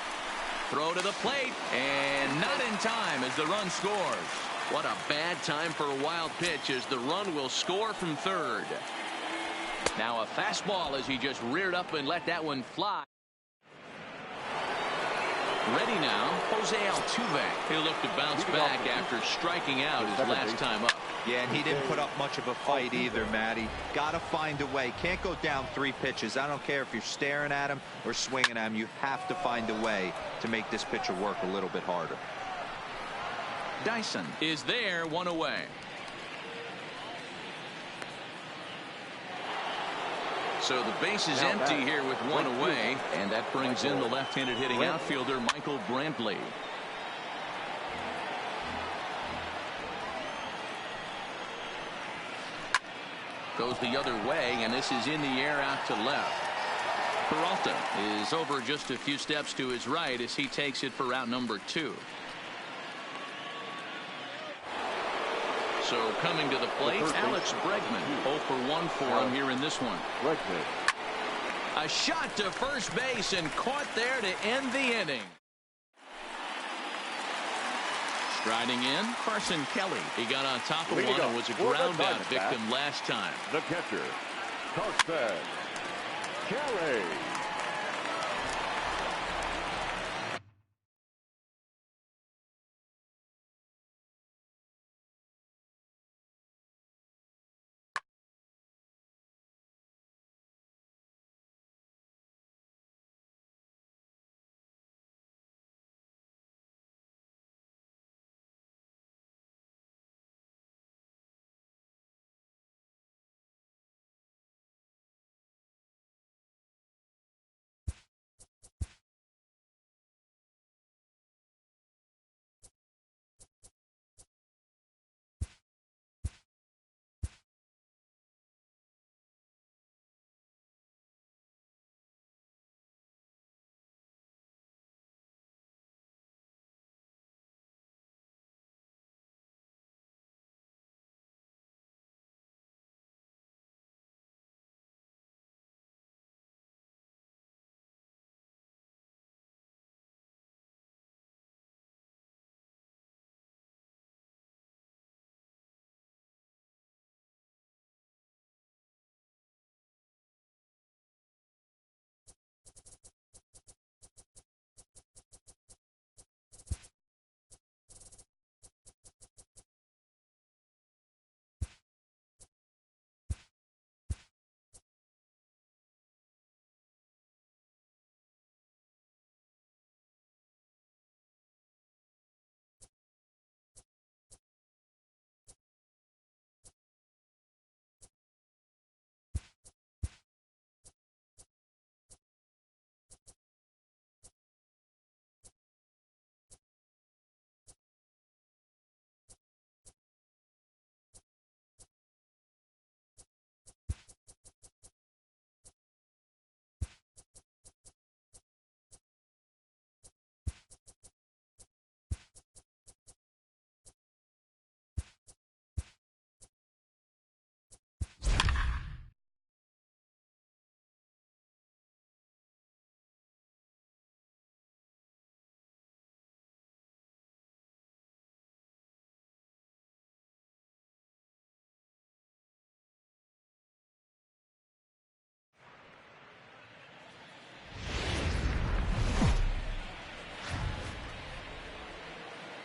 Throw to the plate, and not in time as the run scores. What a bad time for a wild pitch as the run will score from third. Now a fastball as he just reared up and let that one fly. Ready now, Jose Altuve. He'll look to bounce back after striking out his last time up. Yeah, and he didn't put up much of a fight either, Matty. Got to find a way. Can't go down 3 pitches. I don't care if you're staring at him or swinging at him. You have to find a way to make this pitcher work a little bit harder. Dyson is there, 1 away. So the base is empty here with 1 away, and that brings in the left-handed hitting outfielder Michael Brantley. Goes the other way, and this is in the air out to left. Peralta is over just a few steps to his right as he takes it for route number 2. So coming to the plate, Alex Bregman. 0 for 1 for him here in this one. A shot to first base and caught there to end the inning. Striding in, Carson Kelly. He got on top of one and was a ground out victim last time. The catcher, Carson Kelly.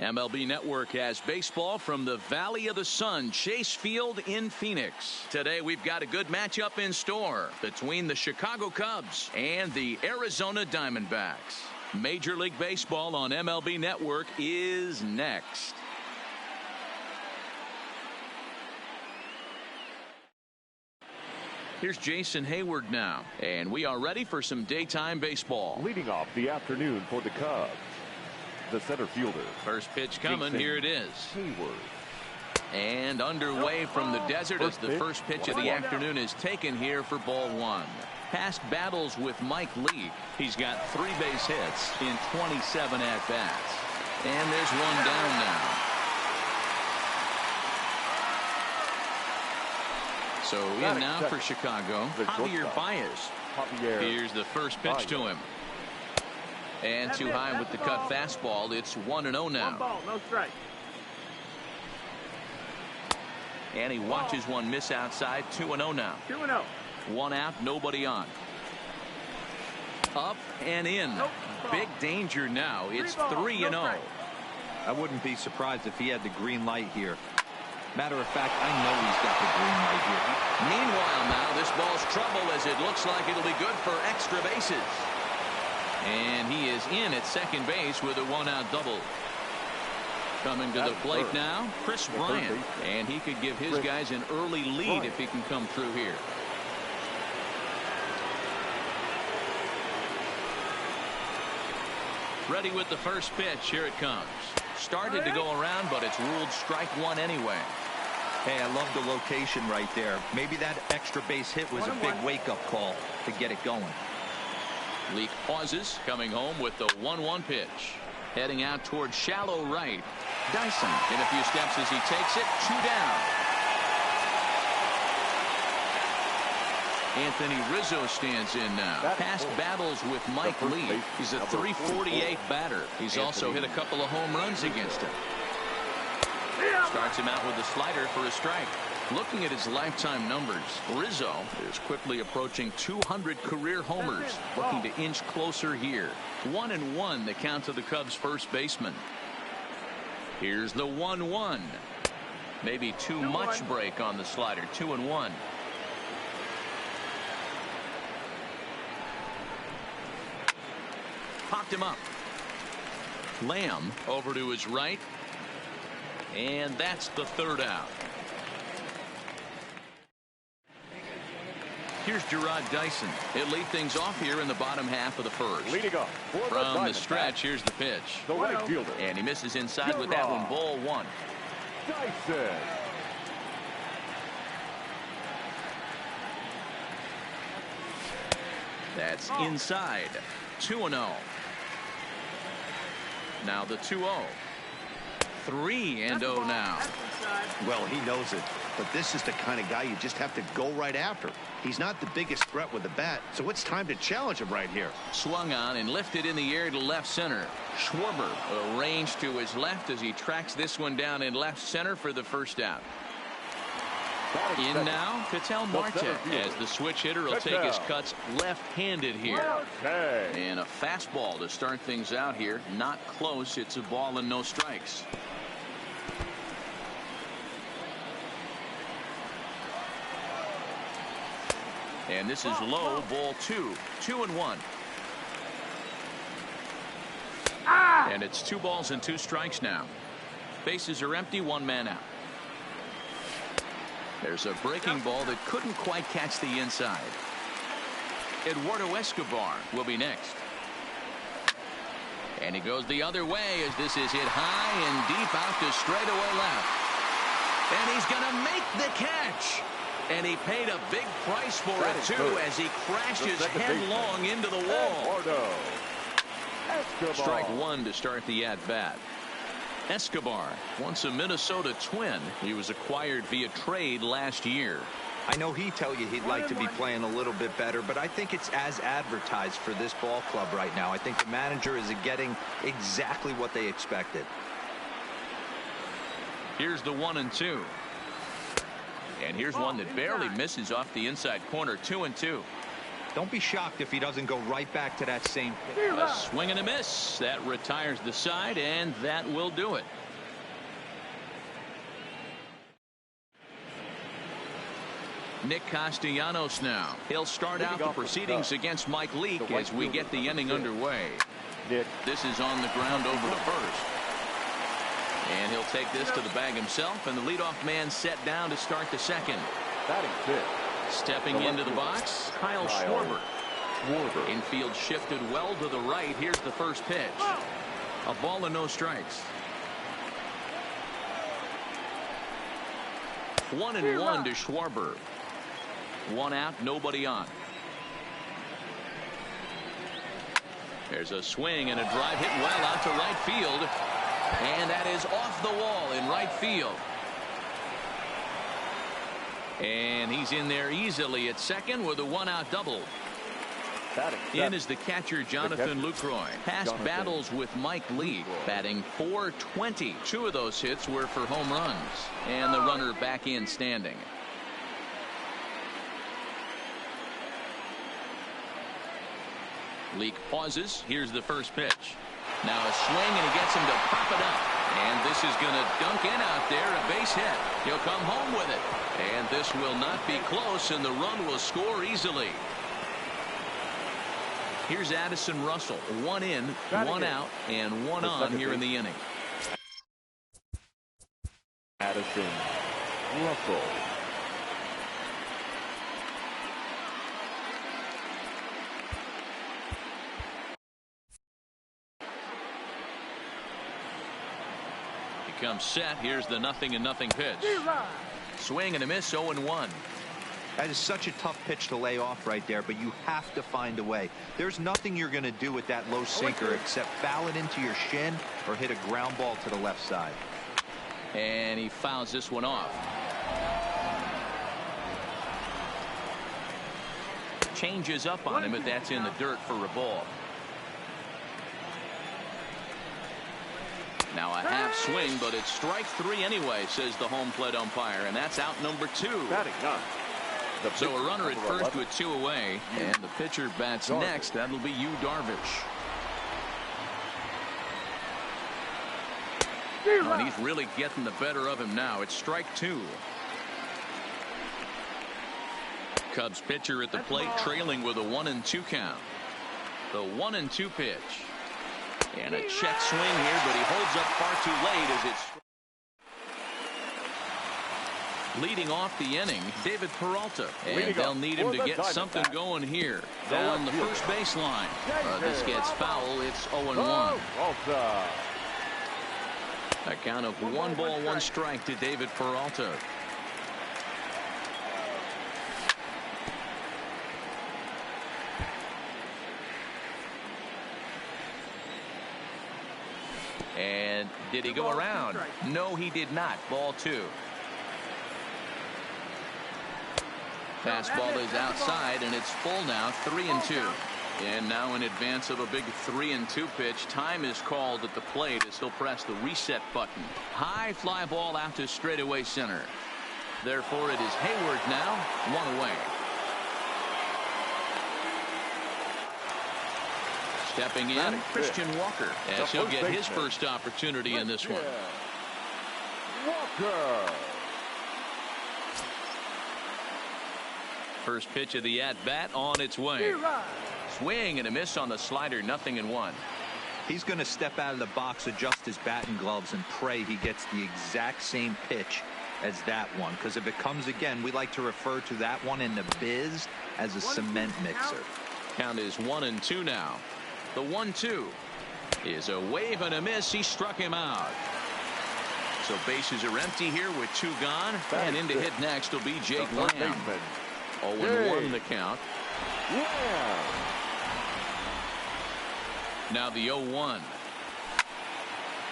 MLB Network has baseball from the Valley of the Sun, Chase Field in Phoenix. Today we've got a good matchup in store between the Chicago Cubs and the Arizona Diamondbacks. Major League Baseball on MLB Network is next. Here's Jason Hayward now, and we are ready for some daytime baseball. Leading off the afternoon for the Cubs, the center fielder. First pitch coming. Here it is. Hayward. And underway from the desert as the first pitch of the afternoon is taken here for ball one. Past battles with Mike Leake. He's got 3 base hits in 27 at-bats. And there's one down now. So in now for Chicago, Javier Baez. Here's the first pitch to him. And too high with the cut fastball. It's 1-0 now. 1 ball, no strike. And he watches one miss outside. 2-0 now. 2-0. 1 out, nobody on. Up and in. Nope. Big danger now. It's 3-0. I wouldn't be surprised if he had the green light here. Matter of fact, I know he's got the green light here. Meanwhile now, this ball's trouble as it looks like it'll be good for extra bases. And he is in at second base with a 1-out double. Coming to the plate now, Chris Bryant. And he could give his guys an early lead if he can come through here. Ready with the first pitch. Here it comes. Started to go around, but it's ruled strike one anyway. Hey, I love the location right there. Maybe that extra base hit was a big wake-up call to get it going. Leake pauses, coming home with the 1-1 pitch. Heading out toward shallow right. Dyson in a few steps as he takes it. 2 down. Anthony Rizzo stands in now. Past battles with Mike Lee. He's a .348 batter. He's also hit a couple of home runs against him. Starts him out with a slider for a strike. Looking at his lifetime numbers, Rizzo is quickly approaching 200 career homers. Looking to inch closer here. 1-1 the count to the Cubs first baseman. Here's the 1-1. Maybe too much break on the slider. 2-1. Popped him up. Lamb over to his right. And that's the 3rd out. Here's Gerard Dyson. He'll lead things off here in the bottom half of the first. Leading off from the stretch. Here's the pitch. The right fielder. And he misses inside with that one. Ball 1. Dyson. That's inside. 2-0. Now the 2-0. 3-0 now. Well, he knows it, but this is the kind of guy you just have to go right after. He's not the biggest threat with the bat, so it's time to challenge him right here. Swung on and lifted in the air to left center. Schwarber arranged to his left as he tracks this one down in left center for the first out. In now, Ketel Marte as the switch hitter will take his cuts left-handed here. And a fastball to start things out here. Not close. It's a ball and no strikes. And this is low, ball 2. 2-1. And it's 2 balls and 2 strikes now. Bases are empty, 1 man out. There's a breaking ball that couldn't quite catch the inside. Eduardo Escobar will be next. And he goes the other way as this is hit high and deep out to straightaway left. And he's going to make the catch. And he paid a big price for it, too, as he crashes headlong into the wall. Strike 1 to start the at-bat. Escobar, once a Minnesota Twin. He was acquired via trade last year. I know he'd tell you he'd like to be playing a little bit better, but I think it's as advertised for this ball club right now. I think the manager is getting exactly what they expected. Here's the 1-2. And here's one that barely misses off the inside corner. 2-2. Don't be shocked if he doesn't go right back to that same pitch. A swing and a miss. That retires the side, and that will do it. Nick Castellanos now. He'll start out the proceedings against Mike Leake as we get the inning underway. This is on the ground over to first. And he'll take this to the bag himself, and the leadoff man set down to start the second. Stepping into the box, Kyle Schwarber. Infield shifted well to the right. Here's the first pitch. A ball and no strikes. 1-1 to Schwarber. 1 out, nobody on. There's a swing and a drive hit well out to right field. And that is off the wall in right field. And he's in there easily at second with a 1-out double. In is the catcher, Jonathan Lucroy. Past battles with Mike Leake, batting .420. 2 of those hits were for home runs. And the runner back in standing. Leake pauses. Here's the first pitch. Now a swing, and he gets him to pop it up. And this is going to dunk in out there, a base hit. He'll come home with it. And this will not be close, and the run will score easily. Here's Addison Russell. 1 in, 1 out, and 1 on here in the inning. Addison Russell. Comes set. Here's the 0-0 pitch. Swing and a miss. 0-1. That is such a tough pitch to lay off right there, but you have to find a way. There's nothing you're going to do with that low sinker except foul it into your shin or hit a ground ball to the left side. And he fouls this one off. Changes up on him, but that's in the dirt for a ball. Now a half swing, but it's strike 3 anyway, says the home plate umpire, and that's out number 2. So a runner at first with 2 away, and the pitcher bats next. That'll be Yu Darvish. And he's really getting the better of him now. It's strike 2. Cubs pitcher at the plate trailing with a 1-2 count. The 1-2 pitch. And a check swing here, but he holds up far too late as it's leading off the inning. David Peralta, and they'll need him to get something going here down the first baseline. This gets foul. It's 0-1. A count of 1 ball, 1 strike to David Peralta. And did he go around? No, he did not. Ball 2. Fastball is outside, and it's full now. 3-2. And now in advance of a big 3-2 pitch, time is called at the plate as he'll press the reset button. High fly ball out to straightaway center. Therefore, it is Hayward now, 1 away. Stepping in, Christian Walker, as he'll get his first opportunity in this one. Walker. First pitch of the at-bat on its way. Swing and a miss on the slider, 0-1. He's going to step out of the box, adjust his bat and gloves, and pray he gets the exact same pitch as that one. Because if it comes again, we like to refer to that one in the biz as a cement mixer. Count is 1-2 now. The 1-2 is a wave and a miss. He struck him out. So bases are empty here with 2 gone. And in to hit next will be Jake Lamb. 0-1 the count. Now the 0-1.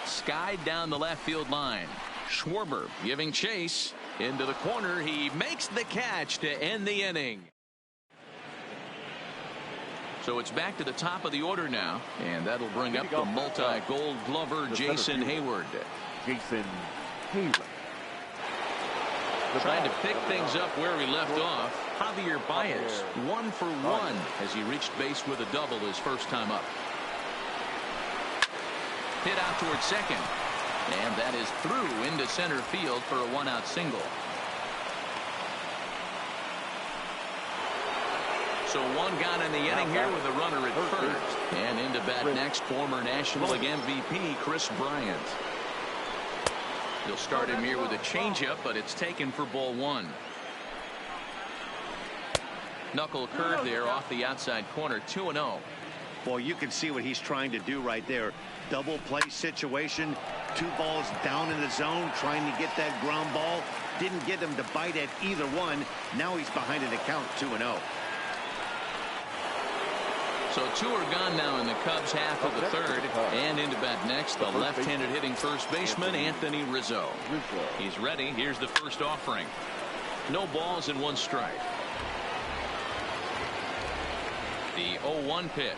Skied down the left field line. Schwarber giving chase into the corner. He makes the catch to end the inning. So it's back to the top of the order now, and that'll bring up the multi-gold glover Jason Hayward. Trying to pick things up where we left off. Javier Baez, 1 for 1 as he reached base with a double his first time up. Hit out towards second. And that is through into center field for a 1-out single. So 1 gone in the inning here with a runner at first. And into bat next, former National League MVP Chris Bryant. They'll start him here with a changeup, but it's taken for ball 1. Knuckle curve there off the outside corner, 2-0. Well, you can see what he's trying to do right there. Double play situation. 2 balls down in the zone, trying to get that ground ball. Didn't get him to bite at either one. Now he's behind in the count, 2-0. So 2 are gone now in the Cubs half of the third. And into bat next, the left-handed hitting first baseman, Anthony Rizzo. He's ready. Here's the first offering. No balls and 1 strike. The 0-1 pitch.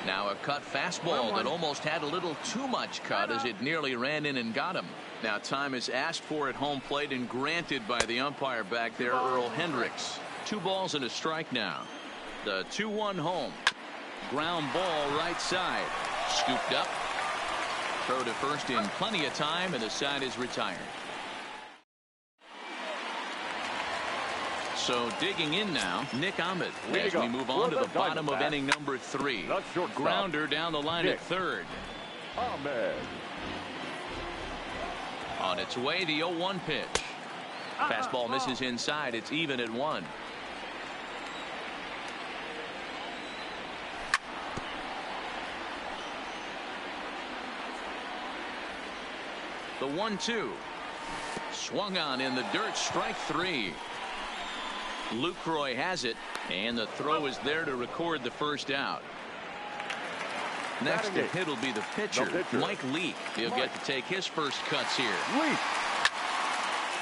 Now a cut fastball that almost had a little too much cut as it nearly ran in and got him. Now time is asked for at home plate and granted by the umpire back there, Earl Hendricks. 2 balls and a strike now. The 2-1 home. Ground ball right side. Scooped up. Throw to first in plenty of time, and the side is retired. So digging in now, Nick Ahmed as we move on to the bottom of inning number 3. Grounder down the line at third. Ahmed. On its way, the 0-1 pitch. Fastball misses inside. It's even at 1. The 1-2. Swung on in the dirt, strike 3. Lucroy has it, and the throw is there to record the first out. Next to hit will be the pitcher, Mike Leake. He'll get to take his first cuts here.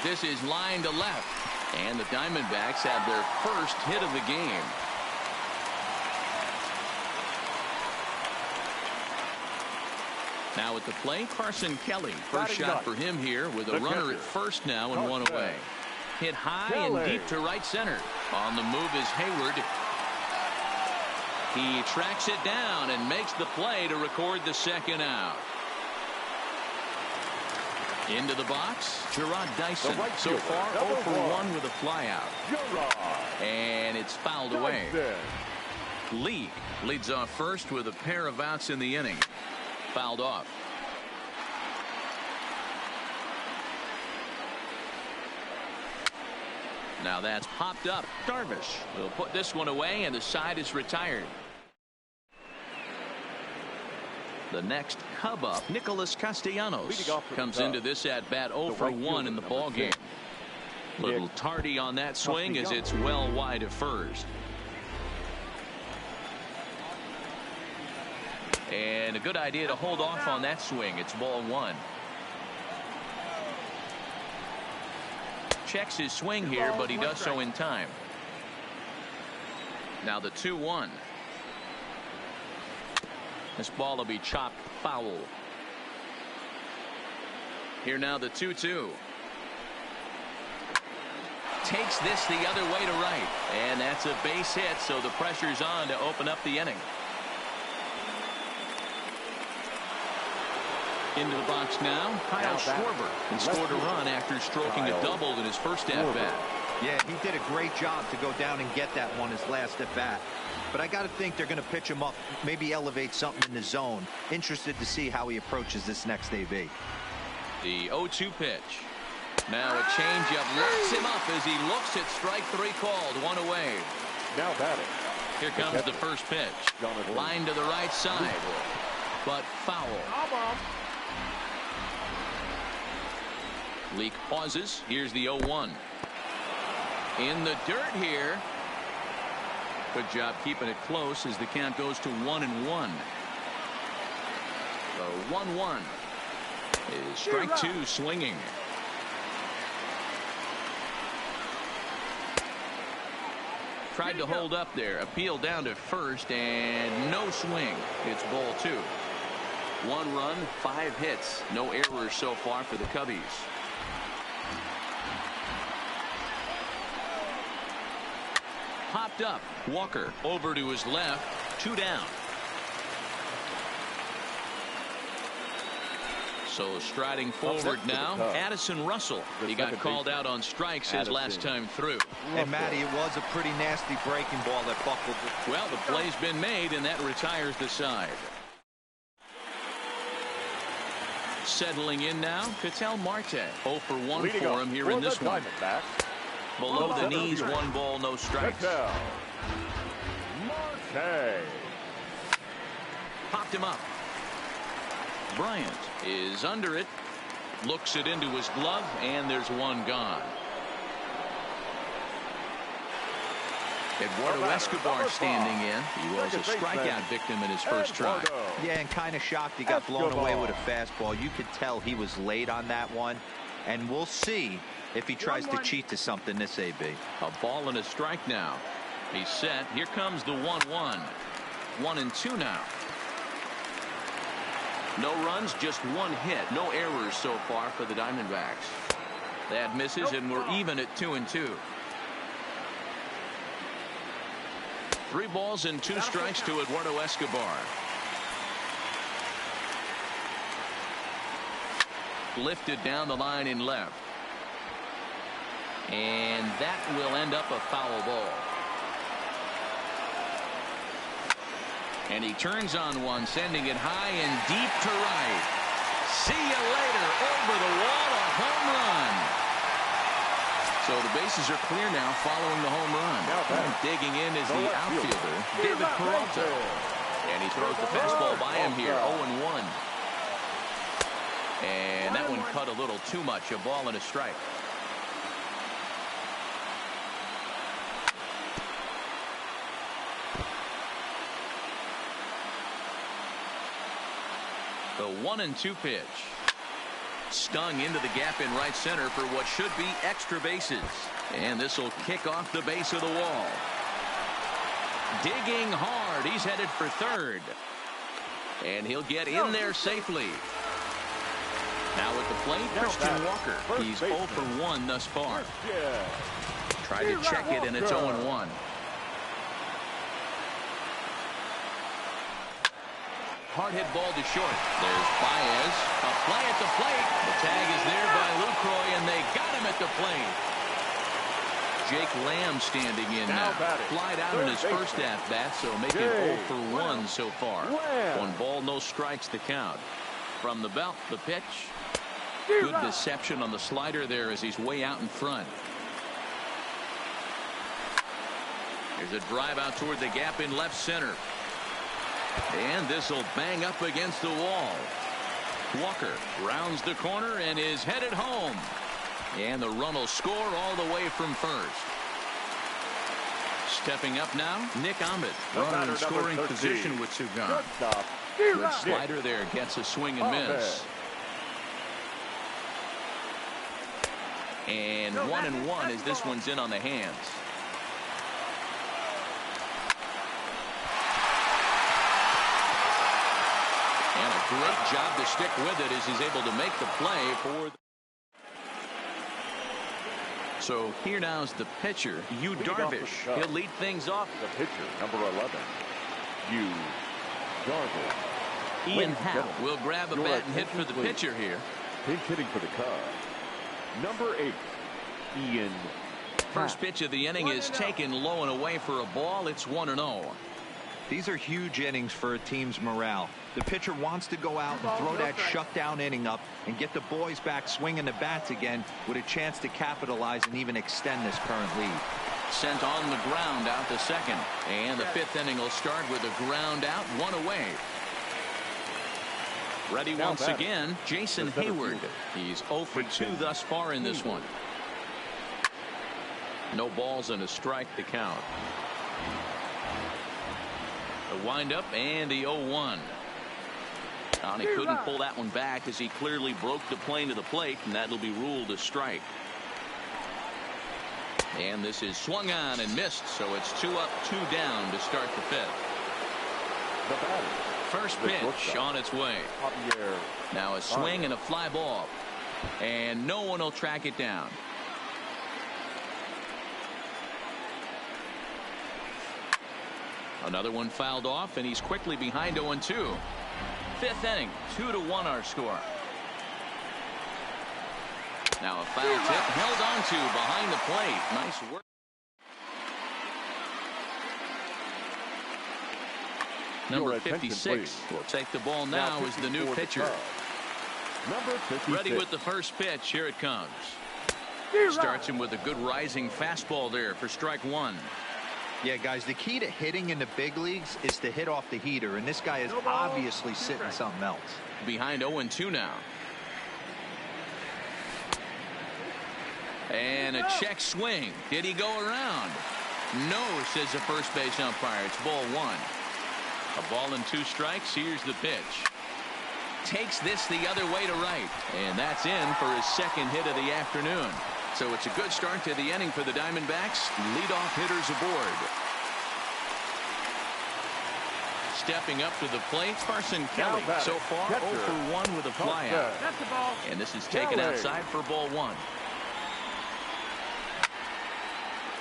This is line to left, and the Diamondbacks have their first hit of the game. Now at the plate, Carson Kelly. First shot for him here with a runner at first now and 1 away. Hit high and deep to right center. On the move is Hayward. He tracks it down and makes the play to record the second out. Into the box, Gerard Dyson. So far 0 for 1 with a flyout. And it's fouled away. Leake leads off first with a pair of outs in the inning. Fouled off. Now that's popped up. Darvish will put this one away, and the side is retired. The next Cub up, Nicholas Castellanos, comes into this at bat 0 for 1 in the ball game. Little tardy on that swing as it's well wide of first. And a good idea to hold off on that swing. It's ball 1. Checks his swing here, but he does so in time. Now the 2-1. This ball will be chopped foul. Here now the 2-2. Takes this the other way to right. And that's a base hit, so the pressure's on to open up the inning. Into the box now, Kyle Schwarber, and scored a run after stroking a double in his first at-bat. Yeah, he did a great job to go down and get that one his last at-bat. But I got to think they're going to pitch him up, maybe elevate something in the zone. Interested to see how he approaches this next AB. The 0-2 pitch. Now a changeup locks him up as he looks at strike 3 called. 1 away. Now batting. Here comes the first pitch. Line to the right side, but foul. Leake pauses. Here's the 0-1. In the dirt here. Good job keeping it close as the count goes to 1-1. The 1-1 is strike 2 swinging. Tried to hold up there. Appeal down to first and no swing. It's ball 2. 1 run, 5 hits. No errors so far for the Cubbies. popped up. Walker over to his left. 2 down. So striding forward now, Addison Russell. He got called out on strikes his last time through. And Matty, it was a pretty nasty breaking ball that buckled. Well, the play's been made, and that retires the side. Settling in now, Ketel Marte. 0 for 1 for him here in this one. Below the knees, 1 ball, no strikes. Marte. Popped him up. Bryant is under it. Looks it into his glove, and there's 1 gone. Eduardo Escobar standing in. He was a strikeout victim in his first try. Yeah, and kind of shocked he got blown away with a fastball. You could tell he was late on that one. And we'll see if he tries to cheat to something this AB. A ball and a strike now. He's set. Here comes the 1-1. 1-2 now. No runs, just 1 hit. No errors so far for the Diamondbacks. That misses, and we're even at 2-2. 3 balls and 2 strikes to Eduardo Escobar. Lifted down the line in left. And that will end up a foul ball. And he turns on one, sending it high and deep to right. See you later. Over the wall, a home run. So the bases are clear now following the home run. Digging in is the outfielder, David Peralta. And he throws the fastball by him here, 0-1. And that one cut a little too much. A ball and a strike. The 1-2 pitch. Stung into the gap in right center for what should be extra bases. And this will kick off the base of the wall. Digging hard. He's headed for third. And he'll get in there safely. Now at the plate, Christian Walker. He's 0 for 1 thus far. Tried to check it, and it's 0-1. Hard hit ball to short. There's Baez. A play at the plate. The tag is there by Lucroy, and they got him at the plate. Jake Lamb standing in now. Flied out in his first at-bat, so making 0 for 1 so far. 1 ball, no strikes to count. From the belt, the pitch. Good deception on the slider there as he's way out in front. There's a drive out toward the gap in left center. And this will bang up against the wall. Walker rounds the corner and is headed home. And the run will score all the way from first. Stepping up now, Nick Ahmed. Runner in scoring position with 2 gone. Good slider there, gets a swing and miss. And 1-1 as this one's in on the hands. And a great job to stick with it as he's able to make the play for. So here now is the pitcher, Yu Darvish. He'll lead things off. The pitcher, number 11, Yu Darvish. Ian Happ will grab a bat and hit for the pitcher here. Pinch hitting for the Cubs. Number 8, Ian. First pitch of the inning is taken low and away for a ball. It's 1-0. These are huge innings for a team's morale. The pitcher wants to go out and throw that shutdown inning up and get the boys back swinging the bats again with a chance to capitalize and even extend this current lead. Sent on the ground out to second. And the 5th inning will start with a ground out, 1 away. Ready once again, Jason Hayward. He's 0 for 2 thus far in this one. No balls and a strike to count. The windup and the 0-1. And he couldn't pull that one back as he clearly broke the plane to the plate, and that'll be ruled a strike. And this is swung on and missed, so it's 2 up, 2 down to start the 5th. The batter. First pitch on its way. Now a swing and a fly ball. And no one will track it down. Another one fouled off, and he's quickly behind 0-2. Fifth inning, 2-1 our score. Now a foul tip held on to behind the plate. Nice work. Number 56 will take the ball now as the new pitcher. Number 56. Ready with the first pitch. Here it comes. Starts him with a good rising fastball there for strike one. Yeah, guys, the key to hitting in the big leagues is to hit off the heater, and this guy is obviously sitting something else. Behind 0-2 now. And a check swing. Did he go around? No, says the first base umpire. It's ball one. A ball and 2 strikes. Here's the pitch. Takes this the other way to right. And that's in for his second hit of the afternoon. So it's a good start to the inning for the Diamondbacks. Leadoff hitters aboard. Stepping up to the plate, Carson Kelly. So far, 0 for 1 with a flyout. That's the ball. And this is taken outside for ball one.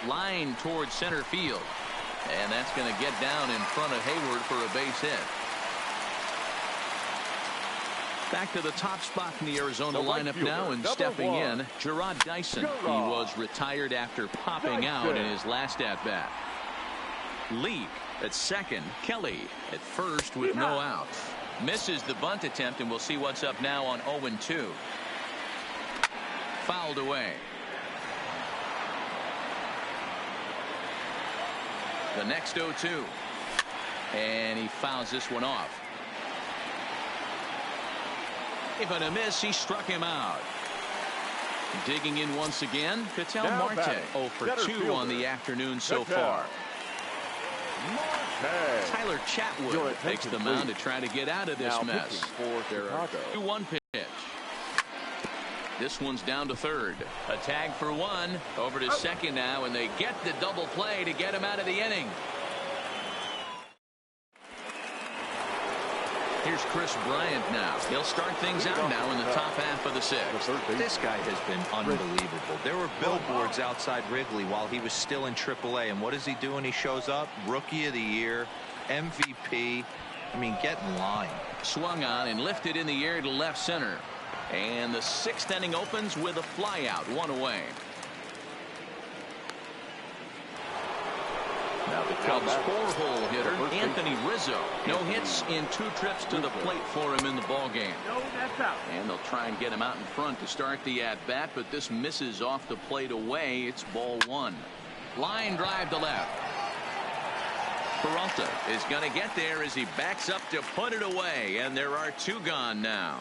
Line towards center field. And that's going to get down in front of Hayward for a base hit. Back to the top spot in the Arizona lineup now, and stepping in, Gerard Dyson. He was retired after popping out in his last at-bat. Leake at second. Kelly at first with no outs. Misses the bunt attempt, and we'll see what's up now on 0-2. Fouled away. The next 0-2. And he fouls this one off. Even a miss, he struck him out. Digging in once again, Ketel Marte. 0 for 2 on the afternoon so far. Tyler Chatwood takes the mound to try to get out of this mess. 2-1 pitch. This one's down to third. A tag for 1. Over to second now, and they get the double play to get him out of the inning. Here's Chris Bryant now. He'll start things out now in the top half of the 6th. This guy has been unbelievable. There were billboards outside Wrigley while he was still in AAA. And what does he do when he shows up? Rookie of the Year, MVP. I mean, get in line. Swung on and lifted in the air to left center. And the 6th inning opens with a flyout, 1 away. Now the Cubs 4-hole hitter, Anthony Rizzo. No hits in 2 trips to the plate for him in the ballgame. No, that's out. And they'll try and get him out in front to start the at-bat, but this misses off the plate away. It's ball 1. Line drive to left. Peralta is going to get there as he backs up to put it away, and there are 2 gone now.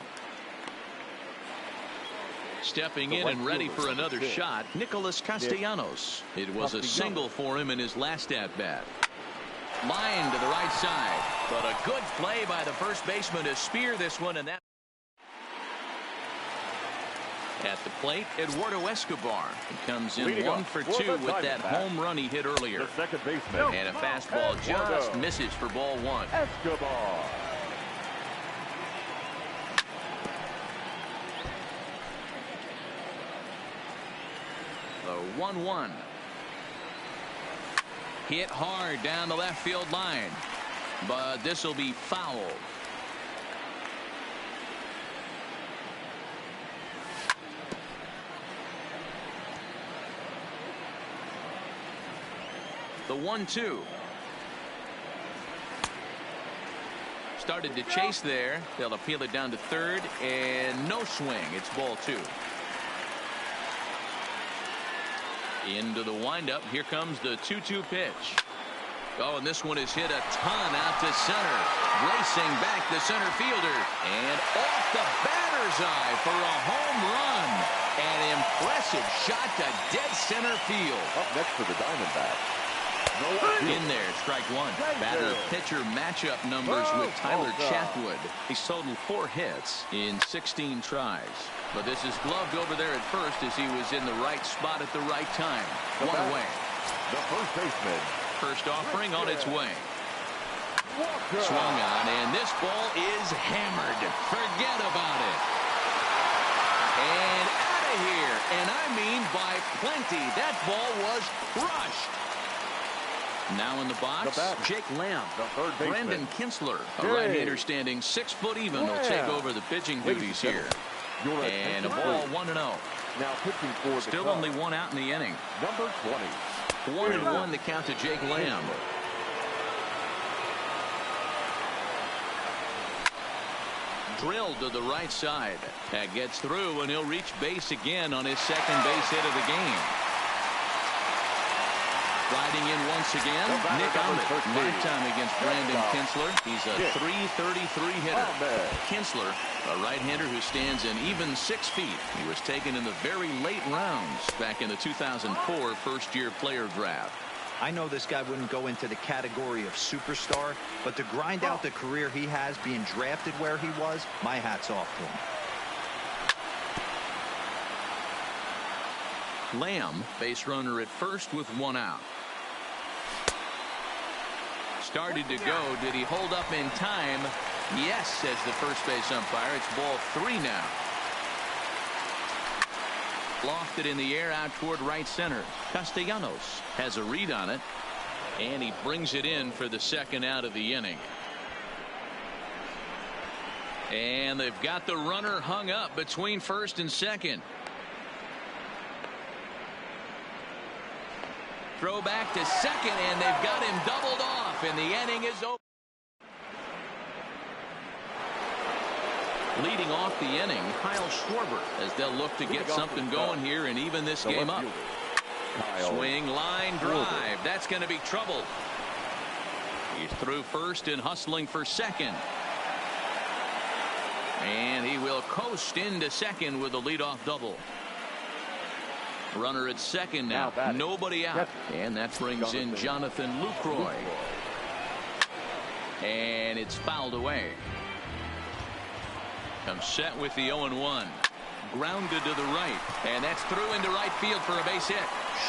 Stepping in and ready for another shot, Nicholas Castellanos. It was a single for him in his last at-bat. Line to the right side, but a good play by the first baseman to spear this one, and that. At the plate, Eduardo Escobar. He comes in 1 for 2 with that home run he hit earlier. The second baseman. And a fastball just misses for ball 1. Escobar. The 1-1. Hit hard down the left field line, but this will be fouled. The 1-2. Started to chase there. They'll appeal it down to third, and no swing. It's ball 2. Into the windup. Here comes the 2-2 pitch. Oh, and this one is hit a ton out to center. Racing back the center fielder. And off the batter's eye for a home run. An impressive shot to dead center field. Up next for the Diamondbacks. In there, strike 1. Batter-pitcher matchup numbers with Tyler Chatwood. He's totaled 4 hits in 16 tries. But this is gloved over there at first as he was in the right spot at the right time. 1 away. The first baseman. First offering on its way. Swung on, and this ball is hammered. Forget about it. And out of here. And I mean by plenty. That ball was crushed. Now in the box, Jake Lamb. The third baseman. Brandon Kinsler, a right-hander standing 6 foot even, will take over the pitching duties here. And a ball 1-0. Now pitching for the Still Cubs. only one out in the inning. Number 20. 1-1 the count to Jake Lamb. Drilled to the right side. That gets through, and he'll reach base again on his second base hit of the game. Riding in once again, Nick Ahmed. Lifetime against Brandon Kinsler. He's a .333 hitter. Kinsler, a right-hander who stands an even 6 feet. He was taken in the very late rounds back in the 2004 first-year player draft. I know this guy wouldn't go into the category of superstar, but to grind out the career he has being drafted where he was, my hat's off to him. Lamb, base runner at first with 1 out. Started to go. Did he hold up in time? Yes, says the first base umpire. It's ball 3 now. Lofted in the air out toward right center. Castellanos has a read on it, and he brings it in for the second out of the inning. And they've got the runner hung up between first and second. Throw back to second, and they've got him doubled off, and the inning is over. Leading off the inning, Kyle Schwarber, as they'll look to get something going here and even this game up. Swing, line, drive. That's going to be trouble. He's through first and hustling for second. And he will coast into second with a leadoff double. Runner at second now. Nobody out. And that brings in Jonathan Lucroy. And it's fouled away. Comes set with the 0-1. Grounded to the right. And that's through into right field for a base hit.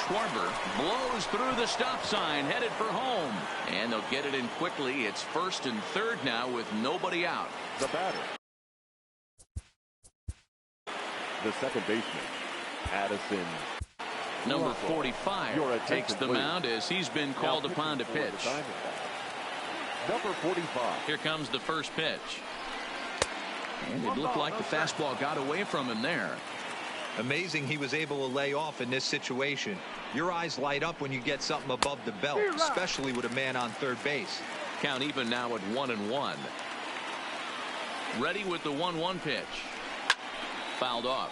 Schwarber blows through the stop sign, headed for home. And they'll get it in quickly. It's first and third now with nobody out. The batter. The second baseman, Addison. Number 45 takes the mound as he's been called upon to pitch. Number 45. Here comes the first pitch. And it looked like the fastball got away from him there. Amazing he was able to lay off in this situation. Your eyes light up when you get something above the belt, especially with a man on third base. Count even now at 1-1. Ready with the 1-1 pitch. Fouled off.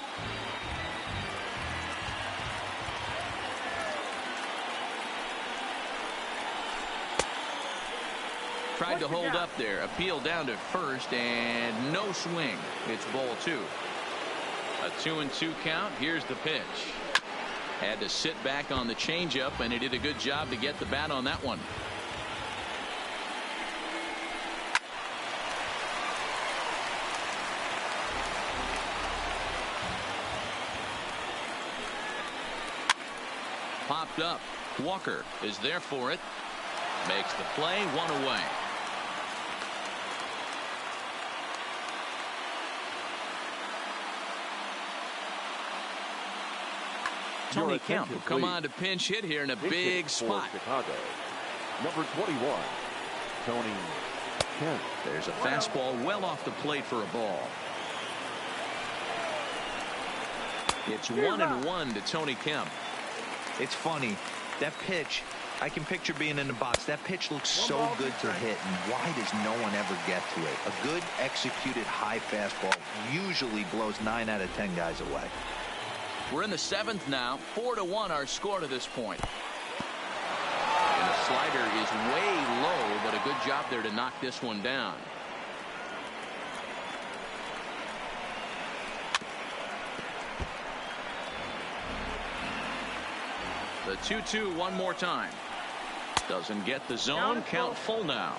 Tried to hold up there. Appeal down to first, and no swing. It's ball 2. A 2-2 count. Here's the pitch. Had to sit back on the changeup, and he did a good job to get the bat on that one. Popped up. Walker is there for it. Makes the play. 1 away. Tony Kemp will come on to pinch hit here in a big spot. Chicago. Number 21, Tony Kemp. There's a fastball well off the plate for a ball. It's 1-1 to Tony Kemp. It's funny. That pitch, I can picture being in the box. That pitch looks so good to hit, and why does no one ever get to it? A good executed high fastball usually blows 9 out of 10 guys away. We're in the 7th now. 4-1 our score to this point. And the slider is way low, but a good job there to knock this one down. The 2-2 one more time. Doesn't get the zone. Count full now.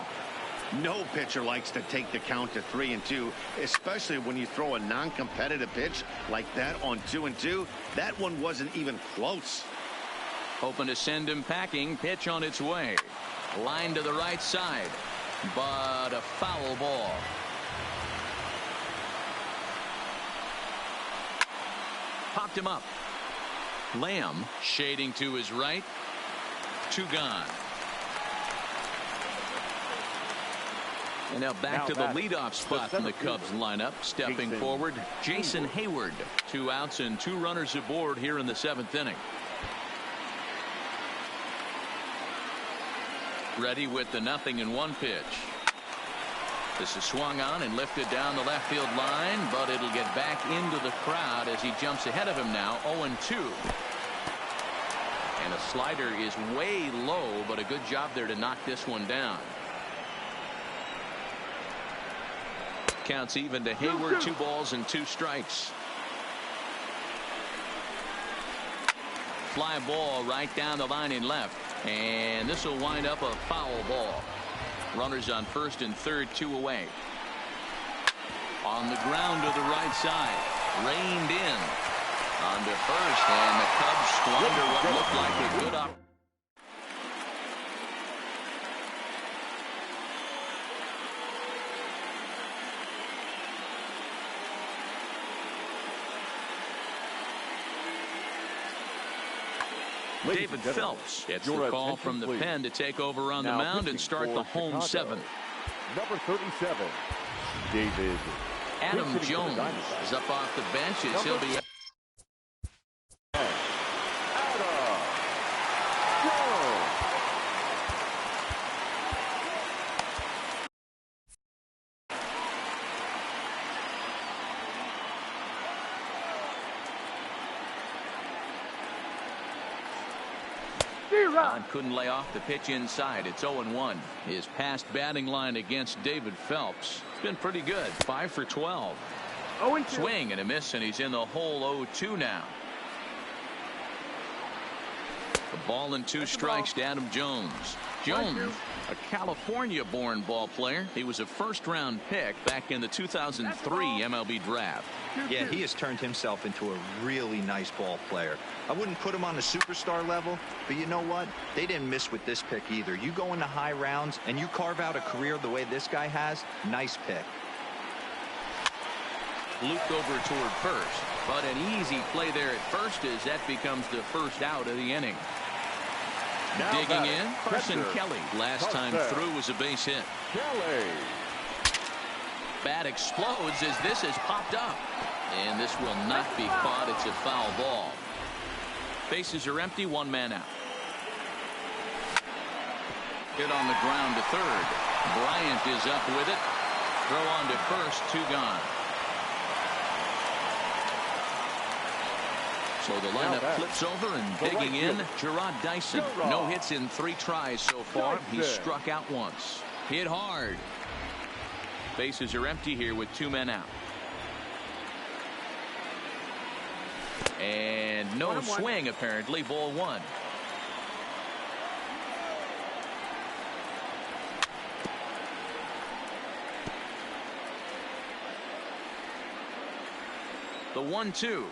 No pitcher likes to take the count to 3-2, especially when you throw a non-competitive pitch like that on 2-2. That one wasn't even close. Hoping to send him packing. Pitch on its way. Line to the right side, but a foul ball. Popped him up. Lamb shading to his right. 2 gone. And now back to the leadoff spot in the Cubs lineup. Stepping forward, Jason Hayward. 2 outs and 2 runners aboard here in the 7th inning. Ready with the 0-1 pitch. This is swung on and lifted down the left field line, but it'll get back into the crowd as he jumps ahead of him now. 0-2. And a slider is way low, but a good job there to knock this one down. Counts even to Hayward. 2 balls and 2 strikes. Fly ball right down the line in left. And this will wind up a foul ball. Runners on first and third, 2 away. On the ground to the right side. Reined in. On to first. And the Cubs squander what looked like a good opportunity. David Phelps gets the call from the pen to take over on the mound and start the home 7th. Number 37, David. Adam Jones is up off the bench as he'll be. Couldn't lay off the pitch inside. It's 0-1. His past batting line against David Phelps has been pretty good. 5 for 12. 0-2. Swing and a miss, and he's in the hole. 0-2 now. A ball and 2 strikes to Adam Jones. Jones, a California-born ball player. He was a first-round pick back in the 2003 MLB draft. Yeah, he has turned himself into a really nice ball player. I wouldn't put him on the superstar level, but you know what? They didn't miss with this pick either. You go into high rounds and you carve out a career the way this guy has. Nice pick. Looped over toward first, but an easy play there at first as that becomes the first out of the inning. Now digging in, Carson Kelly. Last time through was a base hit. Kelly. Bat explodes as this has popped up. And this will not be caught. It's a foul ball. Bases are empty. 1 man out. Hit on the ground to third. Bryant is up with it. Throw on to first. 2 gone. So the lineup flips over and digging in, Gerard Dyson. No hits in 3 tries so far. He struck out once. Hit hard. Bases are empty here with 2 men out. And no swing apparently. Ball 1. The 1-2.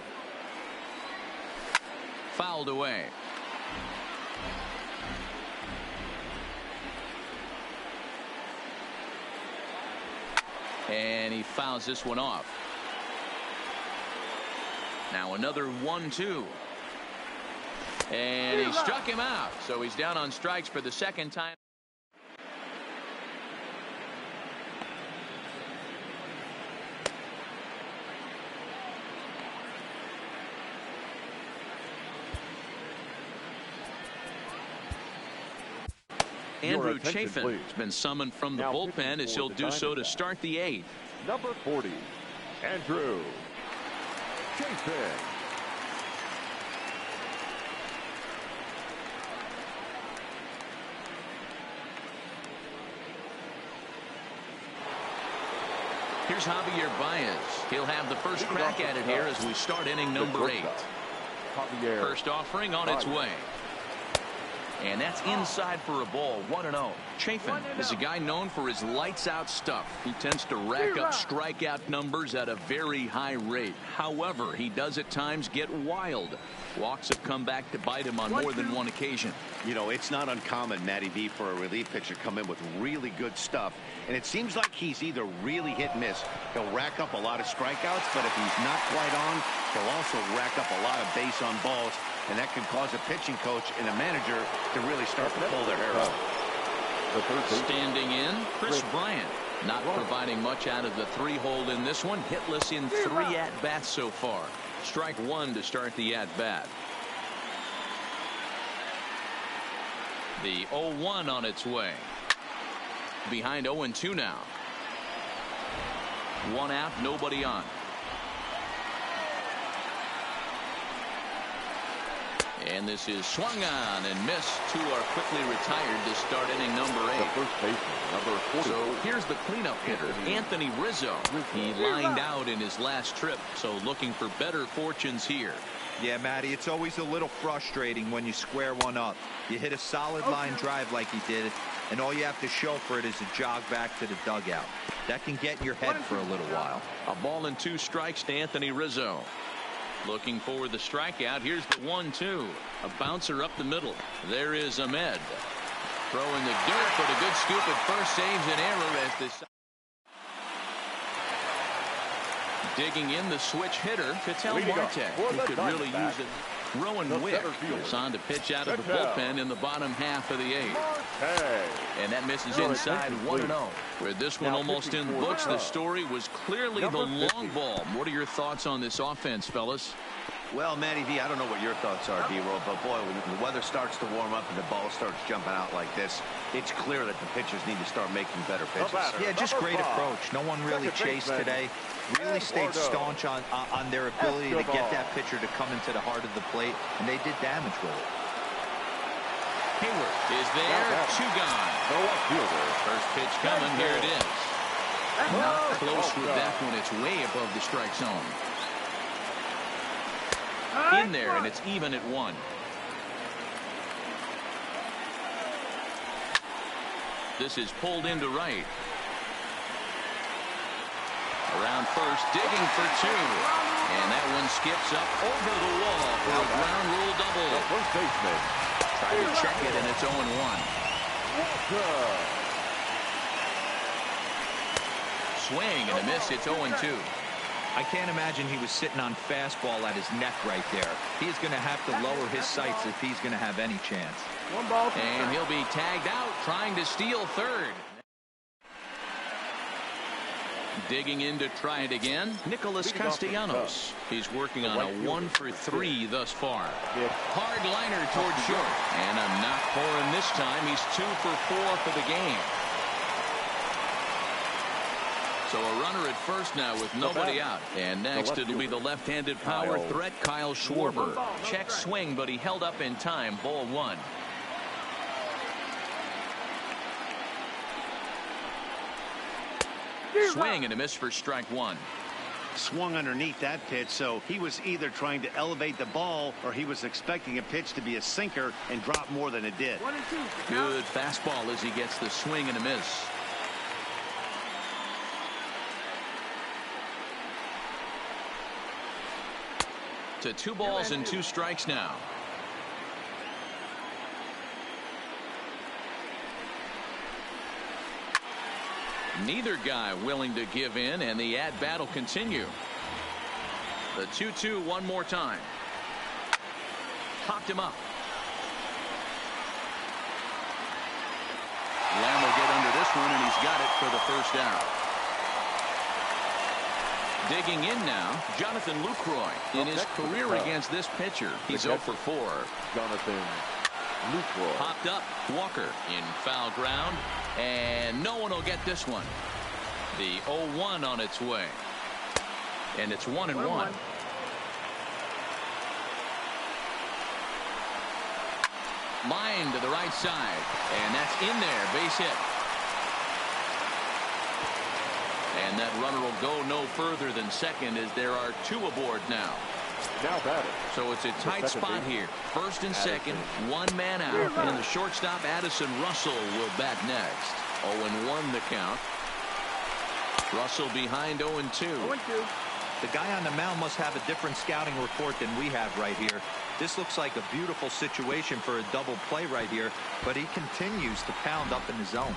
Fouled away. And he fouls this one off. Now another 1-2. And he struck him out. So he's down on strikes for the 2nd time. Andrew Chafin has been summoned from the bullpen as he'll do so to start the 8th. Number 40, Andrew Chafin. Here's Javier Baez. He'll have the first crack at it here as we start inning number 8. First offering on its way. And that's inside for a ball. 1-0. Chafin is a guy known for his lights-out stuff. He tends to rack up strikeout numbers at a very high rate. However, he does at times get wild. Walks have come back to bite him on more than one occasion. You know, it's not uncommon, Matty V, for a relief pitcher to come in with really good stuff. And it seems like he's either really hit and miss. He'll rack up a lot of strikeouts, but if he's not quite on, he'll also rack up a lot of base on balls. And that can cause a pitching coach and a manager to really start to pull their hair out. Standing in, Chris Bryant. Not providing much out of the 3-hole in this one. Hitless in 3 at-bats so far. Strike 1 to start the at-bat. The 0-1 on its way. Behind 0-2 now. 1 out, nobody on. And this is swung on and missed. 2 are quickly retired to start inning number 8. The first baseman, number 40. So here's the cleanup hitter, Anthony Rizzo. He lined out in his last trip, so looking for better fortunes here. Yeah, Matty, it's always a little frustrating when you square one up. You hit a solid line drive like he did, and all you have to show for it is a jog back to the dugout. That can get in your head for a little while. A ball and 2 strikes to Anthony Rizzo. Looking for the strikeout. Here's the 1-2. A bouncer up the middle. There is Ahmed. Throwing the dirt, but a good scoop at first. Saves an error as this. Digging in the switch hitter, Ketel Marte. He could really use it. Rowan Wick is on to pitch out of the bullpen in the bottom half of the 8th. And that misses inside 1-0. Where this one almost in books, the story was clearly the long ball. What are your thoughts on this offense, fellas? Well, Matty V, I don't know what your thoughts are, D-Roll, but boy, when the weather starts to warm up and the ball starts jumping out like this, it's clear that the pitchers need to start making better pitches. Yeah, just great approach. No one really chased today. Really stayed staunch on their ability to get that pitcher to come into the heart of the plate, and they did damage with it. Hayward is there, 2 gone. First pitch coming, here it is. Not close with that one, it's way above the strike zone. In there, and it's even at 1. This is pulled into right. Around first, digging for 2. And that one skips up over the wall for a ground rule double. The first baseman. Try to check it, and it's 0-1. Swing and a miss, it's 0-2. I can't imagine he was sitting on fastball at his neck right there. He's going to have to lower his sights if he's going to have any chance. And he'll be tagged out trying to steal third. Digging in to try it again, Nicholas Castellanos. He's working on a 1 for 3 thus far. Hard liner toward short. And a knock for him this time. He's 2 for 4 for the game. So a runner at first now with nobody out. And next it'll be the left-handed power threat, Kyle Schwarber. Check swing, but he held up in time. Ball 1. Swing and a miss for strike 1. Swung underneath that pitch, so he was either trying to elevate the ball or he was expecting a pitch to be a sinker and drop more than it did. Good fastball as he gets the swing and a miss. To 2 balls and 2 strikes now. Neither guy willing to give in, and the at-bat will continue. The 2-2 one more time. Popped him up. Lamb will get under this one, and he's got it for the first out. Digging in now, Jonathan Lucroy. In his career against this pitcher, he's 0 for 4. Jonathan Lucroy. Popped up, Walker in foul ground, and no one will get this one. The 0-1 on its way. And it's 1-1. Line to the right side, and that's in there, base hit. And that runner will go no further than second as there are 2 aboard now. Now batting. So it's a tight spot here. First and second, 1 man out. And the shortstop, Addison Russell, will bat next. 0-1 the count. Russell behind 0-2. The guy on the mound must have a different scouting report than we have right here. This looks like a beautiful situation for a double play right here, but he continues to pound up in the zone.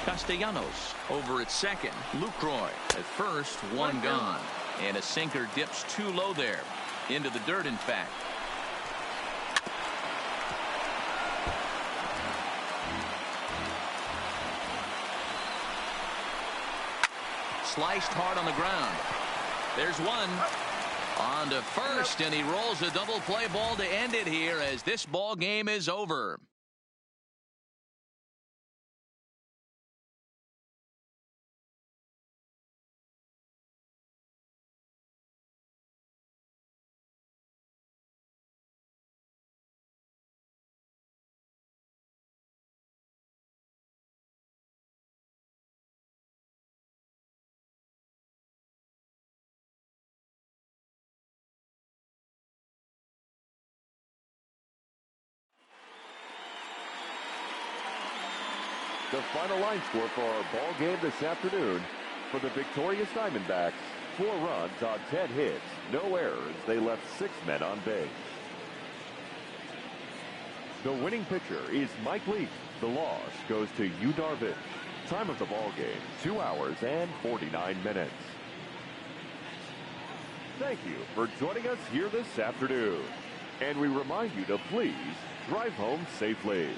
Castellanos over at second. Lucroy at first, 1 gone. And a sinker dips too low there. Into the dirt, in fact. sliced hard on the ground. There's one. On to first, and he rolls a double play ball to end it here as this ball game is over. The final line score for our ball game this afternoon: for the victorious Diamondbacks, 4 runs on 10 hits, no errors. They left 6 men on base. The winning pitcher is Mike Leake. The loss goes to Yu Darvish. Time of the ball game, 2 hours and 49 minutes. Thank you for joining us here this afternoon. And we remind you to please drive home safely.